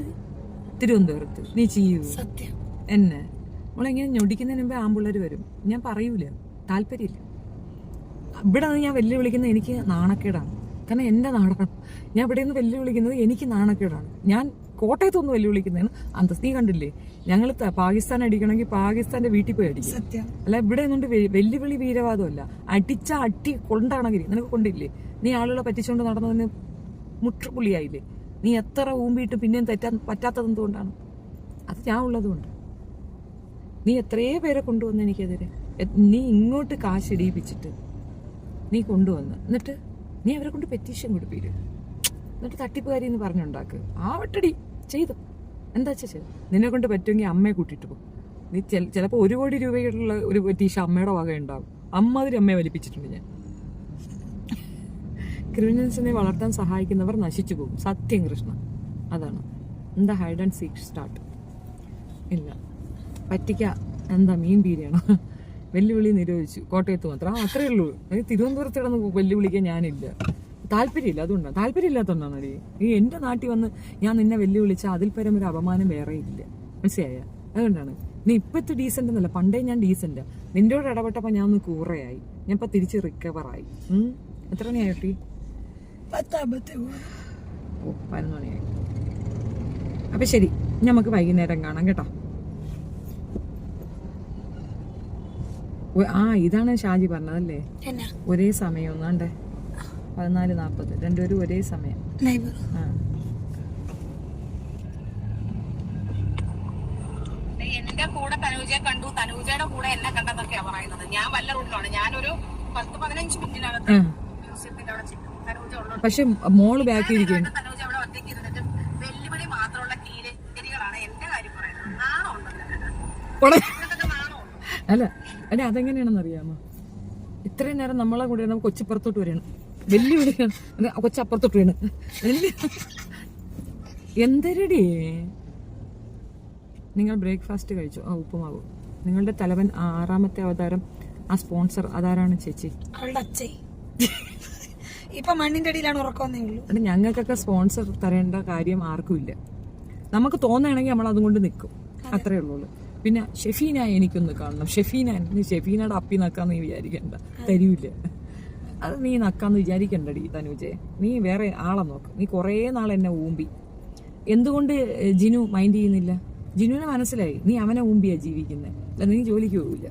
തിരുവനന്തപുരത്ത് നീ ചെയ്യൂ? സത്യം എന്നെ നമ്മളിങ്ങനെ ഞൊടിക്കുന്നതിന് മുമ്പേ ആമ്പിള്ളേർ വരും. ഞാൻ പറയൂല, താല്പര്യമില്ല. ഇവിടെ നിന്ന് ഞാൻ വെല്ലുവിളിക്കുന്നത് എനിക്ക് നാണക്കേടാണ്. കാരണം എൻ്റെ നാടാണ്. ഞാൻ ഇവിടെ നിന്ന് വെല്ലുവിളിക്കുന്നത് എനിക്ക് നാണക്കേടാണ്. ഞാൻ കോട്ടയത്തൊന്നും വെല്ലുവിളിക്കുന്നതാണ് അന്തസ്. നീ കണ്ടില്ലേ, ഞങ്ങൾ പാകിസ്ഥാൻ അടിക്കണമെങ്കിൽ പാകിസ്ഥാന്റെ വീട്ടിൽ പോയി അടിക്കും. അല്ല, ഇവിടെ നിന്നുകൊണ്ട് വെല്ലുവിളി വീരവാദമല്ല. അടിച്ച അടി കൊണ്ടാണെങ്കിൽ നിനക്ക് കൊണ്ടില്ലേ? നീ ആളുകളെ പറ്റിച്ചുകൊണ്ട് നടന്നതിന് മുற்றுപുള്ളിയായില്ലേ? നീ എത്ര ഊമ്പിയിട്ട് പിന്നെയും തെറ്റാൻ പറ്റാത്തത് എന്തുകൊണ്ടാണ്? അത് ഞാൻ ഉള്ളതുകൊണ്ട്. നീ എത്രയോ പേരെ കൊണ്ടുവന്ന് എനിക്കെതിരെ. നീ ഇങ്ങോട്ട് കാശ് ഇടിയിപ്പിച്ചിട്ട് നീ കൊണ്ടുവന്ന്, എന്നിട്ട് നീ അവരെ കൊണ്ട് പെറ്റീഷൻ കൊടുപ്പില്ല. എന്നിട്ട് തട്ടിപ്പുകാരി എന്ന് പറഞ്ഞുണ്ടാക്ക്. ആവട്ടടി, ചെയ്തു. എന്താ വെച്ചാൽ നിന്നെ കൊണ്ട് പറ്റുമെങ്കിൽ അമ്മയെ കൂട്ടിയിട്ട് പോകും. നീ ചിലപ്പോൾ 1 കോടി രൂപയുള്ള ഒരു പെറ്റീഷൻ അമ്മയുടെ വക ഉണ്ടാവും. അമ്മാതിരി അമ്മയെ വലിപ്പിച്ചിട്ടുണ്ട് ഞാൻ. ക്രിമിനൽസിനെ വളർത്താൻ സഹായിക്കുന്നവർ നശിച്ചു പോകും. സത്യം കൃഷ്ണ, അതാണ്. എന്താ ഹൈഡ് ആൻഡ് സീക്ക് സ്റ്റാർട്ട്? ഇല്ല, പറ്റിക്ക. എന്താ മീൻ പീരിയാണോ? വെല്ലുവിളി നിരോധിച്ചു കോട്ടയത്ത് മാത്രം. അത്രേ ഉള്ളൂ. തിരുവനന്തപുരത്ത് കിടന്ന് വെല്ലുവിളിക്കാൻ ഞാനില്ല, താല്പര്യമില്ല. അതുകൊണ്ടാണ്, താല്പര്യമില്ലാത്തതുകൊണ്ടാണ്. ഈ എൻ്റെ നാട്ടിൽ വന്ന് ഞാൻ നിന്നെ വെല്ലുവിളിച്ചാൽ അതിൽ പരം ഒരു അപമാനം വേറെ ഇല്ല. മനസ്സിലായ? അതുകൊണ്ടാണ് നീ ഇപ്പത്തെ ഡീസന്റ് എന്നല്ല, പണ്ടേ ഞാൻ ഡീസന്റ്. നിന്നോട് ഇടപെട്ടപ്പോ ഞാൻ ഒന്ന് കൂറയായി, ഞാൻ ഇപ്പൊ തിരിച്ച് റിക്കവറായി. എത്ര മണിയായി? 11 മണിയായി. അപ്പൊ ശരി, നമുക്ക് വൈകുന്നേരം കാണാം കേട്ടോ. ഇതാണ് ഷാജി പറഞ്ഞതല്ലേ, ഒരേ സമയം ഒന്നാണ്ടേ 14:40 രണ്ടുപേരും ഒരേ സമയം. എന്റെ കൂടെ തനൂജയെ കണ്ടു, തനൂജയുടെ കൂടെ എന്നെ കണ്ടെന്നൊക്കെയാ പറയുന്നത്. ഞാൻ വല്ല റൂട്ടിലാണ്, ഞാനൊരു 10-15 മിനിറ്റിനകത്ത് മ്യൂസിയത്തിന്റെ അവിടെ ചെല്ലും. തനൂജ ഉള്ളത് പക്ഷെ മോള് ബാക്കി ഇരിക്കുന്നു. തനൂജ അവിടെ ഒറ്റയ്ക്ക് ഇരുന്നിട്ട് വെല്ലുവിളി മാത്രമുള്ള കീരികളാണ് എന്റെ കാര്യം പറയുന്നത്. നാണം ഉണ്ടല്ലോ, നാണം. അല്ല അല്ല, അതെങ്ങനെയാണെന്ന് അറിയാമോ? ഇത്രയും നേരം നമ്മളെ കൂടെ കൊച്ചിപ്പുറത്തോട്ട് വരികയാണ്, വെല്ലുവിളിയാണ്, കൊച്ചപ്പുറത്തോട്ട് വരികയാണ്. എന്തരടി നിങ്ങൾ ബ്രേക്ക്ഫാസ്റ്റ് കഴിച്ചു? ഉപ്പുമാവ്. നിങ്ങളുടെ തലവൻ 6ാമത്തെ അവതാരം, ആ സ്പോൺസർ അതാരാണ് ചേച്ചി? ഇപ്പൊ മണ്ണിന്റെ അടിയിലാണ് ഉറക്കമേ ഉള്ളൂ. അത് ഞങ്ങൾക്കൊക്കെ സ്പോൺസർ തരേണ്ട കാര്യം ആർക്കും ഇല്ല. നമുക്ക് തോന്നുകയാണെങ്കിൽ നമ്മൾ അതുകൊണ്ട് നിൽക്കും, അത്രേ ഉള്ളൂ. പിന്നെ ഷെഫീന എനിക്കൊന്ന് കാണണം. ഷെഫീനയുടെ അപ്പി നക്കാന്ന് നീ വിചാരിക്കണ്ട, തരൂല്ല. അത് നീ നക്കാന്ന് വിചാരിക്കണ്ടടി തനൂജെ. നീ വേറെ ആളെ നോക്ക്. നീ കുറേ നാൾ എന്നെ ഊമ്പി. എന്തുകൊണ്ട് ജിനു മൈൻഡ് ചെയ്യുന്നില്ല? ജിനുവിനെ മനസ്സിലായി നീ അവനെ ഊമ്പിയാ ജീവിക്കുന്നത്, അല്ല നീ ജോലിക്ക് പോവില്ല.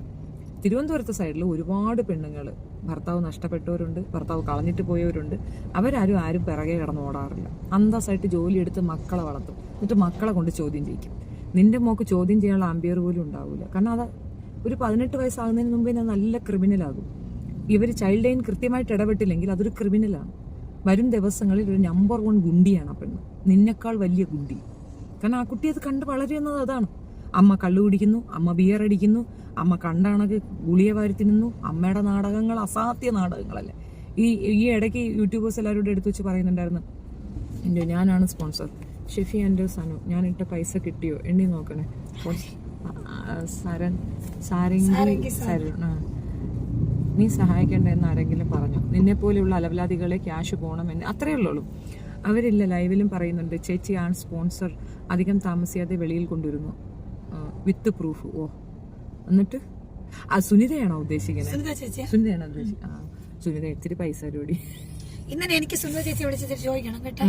തിരുവനന്തപുരത്തെ സൈഡിൽ ഒരുപാട് പെണ്ണുങ്ങൾ ഭർത്താവ് നഷ്ടപ്പെട്ടവരുണ്ട്, ഭർത്താവ് കളഞ്ഞിട്ട് പോയവരുണ്ട്. ആരും പിറകെ കിടന്ന് ഓടാറില്ല. അന്തസ്സായിട്ട് ജോലിയെടുത്ത് മക്കളെ വളർത്തും, എന്നിട്ട് മക്കളെ കൊണ്ട് ചോദ്യം ചെയ്യിക്കും. നിന്റെ മോക്ക് ചോദ്യം ചെയ്യാനുള്ള അമ്പിയർ പോലും ഉണ്ടാവില്ല. കാരണം അത് ഒരു 18 വയസ്സാകുന്നതിന് മുമ്പേ ഞാൻ നല്ല ക്രിമിനലാകും. ഇവർ ചൈൽഡ് ലൈൻ കൃത്യമായിട്ട് ഇടപെട്ടില്ലെങ്കിൽ അതൊരു ക്രിമിനലാണ്. വരും ദിവസങ്ങളിൽ ഒരു നമ്പർ 1 ഗുണ്ടിയാണ് ആ പെണ്ണ്, നിന്നെക്കാൾ വലിയ ഗുണ്ടി. കാരണം ആ കുട്ടി അത് കണ്ട് വളരുന്നത് അതാണ്. അമ്മ കള്ളു കുടിക്കുന്നു, അമ്മ ബിയർ അടിക്കുന്നു, അമ്മ കണ്ടാണക്ക് ഗുളിയ വാരി തിന്നുന്നു. അമ്മയുടെ നാടകങ്ങൾ അസാധ്യ നാടകങ്ങളല്ലേ. ഈ ഇടയ്ക്ക് യൂട്യൂബേഴ്സ് എല്ലാവരും എടുത്തു വെച്ച് പറയുന്നുണ്ടായിരുന്നു, ഞാനാണ് സ്പോൺസർ, ഷെഫി എൻ്റെ സനു, ഞാൻ ഇട്ട പൈസ കിട്ടിയോ എണ്ണി നോക്കണേ. നീ സഹായിക്കേണ്ട എന്ന് ആരെങ്കിലും പറഞ്ഞു? നിന്നെ പോലെയുള്ള അലവലാദികളെ ക്യാഷ് പോകണമെന്ന് അത്രേ ഉള്ളൂ. അവരില്ല, ലൈവിലും പറയുന്നുണ്ട് ചേച്ചി ആണ് സ്പോൺസർ, അധികം താമസിയാതെ വെളിയിൽ കൊണ്ടുവരുന്നു വിത്ത് പ്രൂഫ്. എന്നിട്ട് സുനിതയാണോ ഉദ്ദേശിക്കുന്നത്? സുനിതയാണോ ഉദ്ദേശിക്കുന്നത്? സുനിത ഇത്തിരി പൈസ രൂപടി. ഇന്നലെ എനിക്ക് സുനിത ചേച്ചി വിളിച്ചിട്ട് ചോദിക്കണം കേട്ടോ,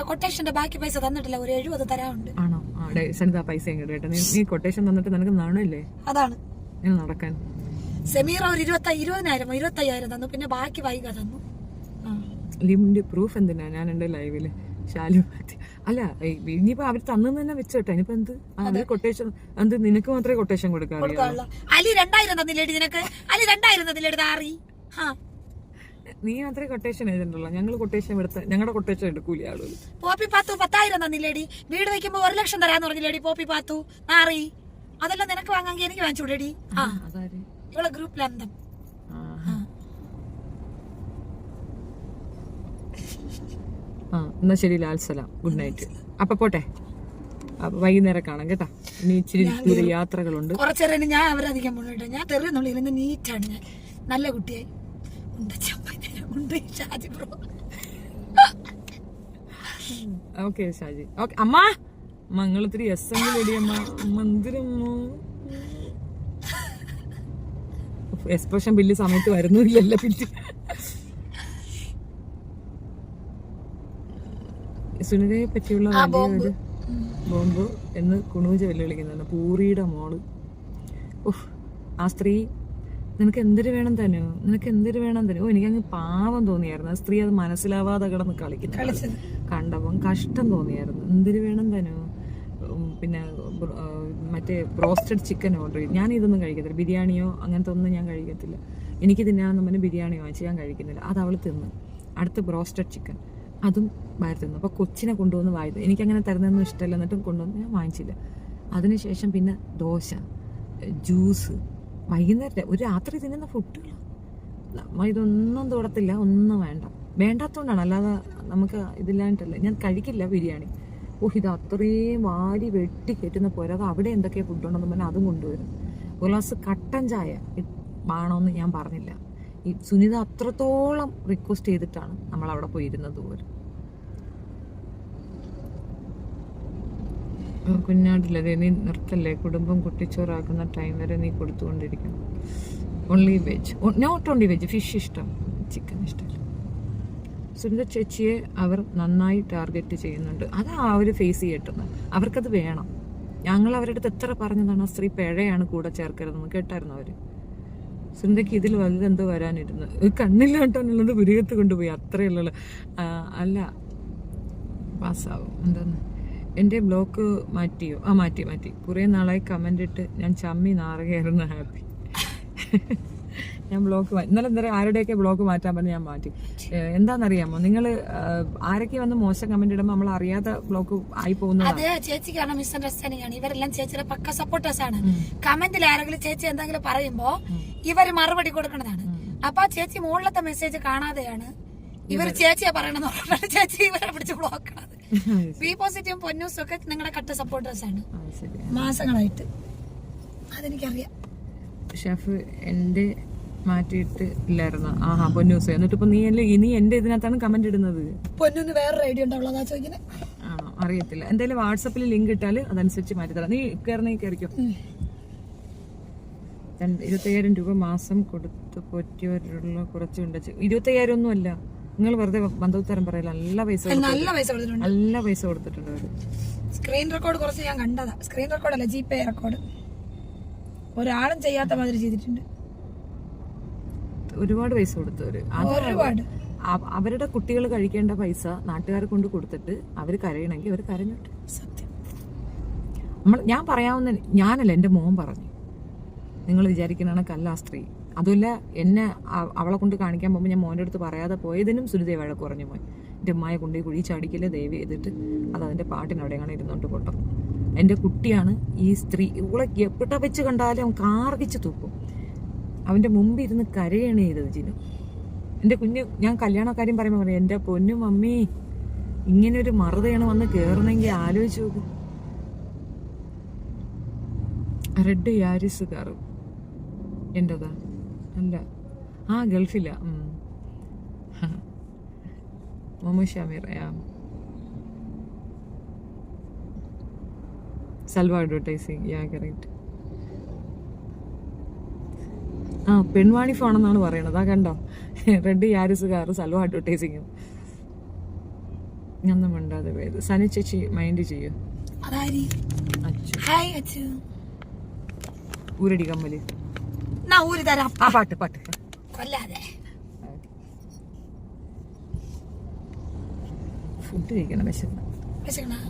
കൊട്ടേഷന്റെ ബാക്കി പൈസ തന്നിട്ടില്ല, ഒരു 70 തരാനുണ്ട്. ആണോ? സുനിത പൈസ കേട്ടോ. നീ കൊട്ടേഷൻ തന്നിട്ട് നിനക്ക് നാണല്ലേ? അതാണ് നടക്കാൻ. സെമീറ ഒരു 25,000 തന്നു, പിന്നെ ബാക്കി വൈക തന്നു. ലിമിന്റെ പ്രൂഫ് എന്തിനാ? ഞാൻ എന്റെ ലൈവില് ശാലു അല്ല, ഇനിയിപ്പോ അവർ തന്നു തന്നെ വെച്ചോട്ടെ. ഇനിയിപ്പോ എന്ത് അവര് കൊട്ടേഷൻ എന്ത്? നിനക്ക് മാത്രമേ കൊട്ടേഷൻ കൊടുക്കാറുള്ളൂ. അലി 2000 തന്നില്ലേടി നിനക്ക്? അലി 2000 തന്നില്ലേടി താറി? നീ മാത്രമേ കൊട്ടേഷൻ എഴുതണ്ടല്ലോ. ഞങ്ങള് കൊട്ടേഷൻ എടുത്ത ഞങ്ങളുടെ കൊട്ടേഷൻ എടുക്കൂലേ ആളുകൾ. പോപ്പി പാത്തു 10,000 തന്നില്ലേടി? വീട് വെക്കുമ്പോ 1 ലക്ഷം തരാന്ന് പറഞ്ഞില്ലേടി പോപ്പി പാത്തു? നാറി, അതെല്ലാം നിനക്ക് വാങ്ങാമെങ്കിൽ എനിക്ക് വാങ്ങിച്ചൂടേടി? ഇവളെ ഗ്രൂപ്പിലെന്തം എന്നാ ശരി, ലാൽസലാം, ഗുഡ് നൈറ്റ്. അപ്പൊ പോട്ടെ, വൈകുന്നേരം കാണാം കേട്ടാ. ഇനി ഇച്ചിരി ദൂര യാത്രകളുണ്ട്. കുറച്ചേരം ഞാൻ അവരധികം പോകട്ടോ. ഞാൻ തെറിയുന്നുള്ളിൽ നീറ്റാണ്, ഞാൻ നല്ല കുട്ടിയായി. Okay Shaji, okay. അമ്മ മംഗളത്തിരി എസ് എങ്കിലടി അമ്മ മന്ദിരമ്മോ. എക്സ്പ്രഷൻ ബില്ല് സമയത്ത് വരുന്നില്ലല്ലോ ബില്ല്. സുനിതയെ പറ്റിയുള്ള വലിയൊരു ബോംബ് എന്ന് കുണൂജ വെല്ലുവിളിക്കുന്നുണ്ട്. പൂറിയുടെ മോള്. ആ സ്ത്രീ നിനക്ക് എന്തൊരു വേണം തന്നോ, നിനക്ക് എന്തൊരു വേണം തന്നോ. എനിക്കങ്ങ് പാവം തോന്നിയായിരുന്നു. ആ സ്ത്രീ അത് മനസ്സിലാവാതെ കിടന്ന് കളിക്കുന്നു കണ്ടപ്പം കഷ്ടം തോന്നിയായിരുന്നു. എന്തൊരു വേണം തന്നോ. പിന്നെ മറ്റേ ബ്രോസ്റ്റഡ് ചിക്കൻ ഓർഡർ ചെയ്തു. ഞാൻ ഇതൊന്നും കഴിക്കത്തില്ല, ബിരിയാണിയോ അങ്ങനത്തെ ഒന്നും ഞാൻ കഴിക്കത്തില്ല. എനിക്ക് തിന്നാണെന്ന് പറഞ്ഞ് ബിരിയാണി വാങ്ങിച്ച് ഞാൻ കഴിക്കുന്നില്ല. അത് അവൾ തിന്ന്. അടുത്ത് ബ്രോസ്റ്റഡ് ചിക്കൻ, അതും വാരി തിന്നു. അപ്പോൾ കൊച്ചിനെ കൊണ്ടുവന്ന് വായി. എനിക്കങ്ങനെ തരുന്നതൊന്നും ഇഷ്ടമല്ല, എന്നിട്ടും കൊണ്ടുവന്ന് ഞാൻ വാങ്ങിച്ചില്ല. അതിനുശേഷം പിന്നെ ദോശ, ജ്യൂസ്, വൈകുന്നേരം ഒരു രാത്രി തിന്നുന്ന ഫുഡുകൾ. നമ്മൾ ഇതൊന്നും തൊടത്തില്ല, ഒന്നും വേണ്ടാത്തതുകൊണ്ടാണ്, അല്ലാതെ നമുക്ക് ഇതില്ലാണ്ടല്ല. ഞാൻ കഴിക്കില്ല ബിരിയാണി. ഇത് അത്രയും വാരി വെട്ടി കയറ്റുന്ന പോരാ. അത് അവിടെ എന്തൊക്കെ ഫുഡുണ്ടെന്ന് പറഞ്ഞാൽ അതും കൊണ്ടുവരും. ഒരു ഗ്ലാസ് കട്ടൻ ചായ വേണമെന്ന് ഞാൻ പറഞ്ഞില്ല. ഈ സുനിത അത്രത്തോളം റിക്വസ്റ്റ് ചെയ്തിട്ടാണ് നമ്മൾ അവിടെ പോയിരുന്നത് പോലും. കുഞ്ഞാടില്ലേ, നീ നിർത്തല്ലേ, കുടുംബം കുട്ടിച്ചോറാക്കുന്ന ടൈം വരെ നീ കൊടുത്തുകൊണ്ടിരിക്കണം. Only veg, not only veg, fish ഇഷ്ടം, ചിക്കൻ ഇഷ്ടമല്ല. സുനിത ചേച്ചിയെ അവർ നന്നായി ടാർഗറ്റ് ചെയ്യുന്നുണ്ട്. അതാ അവർ ഫേസ് ചെയ്യട്ടുന്നത്, അവർക്കത് വേണം. ഞങ്ങൾ അവരുടെ അടുത്ത് എത്ര പറഞ്ഞതാണ്, സ്ത്രീ പിഴയാണ് കൂടെ ചേർക്കരുതെന്ന്, കേട്ടായിരുന്നു അവർ. സുനിതയ്ക്ക് ഇതിൽ വലുതെന്തോ വരാനിരുന്നു, കണ്ണില്ലാട്ടാനുള്ളത് പുരികത്ത് കൊണ്ടുപോയി, അത്രയുള്ളത്. അല്ല, പാസ്സാവും. എന്താന്ന്, എൻ്റെ ബ്ലോക്ക് മാറ്റിയോ? മാറ്റി. കുറേ നാളായി കമൻ്റ് ഇട്ട് ഞാൻ ചമ്മി നാറുകയായിരുന്നു. ഹാപ്പി. ഞാൻ ബ്ലോക്ക് ഇന്നലെ ആരുടെയൊക്കെ ബ്ലോക്ക് മാറ്റാൻ പറഞ്ഞ് ഞാൻ മാറ്റി. എന്താണെന്നറിയാമോ, നിങ്ങൾ ആരൊക്കെ വന്ന് മോശം കമന്റ് ഇടുമ്പോൾ നമ്മൾ അറിയാതെ ബ്ലോക്ക് ആയി പോകുന്നത്. അത് ചേച്ചിക്കാണ് മിസ്അണ്ടർസ്റ്റാൻഡിംഗ് ആണ്. ഇവരെല്ലാം ചേച്ചിയുടെ പക്ക സപ്പോർട്ടേഴ്സ് ആണ്. കമന്റിൽ ആരെങ്കിലും ചേച്ചി എന്തെങ്കിലും പറയുമ്പോ ഇവര് മറുപടി കൊടുക്കുന്നതാണ്. അപ്പൊ ആ ചേച്ചി മുകളിലത്തെ മെസ്സേജ് കാണാതെയാണ് ഇവർ ചേച്ചിയെ പറയണെന്ന് പറഞ്ഞാൽ ചേച്ചി ഇവരെ പിടിച്ച് ബ്ലോക്കണത്. ബി പോസിറ്റീവും പൊന്നൂസും ഒക്കെ നിങ്ങളുടെ കട്ട സപ്പോർട്ടേഴ്സ് ആണ് മാസങ്ങളായിട്ട്, അതെനിക്കറിയാം. ഷെഫ് എന്റെ മാറ്റിയിട്ട് ഇല്ലായിരുന്നു. പൊന്നൂസ്. എന്നിട്ട് ഇപ്പൊ നീ എന്റെ ഇതിനകത്താണ് കമന്റ് ഇടുന്നത്. പൊന്നൂന്ന് വേറൊരു ഐഡിയ ഉണ്ടാവുള്ളൂ, അതാ ചോദിക്കുന്നത്. അറിയത്തില്ല, എന്തായാലും വാട്സപ്പിൽ ലിങ്ക് ഇട്ടാല് അതനുസരിച്ച് മാറ്റിത്തരാം. നീ കയറിക്കോ. 25,000 രൂപ മാസം കൊടുത്ത് പോറ്റിയവരുള്ള കുറച്ചുണ്ട്. 25,000 ഒന്നും അല്ല, നിങ്ങൾ വെറുതെ ബന്ധുത്തരം പറയില്ല. നല്ല പൈസ കൊടുത്തിട്ടുണ്ട് അവര്. സ്ക്രീൻ റെക്കോർഡ് കുറച്ച് ഞാൻ കണ്ടതാ. സ്ക്രീൻ റെക്കോർഡ് അല്ല, ജിപേ റെക്കോർഡ്. ഒരാളും ചെയ്യാത്ത മാതിരി ചെയ്തിട്ടുണ്ട്. ഒരുപാട് പൈസ കൊടുത്തവര്. അവരുടെ കുട്ടികൾ കഴിക്കേണ്ട പൈസ നാട്ടുകാരെ കൊണ്ട് കൊടുത്തിട്ട് അവര് കരയണമെങ്കിൽ അവർ കരഞ്ഞിട്ട്. സത്യം. ഞാൻ പറയാവുന്ന, ഞാനല്ല, എന്റെ മോൻ പറഞ്ഞു. നിങ്ങൾ വിചാരിക്കണ കല്ല സ്ത്രീ. അതുമല്ല, എന്നെ അവളെ കൊണ്ട് കാണിക്കാൻ പോകുമ്പോൾ ഞാൻ മോൻ്റെ അടുത്ത് പറയാതെ പോയതിനും സുനിതയെ വഴക്ക് പറഞ്ഞു പോയി. എൻ്റെ ഉമ്മായ കൊണ്ട് കുഴി ചാടിക്കല്ലേ ദയവ് ചെയ്തിട്ട്, അത് അതിൻ്റെ പാട്ടിന് അവിടെയാണ് ഇരുന്നോണ്ട് പൊട്ടം. എൻ്റെ കുട്ടിയാണ് ഈ സ്ത്രീ. ഇവളെ എവിടെ വെച്ച് കണ്ടാലും അവൻ കാർകിച്ച് തൂക്കും. അവൻ്റെ മുമ്പിൽ ഇരുന്ന് കരയാണ് ചെയ്തത് ജിനു. എൻ്റെ കുഞ്ഞ്, ഞാൻ കല്യാണക്കാര്യം പറയുമ്പോൾ പറയാം, എൻ്റെ പൊന്നു മമ്മി, ഇങ്ങനൊരു മറുതയാണ് വന്ന് കയറണമെങ്കിൽ ആലോചിച്ച് നോക്കും. റെഡ് യാരിസ് കാറ് എന്റേതാ? അല്ല, ഗൾഫില്ല. മൊമു ഷമീർ, സൽവ അഡ്വർടൈസിങ്, കറക്റ്റ്. പെൺവാണി ഫോണെന്നാണ് പറയണത്. കണ്ടോ, റെഡ് യാരിസ് കാറ്, സൽവ അഡ്വർടൈസിങ്ങും. ഒന്നും മിണ്ടാതെ പോയത്. സനി ചേച്ചി മൈൻഡ് ചെയ്യൂ. ഊരടി കമ്മല് പാട്ട് കൊല്ലാതെ ഫുഡ് കഴിക്കണം. വിശക്കണം.